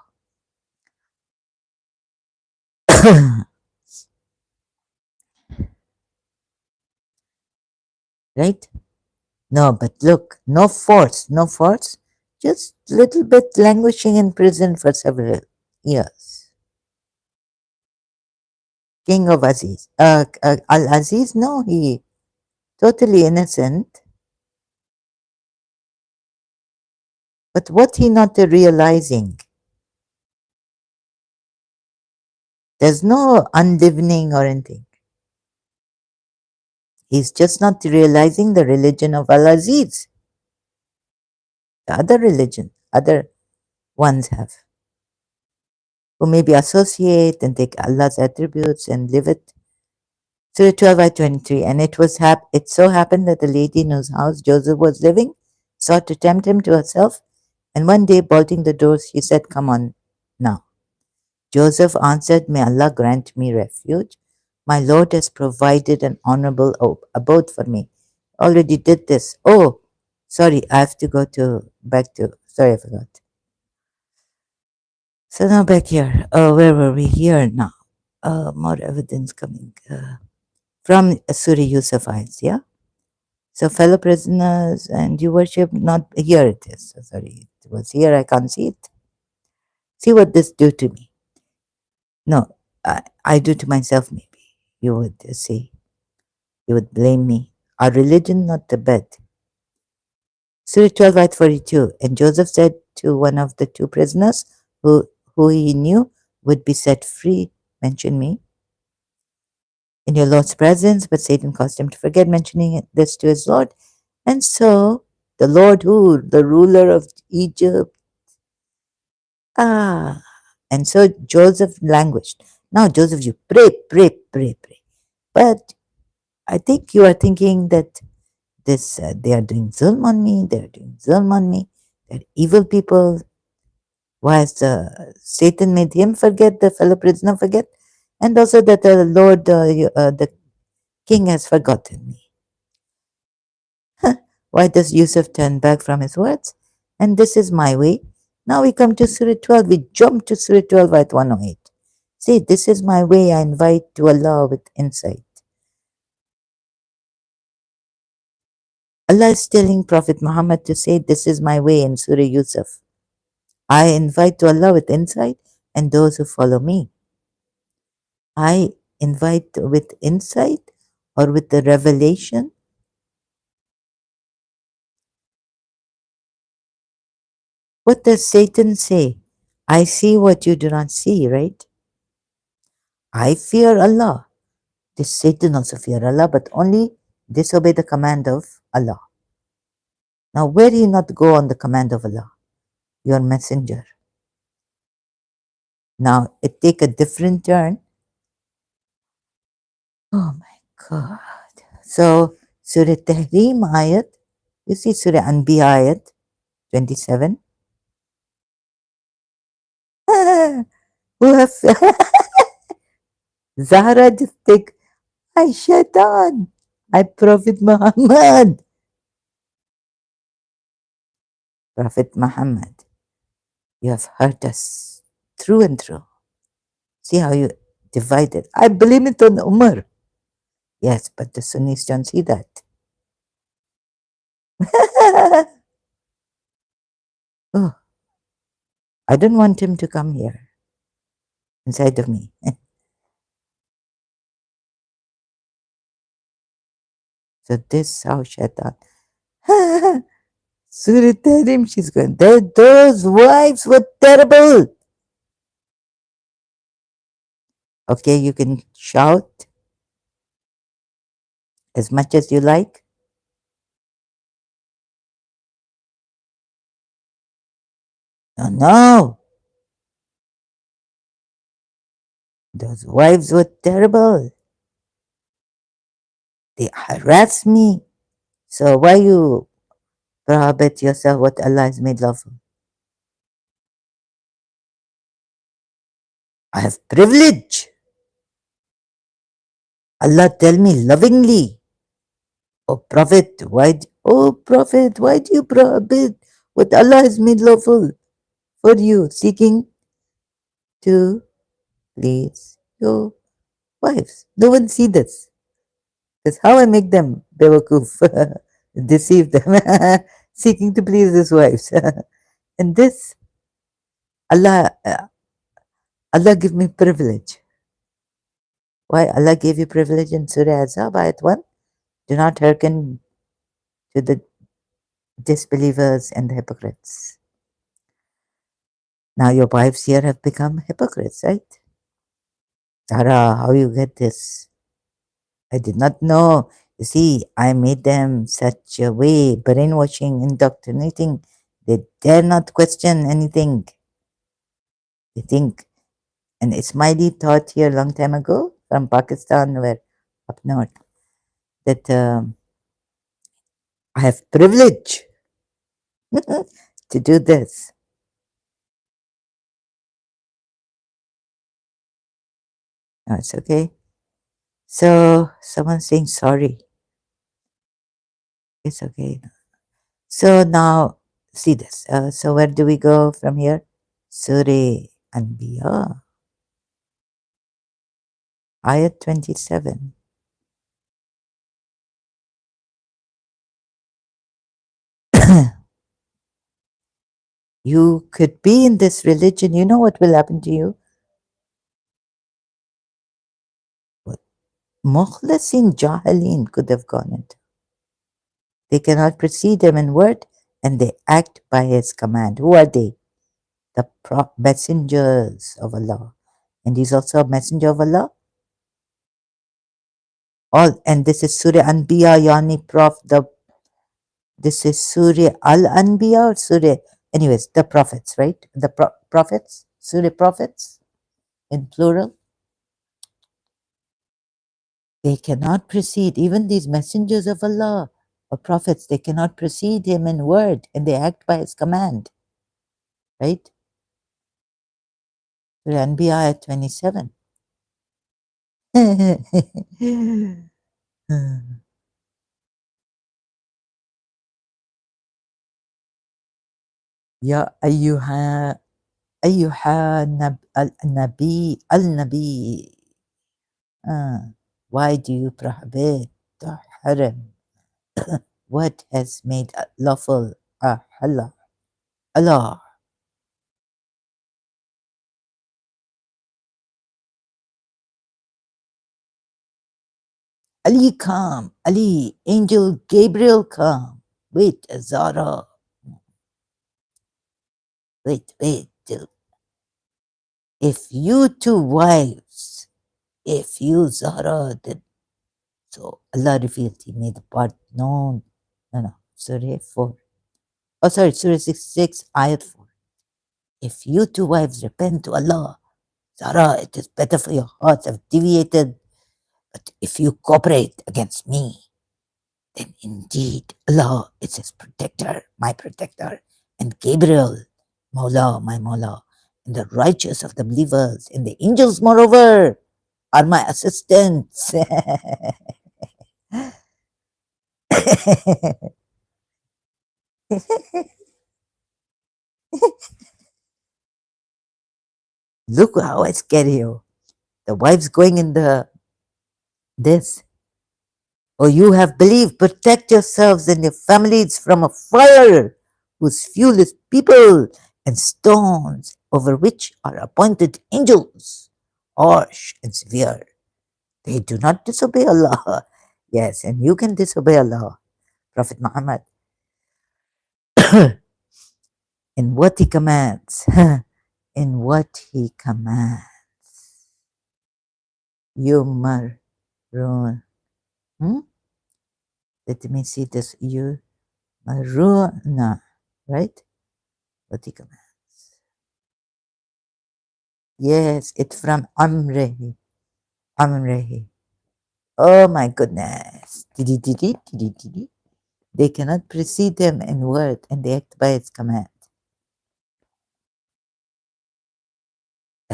Right? No, but look, no force, no force. Just little bit languishing in prison for several years. King of Aziz. Al Aziz, no, he totally innocent. But what he not realizing? There's no unleavening or anything. He's just not realizing the religion of Al Aziz. The other religion, other ones have, who maybe associate and take Allah's attributes and live it. Surah 12 by 23. And it so happened that the lady in whose house Joseph was living sought to tempt him to herself, and one day, bolting the doors, she said, "Come on now." Joseph answered, "May Allah grant me refuge. My Lord has provided an honorable abode for me. Already did this. Oh, sorry, I have to go sorry, I forgot. So now back here. Where were we? Here now. More evidence coming from Surah Yusuf ayats, yeah? So fellow prisoners, and you worship not, here it is. So sorry, it was here, I can't see it. See what this do to me. No, I do to myself maybe. You would say, you would blame me. Our religion, not the bed. Surah 12, ayat 42. And Joseph said to one of the two prisoners who he knew would be set free, mention me in your Lord's presence, but Satan caused him to forget mentioning this to his Lord. And so the Lord, who, the ruler of Egypt, and so Joseph languished. Now, Joseph, you pray, pray, pray, pray. But I think you are thinking that they are doing zulm on me, they are doing zulm on me, they're evil people. Why has Satan made him forget, the fellow prisoner forget? And also that the Lord, the king has forgotten me. Why does Yusuf turn back from his words? And this is my way. Now we come to Surah 12. We jump to Surah 12 at 108. See, this is my way. I invite to Allah with insight. Allah is telling Prophet Muhammad to say, this is my way in Surah Yusuf. I invite to Allah with insight and those who follow me. I invite with insight or with the revelation. What does Satan say? I see what you do not see, right? I fear Allah. This Satan also fear Allah, but only disobey the command of Allah. Now, where he not go on the command of Allah? Your messenger. Now, it take a different turn. Oh my God. So, Surah Tahrim ayat, you see Surah Anbiya ayat 27. Who have Zahra just take, I shaitan, I Prophet Muhammad. Prophet Muhammad, you have hurt us through and through. See how you divided. I blame it on Umar. Yes, but the Sunnis don't see that. Oh, I don't want him to come here inside of me. So this how Shaitan. Surah Tahrim, she's going, those wives were terrible. Okay, you can shout as much as you like. No, no. Those wives were terrible. They harass me. So why you prohibit yourself what Allah has made lawful? I have privilege. Allah tell me lovingly, oh Prophet, why do you prohibit what Allah has made lawful for you, seeking to please your wives? No one see this. That's how I make them bewakoof, deceive them, seeking to please his wives. And this, Allah give me privilege. Why Allah gave you privilege in Surah Azab, ayat 1? Do not hearken to the disbelievers and the hypocrites. Now your wives here have become hypocrites, right? Tara, how you get this? I did not know. You see, I made them such a way, brainwashing, indoctrinating. They dare not question anything. They think. And Ismaili thought here a long time ago from Pakistan, where up north, that I have privilege to do this. No, it's okay. So someone's saying sorry. It's okay. So now see this. So where do we go from here? Surah Anbiya, ayat 27. You could be in this religion. You know what will happen to you? What Mukhlasin Jahilin could have gone into. They cannot precede him in word and they act by his command. Who are they? The messengers of Allah. And he's also a messenger of Allah. All, and this is Surah Anbiya, Yani Prof. This is Surah Al Anbiya or Surah, anyways, the prophets, right? The prophets, Surah prophets in plural. They cannot precede, even these messengers of Allah or prophets, they cannot precede him in word and they act by his command, right? Surah Anbiya at 27. Ya ayyuha al-nabi. Why do you prohibit the haram? What has made lawful halal? Allah. Ali come. Ali, Angel Gabriel come. Wait, Zara. Wait. If you two wives, if you Zara did so, Allah revealed, He made the part known. No, Surah 4. Oh, sorry, Surah 66, Ayat 4. If you two wives repent to Allah, Zara, it is better for your hearts have deviated. But if you cooperate against me, then indeed Allah is his protector, my protector, and Gabriel, Mawla, my Mawla, and the righteous of the believers, and the angels, moreover, are my assistants. Look how I scare you. The wife's going in this. Oh, you have believed, protect yourselves and your families from a fire whose fuel is people and stones over which are appointed angels, harsh and severe. They do not disobey Allah. Yes, and you can disobey Allah, Prophet Muhammad, in what he commands. In what he commands. Yumarun. Let me see this. Yumaruna. Right? What he commands. Yes, it's from Amrehi. Amrehi. Oh my goodness. They cannot precede him in word, and they act by his command.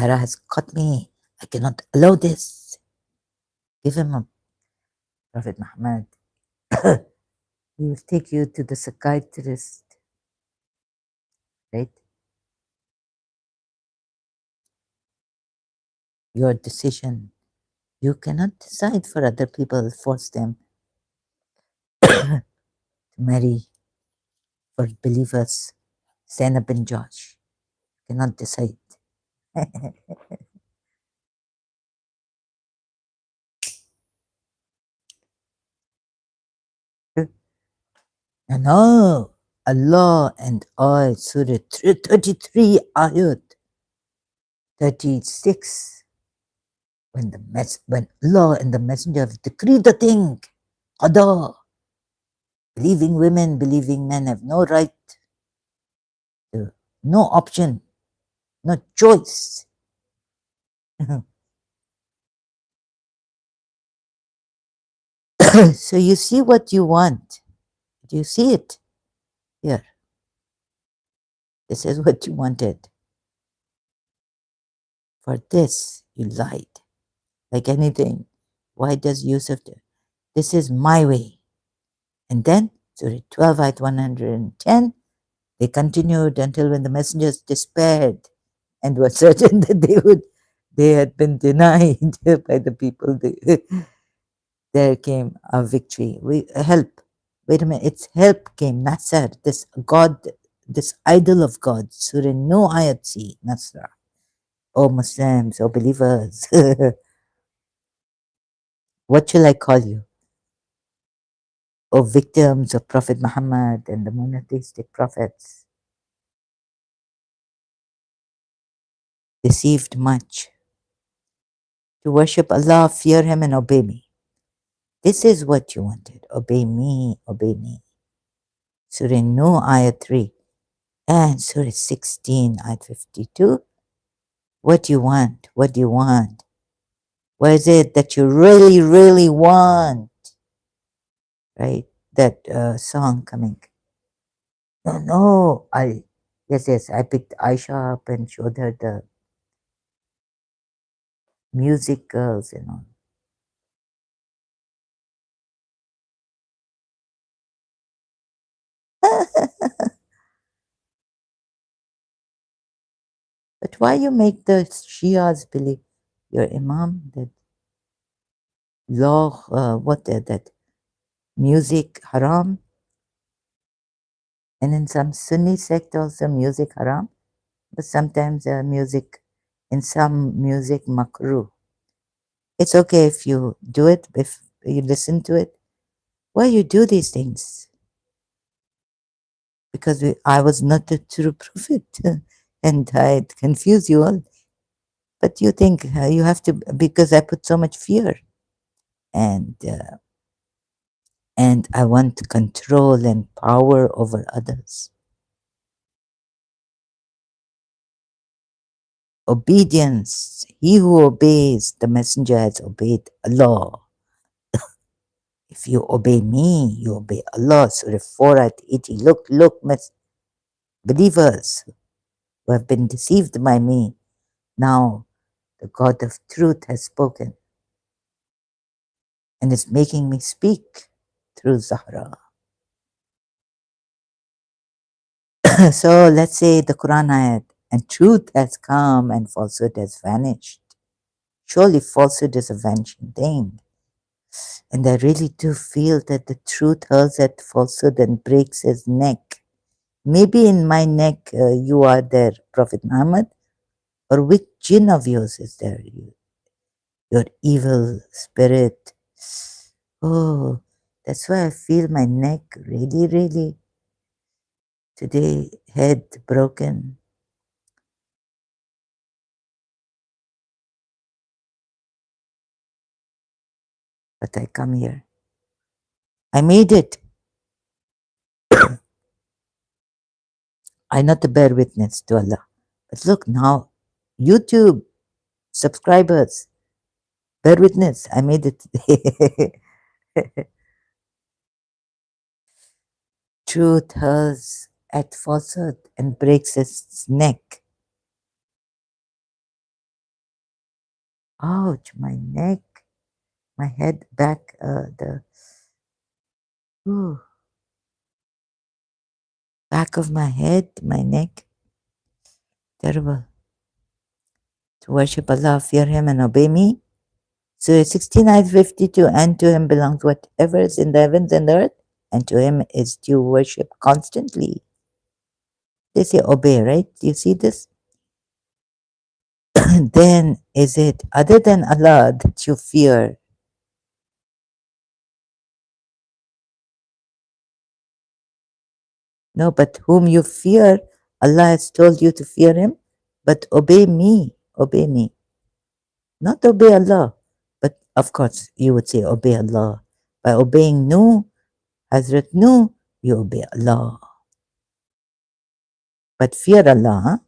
Dara has caught me. I cannot allow this. Give him a Prophet Muhammad. He will take you to the psychiatrist, right? Your decision. You cannot decide for other people, force them to marry for believers. Zainab bin Josh cannot decide. No, Allah and I, Surah 33, Ayat 36. When Allah and the Messenger have decreed the thing, Qada, believing women, believing men have no right, to, no option, no choice. So you see what you want. Do you see it? Here, this is what you wanted. For this, you lied. Like anything. Why does Yusuf do? This is my way. And then, Surah 12, ayat 110, they continued until when the messengers despaired and were certain that they had been denied by the people. There came a victory. Help. Wait a minute. It's help came. Nasr, this God, this idol of God. Surah No ayat C. Nasr. Oh Muslims, oh believers. What shall I call you? Oh victims of Prophet Muhammad and the monotheistic prophets. Deceived much. To worship Allah, fear Him, and obey me. This is what you wanted. Obey me, obey me. Surah No ayat 3 and Surah 16 ayat 52. What do you want? What do you want? What is it that you really, really want? Right? That song coming. No, no. Yes. I picked Aisha up and showed her the music girls, you know. But why you make the Shias believe your Imam that law, that music haram, and in some Sunni sect also music haram, but sometimes music, in some music makruh. It's okay if you do it, if you listen to it. Why you do these things? Because I was not the true prophet, and I confuse you all. But you think you have to, because I put so much fear, and I want control and power over others. Obedience. He who obeys the messenger has obeyed Allah. If you obey me, you obey Allah. Surah 4 at 80. Look, believers who have been deceived by me. Now the God of truth has spoken and is making me speak through Zahra. So let's say the Quran ayat, and truth has come and falsehood has vanished. Surely falsehood is a vanishing thing. And I really do feel that the truth hurls at falsehood and breaks his neck. Maybe in my neck you are there, Prophet Muhammad, or which jinn of yours is there? Your evil spirit. Oh, that's why I feel my neck really, really today, head broken. But I come here. I made it. I'm not a bear witness to Allah. But look now, YouTube subscribers, bear witness, I made it today. Truth hurls at falsehood and breaks its neck. Ouch, my neck, my head, back, ooh, back of my head, my neck. Terrible. To worship Allah, fear Him, and obey me. Surah 69, 52, and to Him belongs whatever is in the heavens and the earth, and to Him is due worship constantly. They say obey, right? Do you see this? Then is it other than Allah that you fear? No, but whom you fear, Allah has told you to fear Him, but obey me, obey me. Not obey Allah, but of course you would say obey Allah. By obeying Nuh, Hazrat Nuh, you obey Allah. But fear Allah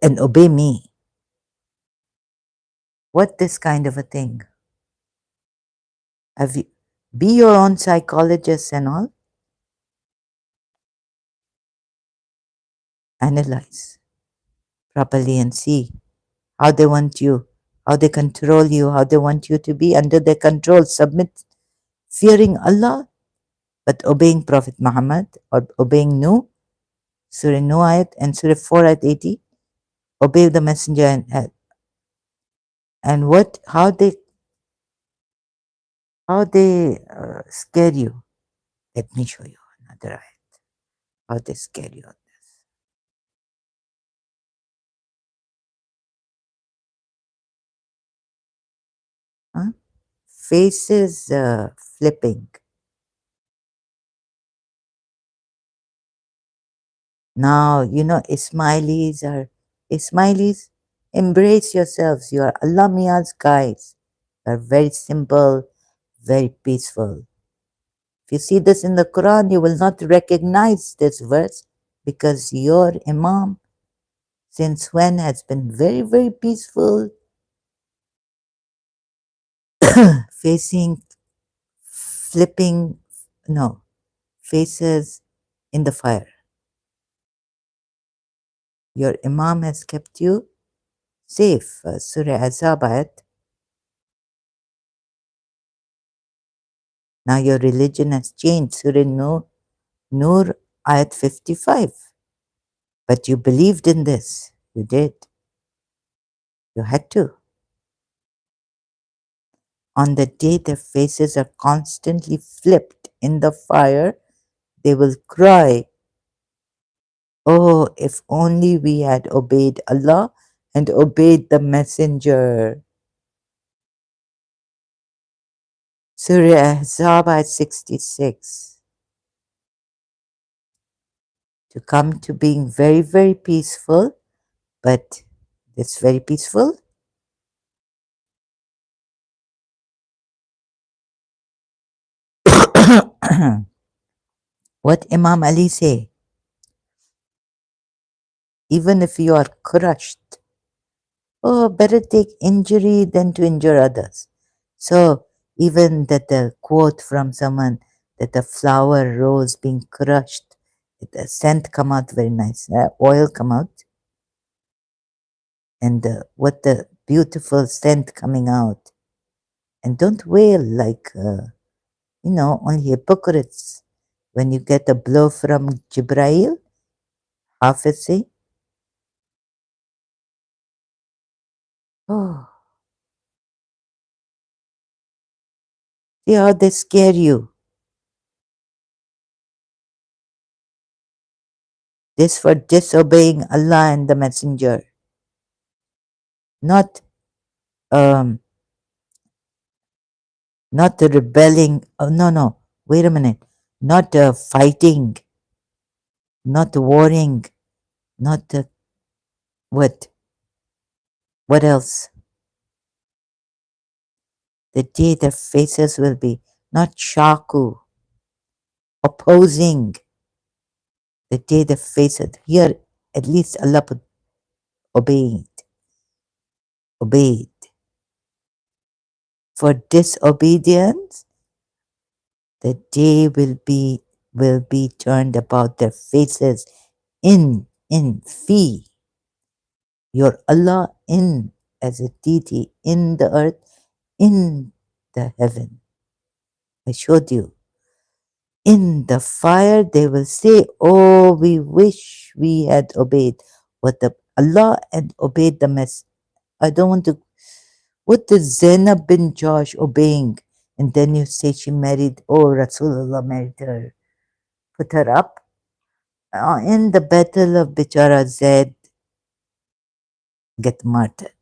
and obey me. What this kind of a thing? Have you be your own psychologist and all? Analyze properly and see how they want you, how they control you, how they want you to be under their control. Submit, fearing Allah, but obeying Prophet Muhammad or obeying Nuh, Surah Nuh ayat and Surah 4 at 80. Obey the messenger and what how they scare you. Let me show you another ayat. How they scare you. Huh? Faces flipping. Now, you know, Ismailis, embrace yourselves. You are Allah Mia's guys. You are very simple, very peaceful. If you see this in the Quran, you will not recognize this verse because your Imam, since when, has been very, very peaceful, facing, flipping, no, faces in the fire. Your Imam has kept you safe. Surah Azab ayat. Now your religion has changed. Surah Nur ayat 55. But you believed in this. You did. You had to. On the day their faces are constantly flipped in the fire, they will cry, oh, if only we had obeyed Allah and obeyed the Messenger. Surah Ahzab ayat 66. To come to being very, very peaceful, but it's very peaceful. What Imam Ali say? Even if you are crushed, oh, better take injury than to injure others. So even that the quote from someone that the flower rose being crushed, the scent come out very nice, oil come out, and what the beautiful scent coming out. And don't wail like, only hypocrites. When you get a blow from Jibrail, Hafiz say, oh, see how they scare you. This for disobeying Allah and the Messenger, not um, not rebelling. Oh, no, wait a minute. Not fighting, not warring, not what? What else? The day their faces will be not shaku, opposing. The day the faces here, at least Allah put obeyed, obeyed. For disobedience, the day will be turned about their faces in fee. Your Allah in. as a deity in the earth, in the heaven. I showed you. In the fire, they will say, "Oh, we wish we had obeyed what the Allah and obeyed the mess." I don't want to. What is Zainab bin Josh obeying? And then you say she married. Oh, Rasulullah married her, put her up in the battle of Bichara Zaid, get martyred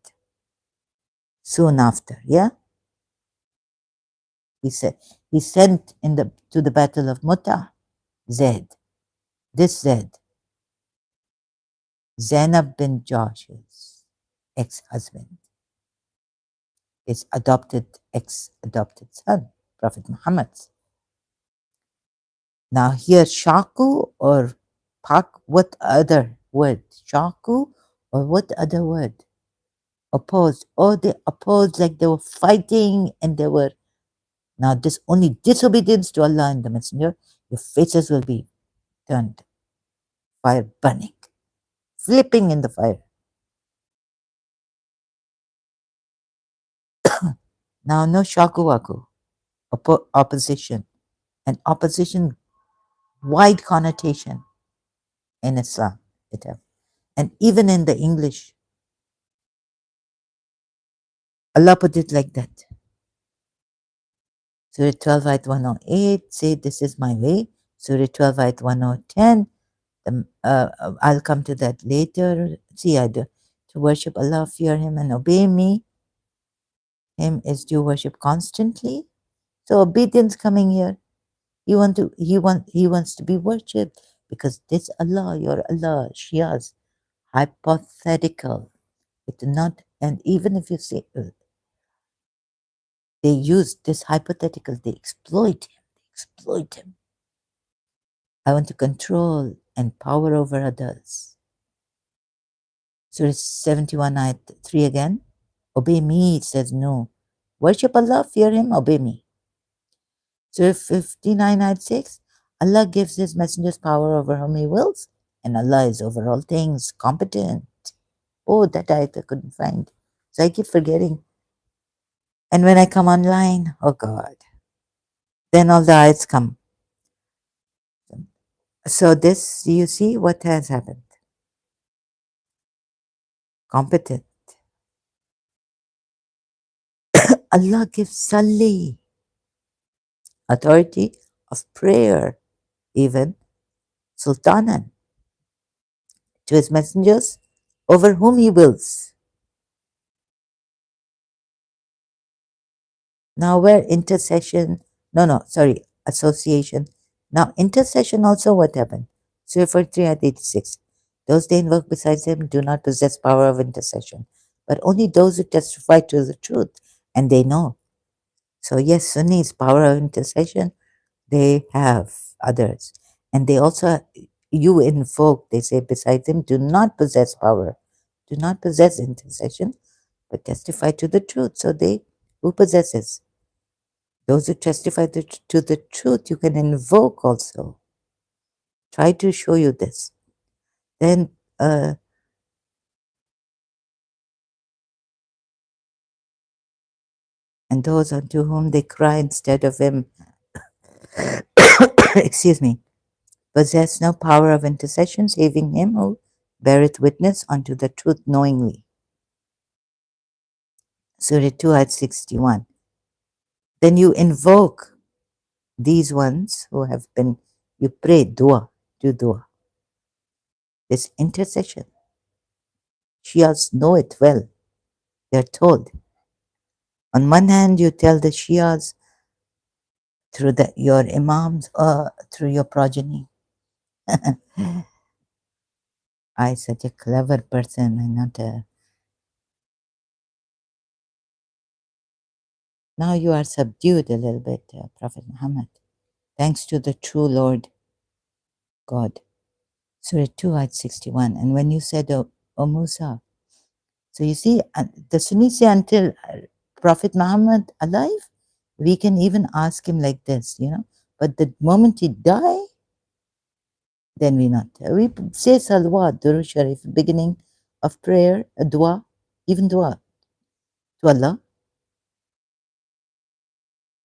soon after. Yeah, he said he sent in the to the battle of Muta Zaid. This Zaid, Zainab bin Josh's ex-husband, his adopted ex-adopted son, Prophet Muhammad. Now here Shaku or Pak, what other word? Shaku or what other word? Opposed. Oh, they opposed like they were fighting and they were. Now this only disobedience to Allah and the Messenger, your faces will be turned, fire burning, flipping in the fire. Now no Shaku Waku, opposition. And opposition, wide connotation in Islam. It have. And even in the English, Allah put it like that. Surah 12 ayat 108 say this is my way. Surah 12 ayat 110, I'll come to that later. See, to worship Allah, fear Him and obey me. Him is due worship constantly. So obedience coming here. He wants to be worshipped because this Allah, your Allah, Shia's hypothetical. It not, and even if you say they use this hypothetical, they exploit him. They exploit him. I want to control and power over others. Surah 71 ayat 3 again. Obey me, it says no. Worship Allah, fear Him, obey me. Surah 59 ayat 6. Allah gives His messengers power over whom He wills, and Allah is over all things, competent. Oh, that ayat I couldn't find. So I keep forgetting. And when I come online, oh God, then all the ayats come. So this, you see what has happened. Competent. Allah gives Salli, authority of prayer, even Sultanan, to His messengers over whom He wills. Now where intercession, association. Now intercession also what happened? Surah 43 at 86. Those they invoke besides Him do not possess power of intercession, but only those who testify to the truth, and they know. So yes, Sunnis, power of intercession, they have others. And they also, you invoke, they say, besides Him, do not possess power, do not possess intercession, but testify to the truth. So they, who possesses? Those who testify to the truth, you can invoke also. Try to show you this. Then, and those unto whom they cry instead of Him, excuse me, possess no power of intercession, saving Him who beareth witness unto the truth knowingly. Surah 2 at 61. Then you invoke these ones who have been, you pray, dua, do dua. This intercession. Shias know it well. They're told. On one hand, you tell the Shias through your imams or through your progeny. I, such a clever person, I'm not a. Now you are subdued a little bit, Prophet Muhammad, thanks to the true Lord God. Surah 2 at 61. And when you said, O Musa, so you see, the Sunnis say until Prophet Muhammad alive, we can even ask him like this, But the moment he die, then we not. We say salawat, Durush Sharif, beginning of prayer, a dua, even dua. to Allah?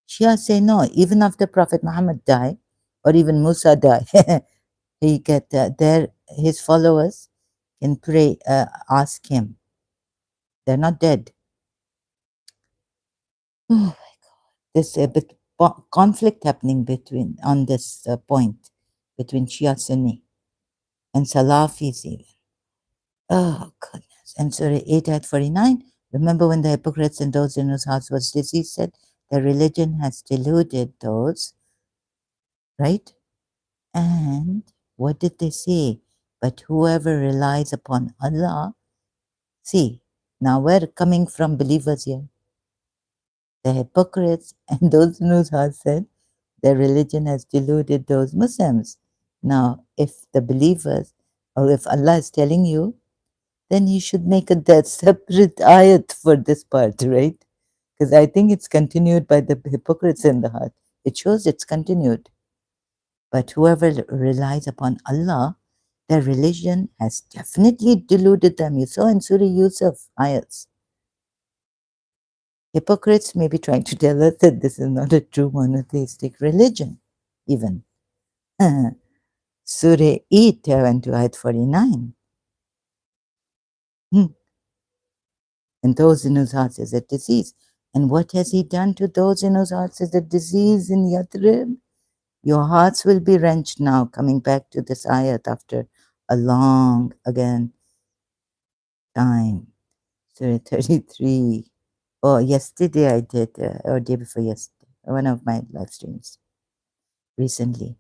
Shia say no. Even after Prophet Muhammad died, or even Musa died, he get his followers can pray, ask him. They're not dead. Oh, there's a bit conflict happening between on this point between Shia Sunni and Salafis even. Oh goodness! And Surah 8 at 49. Remember when the hypocrites and those in whose hearts was disease said, "The religion has deluded those," right? And what did they say? But whoever relies upon Allah, see, now we're coming from believers here. The hypocrites and those in whose hearts said, their religion has deluded those Muslims. Now, if the believers, or if Allah is telling you, then you should make a that separate ayat for this part, right? Because I think it's continued by the hypocrites in the heart. It shows it's continued. But whoever relies upon Allah, their religion has definitely deluded them. You saw in Surah Yusuf ayats. Hypocrites may be trying to tell us that this is not a true monotheistic religion, even. Surah 8 went to ayat 49. Hmm. And those in whose hearts is a disease. And what has he done to those in whose hearts is a disease in Yathrib? Your hearts will be wrenched now, coming back to this ayat after a long, again, time. Surah 33. Oh, yesterday I did, or day before yesterday, one of my live streams recently.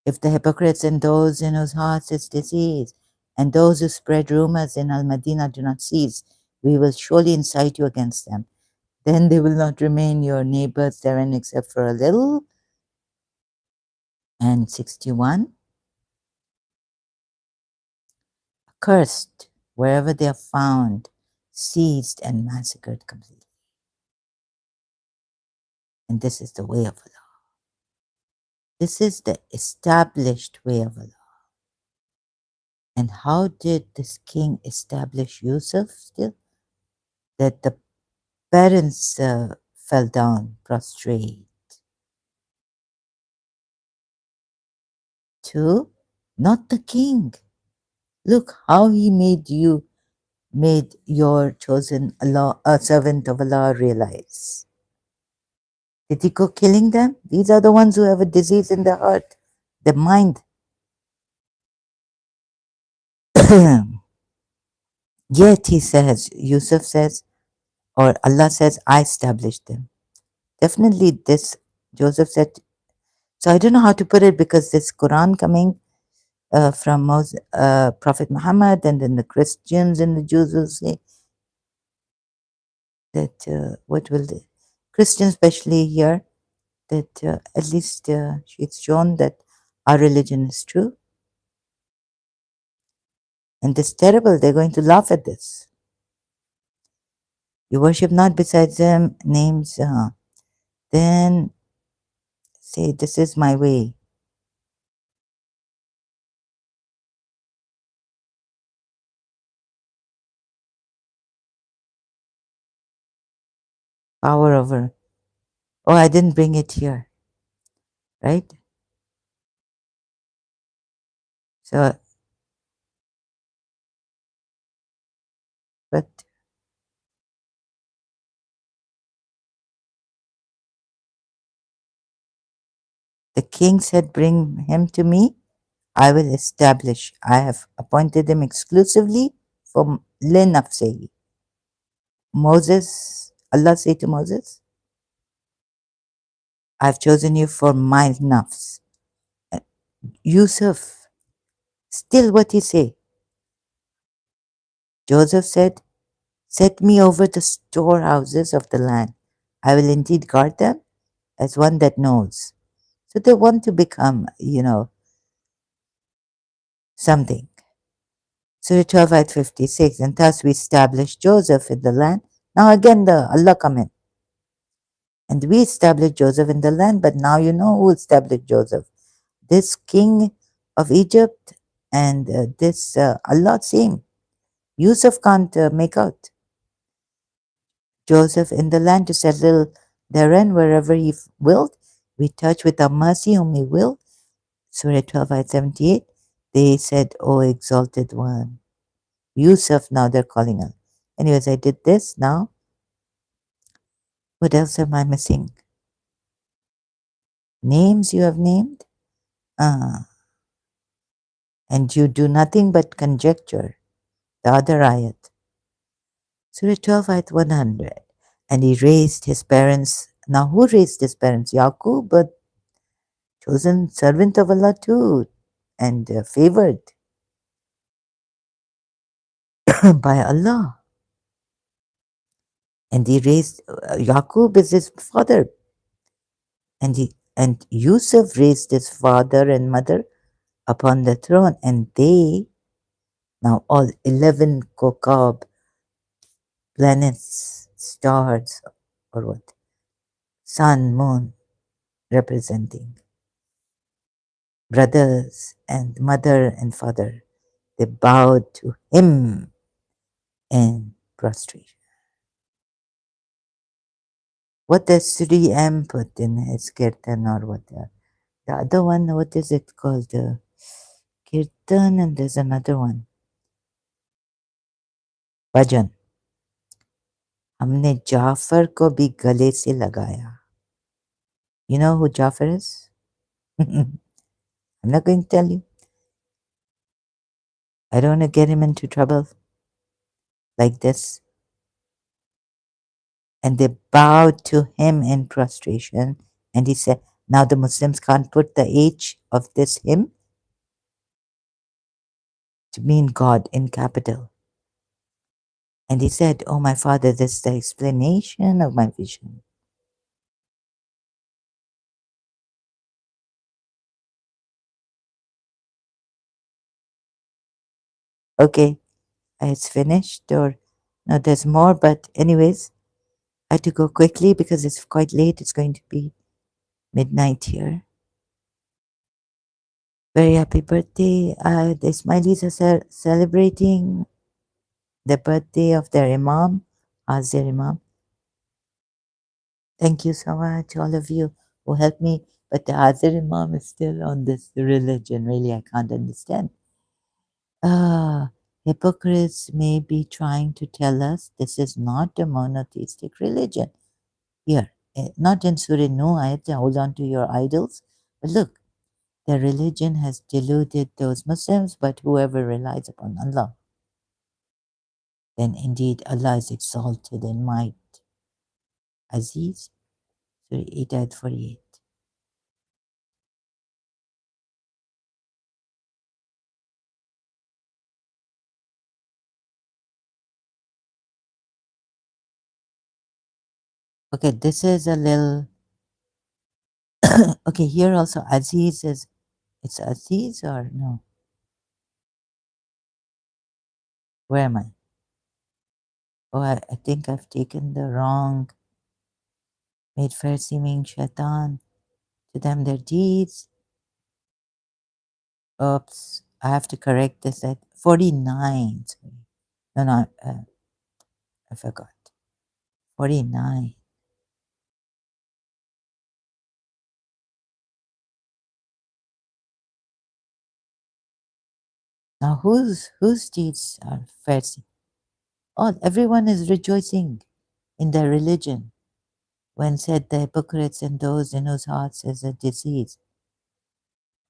If the hypocrites and those in whose hearts is disease, and those who spread rumors in Al Madinah do not cease, we will surely incite you against them. Then they will not remain your neighbors therein except for a little. And 61, cursed wherever they are found, seized and massacred completely. And this is the way of Allah. This is the established way of Allah. And how did this king establish Yusuf still? That the parents fell down prostrate. 2, not the king. Look how he made your chosen Allah, a servant of Allah, realize. Did he go killing them? These are the ones who have a disease in their heart, their mind. Yet he says, Yusuf says, or Allah says, I established them. Definitely this, Joseph said. So I don't know how to put it because this Quran coming from Prophet Muhammad, and then the Christians and the Jews will say that what will the Christians, especially here, that at least it's shown that our religion is true. And this terrible, they're going to laugh at this. You worship not besides them names, then say, this is my way. Power over. Oh, I didn't bring it here, right? So, but the king said, bring him to me. I will establish. I have appointed him exclusively for Linafsehi. Moses, Allah said to Moses, I've chosen you for my nafs. Yusuf, still what he say? Joseph said, set me over the storehouses of the land. I will indeed guard them as one that knows. So they want to become, something. Surah 12 at 56, and thus we established Joseph in the land, Now again the Allah come in. And we established Joseph in the land, but now you know who established Joseph. This king of Egypt and this Allah same. Yusuf can't make out. Joseph in the land to settle therein wherever he willed. We touch with our mercy whom he will. Surah 12, ayat 78. They said, O exalted one. Yusuf, now they're calling him. Anyways, I did this now. What else am I missing? Names you have named? Ah, and you do nothing but conjecture. The other ayat. Surah 12, ayat 100. And he raised his parents. Now, who raised his parents? Yaqub, but chosen servant of Allah too, and favored by Allah. And he raised Yaqub is his father, and Yusuf raised his father and mother upon the throne, and they now all 11 kokab planets, stars, or what? Sun, moon, representing brothers and mother and father. They bowed to him in prostration. What does Sri M put in his kirtan or what? The other one, what is it called? The kirtan, and there's another one. Bhajan. हमने जाफर को भी गले से लगाया. You know who Jafar is? I'm not going to tell you. I don't want to get him into trouble like this. And they bowed to him in prostration. And he said, now the Muslims can't put the H of this him to mean God in capital. And he said, oh, my father, this is the explanation of my vision. Okay, it's finished, or no, there's more, but anyways, I had to go quickly because it's quite late. It's going to be midnight here. Very happy birthday. The Ismailis are celebrating the birthday of their Imam, as their Imam. Thank you so much, all of you who helped me. But the Hazir Imam is still on this religion. Really, I can't understand. Hypocrites may be trying to tell us this is not a monotheistic religion. Here, not in Surah No, I have to hold on to your idols. But look, their religion has deluded those Muslims, but whoever relies upon Allah, then indeed Allah is exalted in might. Aziz, Surah 8, ayat 48. Okay, this is a little. Okay, here also Aziz is. It's Aziz or no? Where am I? Oh, I think I've taken the wrong. Made fair seeming shaitan to them their deeds. Oops, I have to correct this at 49. Sorry. No, I forgot. 49. Now whose deeds are fair? Oh, everyone is rejoicing in their religion when said the hypocrites and those in whose hearts is a disease.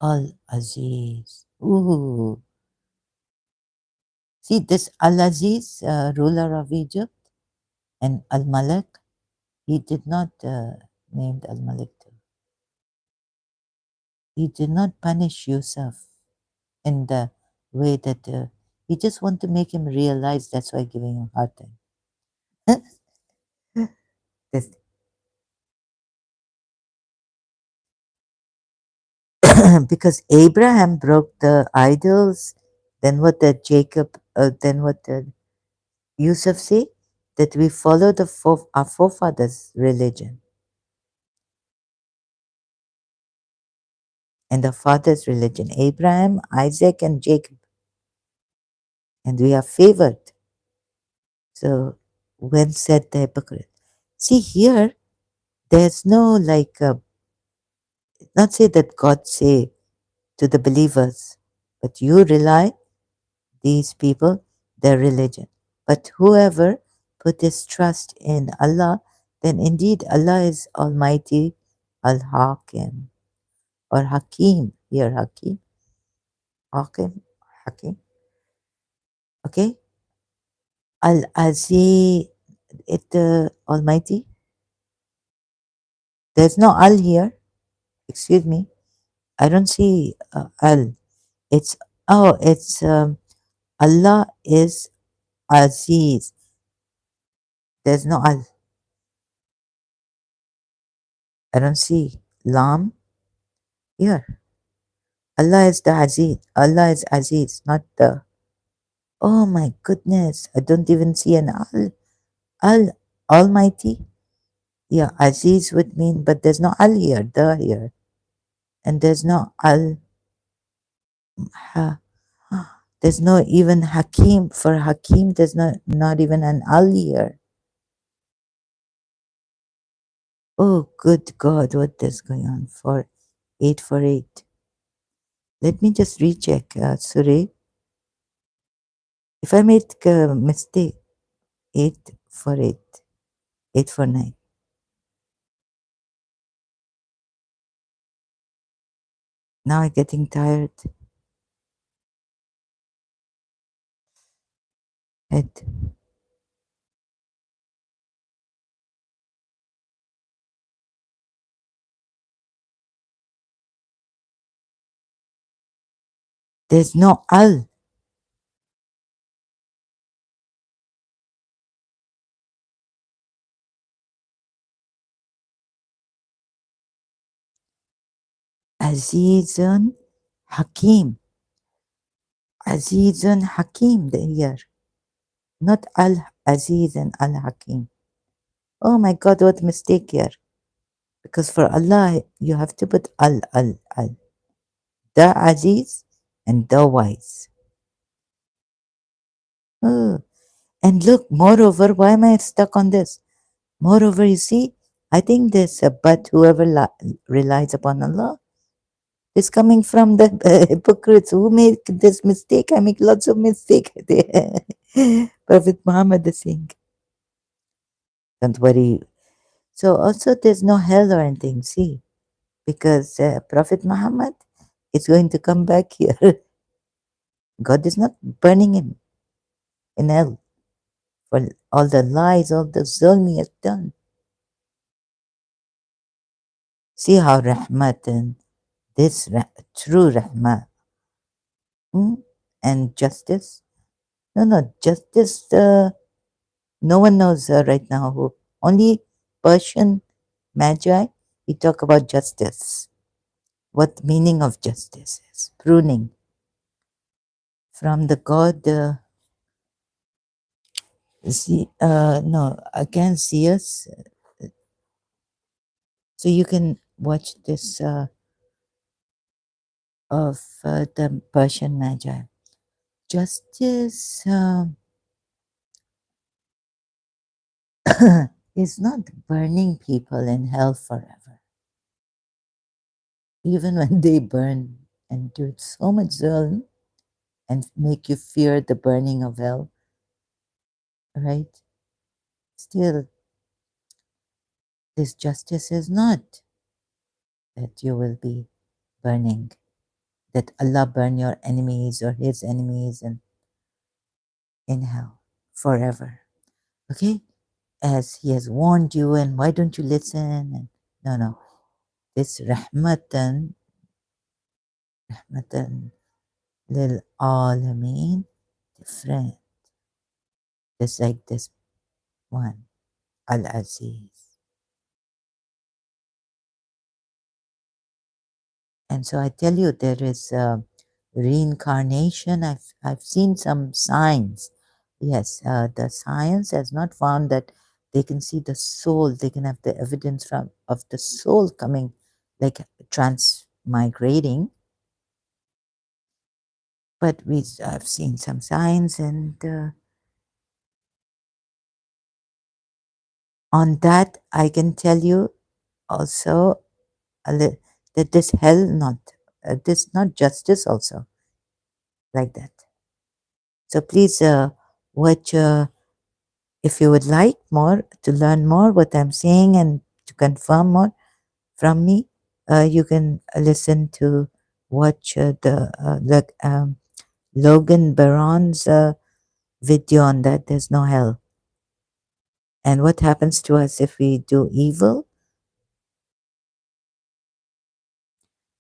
Al Aziz. Ooh. See this Al Aziz, ruler of Egypt, and Al Malik, he did not named Al Malik too. He did not punish Yusuf in the way that he just want to make him realize, that's why giving him hard time. This, because Abraham broke the idols, then what did Jacob, then what did Yusuf say? that we follow our forefathers' religion and the father's religion, Abraham, Isaac, and Jacob, and we are favored. So, when said the hypocrite? See here, there's no like, not say that God say to the believers, but you rely these people, their religion. But whoever put his trust in Allah, then indeed Allah is Almighty, Al Hakim, or Hakim. Here, Hakim, Hakim, Hakim. Okay, Al Aziz, it Almighty. There's no Al here. Excuse me. I don't see Al. It's it's Allah is Aziz. There's no Al. I don't see Lam here. Allah is the Aziz. Allah is Aziz, not the. Oh my goodness! I don't even see an Al. Al Almighty. Yeah, Aziz would mean, but there's no Al here. The here, and there's no Al. Ha, there's no even Hakim for Hakim. There's not even an Al here. Oh, good God! What is going on? For 848. Let me just recheck, Suri. If I made a mistake, 848, 849. Now I'm getting tired. Head. There's no Al. Azizun Hakim. Azizun Hakim here. Not Al Aziz and Al Hakim. Oh my God, what mistake here. Because for Allah, you have to put Al, Al, Al. The Aziz and the wise. Oh. And look, moreover, why am I stuck on this? Moreover, you see, I think this, but whoever relies upon Allah is coming from the hypocrites who make this mistake. I make lots of mistakes. Prophet Muhammad is saying, don't worry. So also there's no hell or anything, see, because Prophet Muhammad is going to come back here. God is not burning him in hell for all the lies, all the zulm he has done. See how rahmat and this true rahmah and justice. No, justice. No one knows right now who. Only Persian magi. We talk about justice. What meaning of justice is? Pruning from the God. See, no, I can't see us. So you can watch this of the Persian magi. Justice is not burning people in hell forever. Even when they burn and do so much zulm and make you fear the burning of hell, right? Still, this justice is not that you will be burning, that Allah burn your enemies or his enemies and in hell forever. Okay? As he has warned you, and why don't you listen? And no. This rahmatan lil alameen, different. Just like this one, Al Aziz. And so I tell you, there is reincarnation. I've seen some signs Yes, the science has not found that they can see the soul. They can have the evidence from of the soul coming, like transmigrating. But we have seen some signs, and on that, I can tell you also that this hell not this not justice also like that. So please watch if you would like more to learn more what I'm saying and to confirm more from me. You can listen to watch Logan Baron's video on that. There's no hell, and what happens to us if we do evil.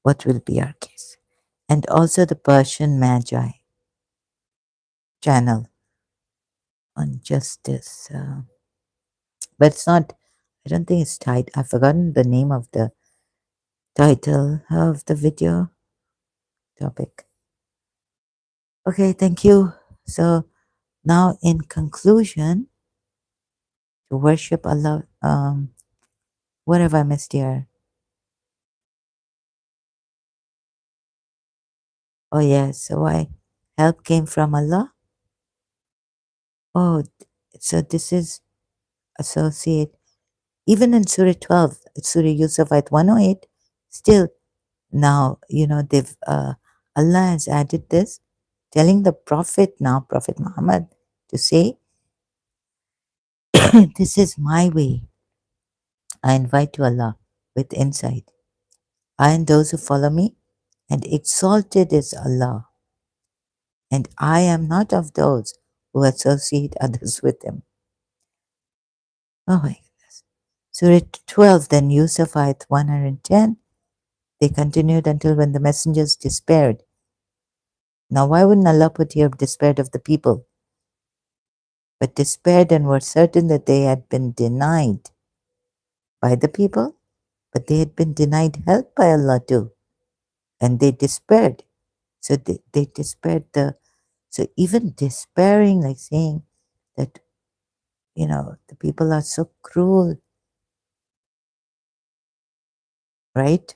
What will be our case? And also the Persian Magi channel on justice. But it's not, I don't think it's tied. I've forgotten the name of the title of the video topic. Okay, thank you. So now, in conclusion, to worship Allah, what have I missed here? Oh, yes. So why help came from Allah? Oh, so this is associate. Even in Surah 12, Surah Yusuf ayat 108, still now, they've, Allah has added this, telling the Prophet now, Prophet Muhammad, to say, this is my way. I invite to Allah with insight. I and those who follow me, and exalted is Allah. And I am not of those who associate others with him. Oh my goodness. Surah 12, then Yusuf ayat 110, they continued until when the messengers despaired. Now, why wouldn't Allah put here despaired of the people? But despaired and were certain that they had been denied by the people, but they had been denied help by Allah too. And they despaired. So they despaired so even despairing, like saying that, the people are so cruel, right?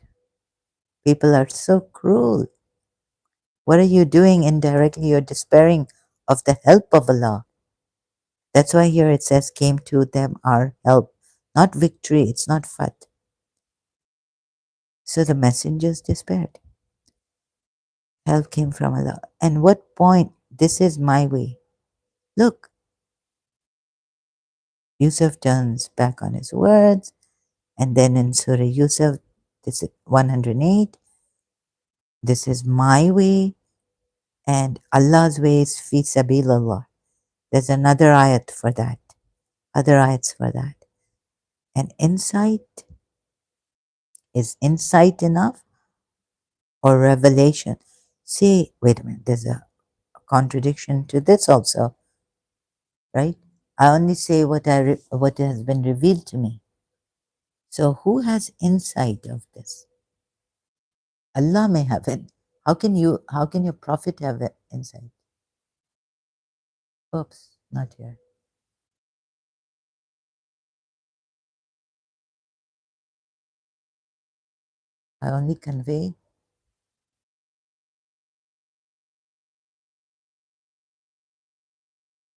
People are so cruel. What are you doing indirectly? You're despairing of the help of Allah. That's why here it says, came to them our help, not victory, it's not fat. So the messengers despaired. Help came from Allah. And what point? This is my way. Look, Yusuf turns back on his words, and then in Surah Yusuf, this is 108, this is my way, and Allah's way is fi sabilillah. There's another ayat for that, other ayats for that. And insight, is insight enough or revelation? See, wait a minute, there's a contradiction to this also, right? I only say what what has been revealed to me. So who has insight of this? Allah may have it. How can your prophet have insight? Oops, not here. I only convey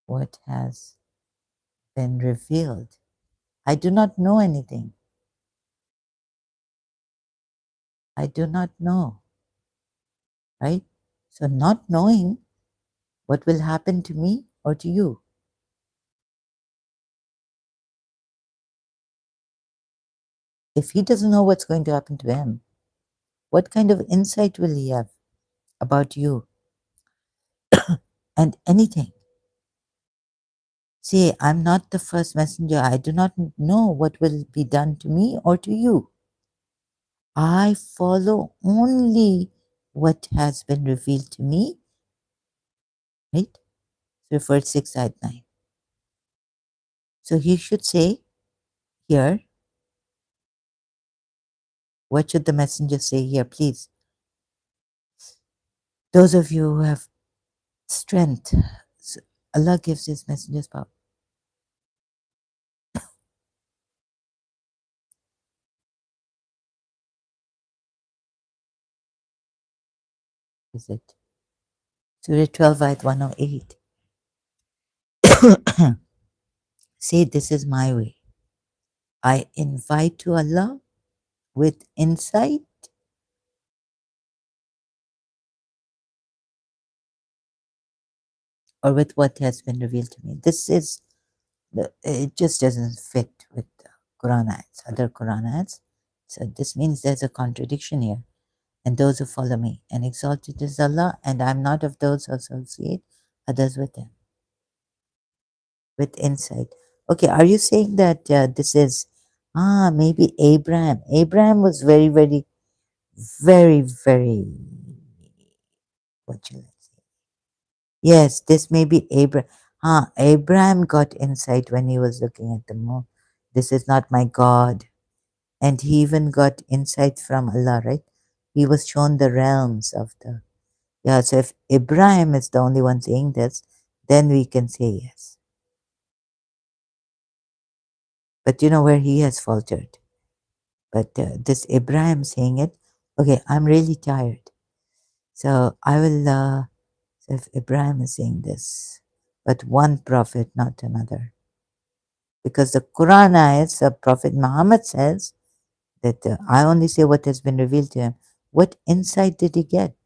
what has been revealed. I do not know anything. I do not know, right? So not knowing what will happen to me or to you. If he doesn't know what's going to happen to him, what kind of insight will he have about you and anything? See, I'm not the first messenger. I do not know what will be done to me or to you. I follow only what has been revealed to me, right? Surah 6 ayat 9. So he should say here, what should the messenger say here, please? Those of you who have strength, Allah gives His messengers power. Is it? Surah 12, ayat 108. Say, this is my way. I invite to Allah with insight or with what has been revealed to me. This is, it just doesn't fit with the Quran ayats, other Quran ayats. So this means there's a contradiction here. And those who follow me, and exalted is Allah, and I'm not of those who associate others with Him. With insight. Okay, are you saying that this is, maybe Abraham? Abraham was very, very, very, very, what shall I say? Yes, this may be Abraham. Abraham got insight when he was looking at the moon. This is not my God. And he even got insight from Allah, right? He was shown the realms of the. Yeah, so if Abraham is the only one saying this, then we can say yes. But you know where he has faltered. But this Abraham saying it, okay, I'm really tired. So I will, so if Abraham is saying this, but one prophet, not another. Because the Quran ayats, Prophet Muhammad says that I only say what has been revealed to him. What insight did he get?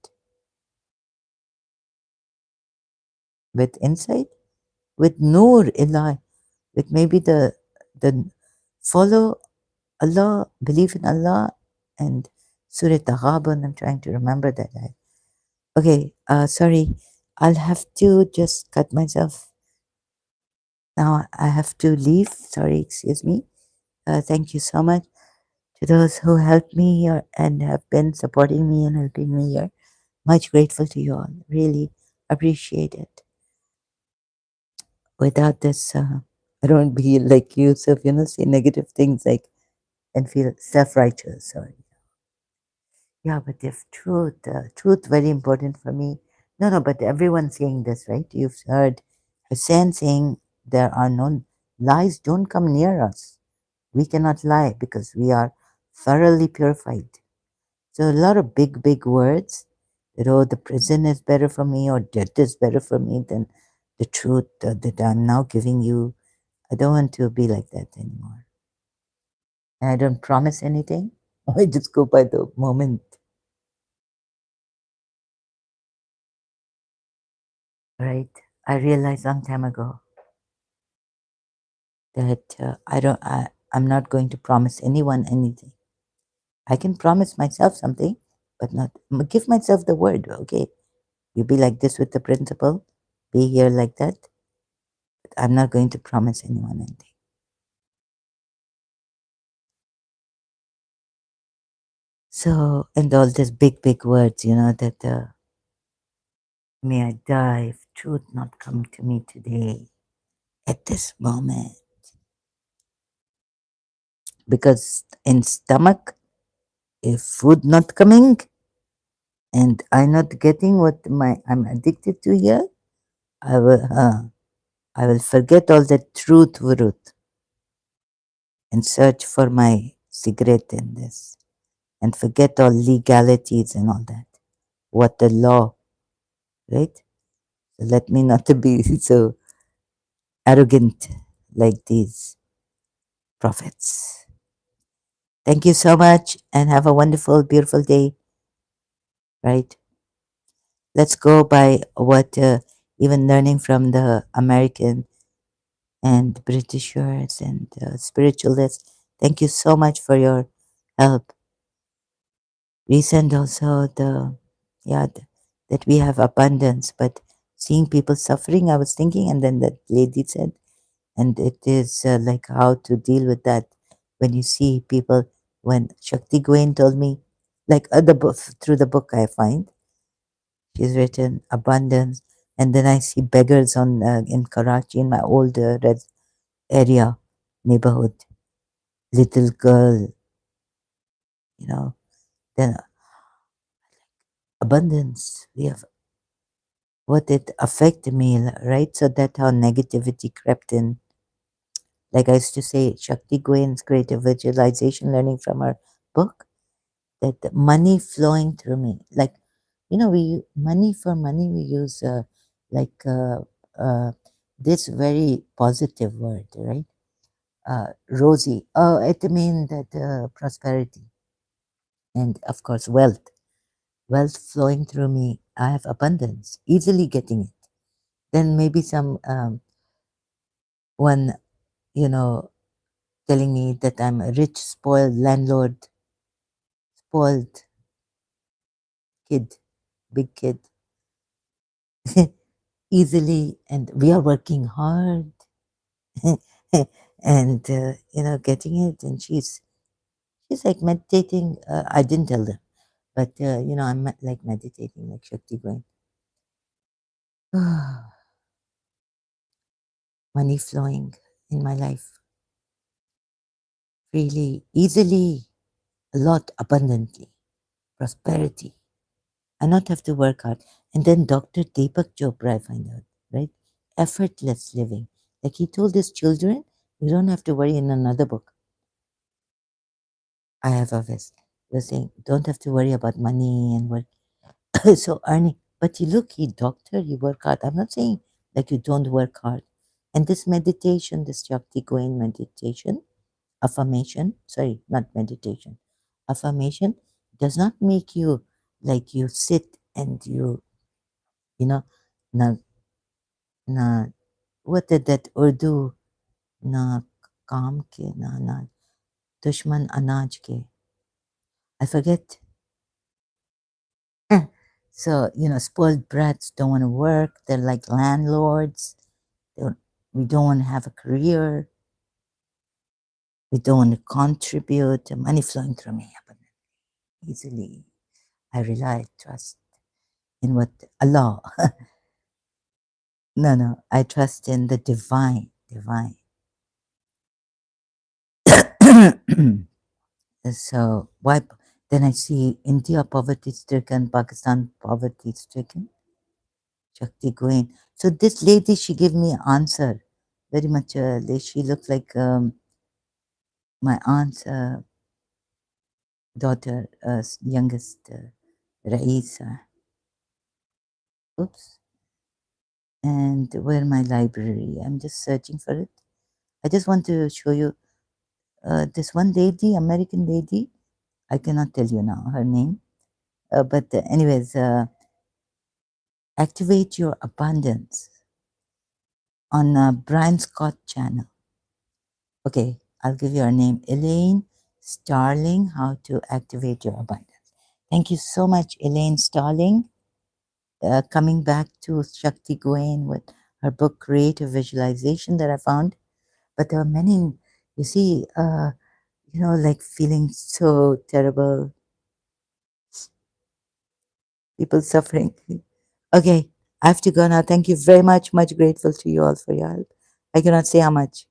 With insight? With Noor Ilahi, with maybe the follow Allah, believe in Allah, and Surah Taghabun. I'm trying to remember that. Okay, sorry, I'll have to just cut myself. Now I have to leave. Sorry, excuse me. Thank you so much to those who helped me here and have been supporting me and helping me here. Much grateful to you all. Really appreciate it. Without this, I don't be like you. So if say negative things like and feel self-righteous or yeah, but if truth very important for me. No, but everyone's saying this, right? You've heard Hussein saying there are no lies, don't come near us. We cannot lie because we are thoroughly purified. So a lot of big words that, oh, the prison is better for me or death is better for me than the truth that I'm now giving you. I don't want to be like that anymore. And I don't promise anything. I just go by the moment. Right? I realized long time ago that I'm not going to promise anyone anything. I can promise myself something, but not give myself the word. Okay, you be like this with the principal, be here like that. But I'm not going to promise anyone anything. So, and all these big words, that may I die if truth not come to me today at this moment. Because in stomach, if food not coming, and I'm not getting what I'm addicted to here, I will forget all the truth, Vurut, and search for my cigarette in this, and forget all legalities and all that. What the law, right? So let me not to be so arrogant like these prophets. Thank you so much, and have a wonderful, beautiful day. Right? Let's go by what even learning from the American and Britishers and spiritualists. Thank you so much for your help. Recent also that we have abundance, but seeing people suffering, I was thinking, and then that lady said, and it is like how to deal with that when you see people. When Shakti Gwain told me, like the book through the book I find, she's written abundance, and then I see beggars on in Karachi in my old red area neighborhood, little girl, you know, then abundance. We have what it affected me, right? So that how negativity crept in. Like I used to say, Shakti Gwen's creative visualization, learning from her book, that the money flowing through me, like, we money for money, we use like uh, this very positive word, right? Rosy. Oh, it means that prosperity and of course wealth flowing through me. I have abundance, easily getting it. Then maybe some one, you know, telling me that I'm a rich, spoiled landlord, spoiled kid, big kid, easily, and we are working hard, and getting it. And she's like meditating. I didn't tell them, but I'm like meditating, like Shakti going, money flowing in my life freely, easily, a lot, abundantly, prosperity. I not have to work hard. And then Dr. Deepak Chopra, I find out, right? Effortless living. Like he told his children, you don't have to worry in another book. I have a vest. He was saying, don't have to worry about money and work. So earning. But you look, he doctor, you work hard. I'm not saying like you don't work hard. And this meditation, this Shakti going meditation, affirmation, sorry, not meditation, affirmation does not make you like you sit and you know, na, na, what did that Urdu, na काम के ना दुश्मन अनाज के, I forget. So, spoiled brats don't want to work. They're like landlords. They don't, we don't want to have a career. We don't want to contribute. The money flowing through me easily. I rely, trust in what Allah. No. I trust in the divine, divine. So why? Then I see India poverty stricken, Pakistan poverty stricken. Shakti going. So this lady, she gave me an answer. Very much. She looked like my aunt's daughter, youngest, Raisa. Oops. And where my library? I'm just searching for it. I just want to show you this one lady, American lady. I cannot tell you now her name. But anyways, activate your abundance on Brian Scott channel. Okay, I'll give you her name, Elaine Starling, how to activate your abundance. Thank you so much, Elaine Starling. Coming back to Shakti Gawain with her book Creative Visualization that I found. But there are many, you see, like feeling so terrible, people suffering. Okay, I have to go now. Thank you very much. Much grateful to you all for your help. I cannot say how much.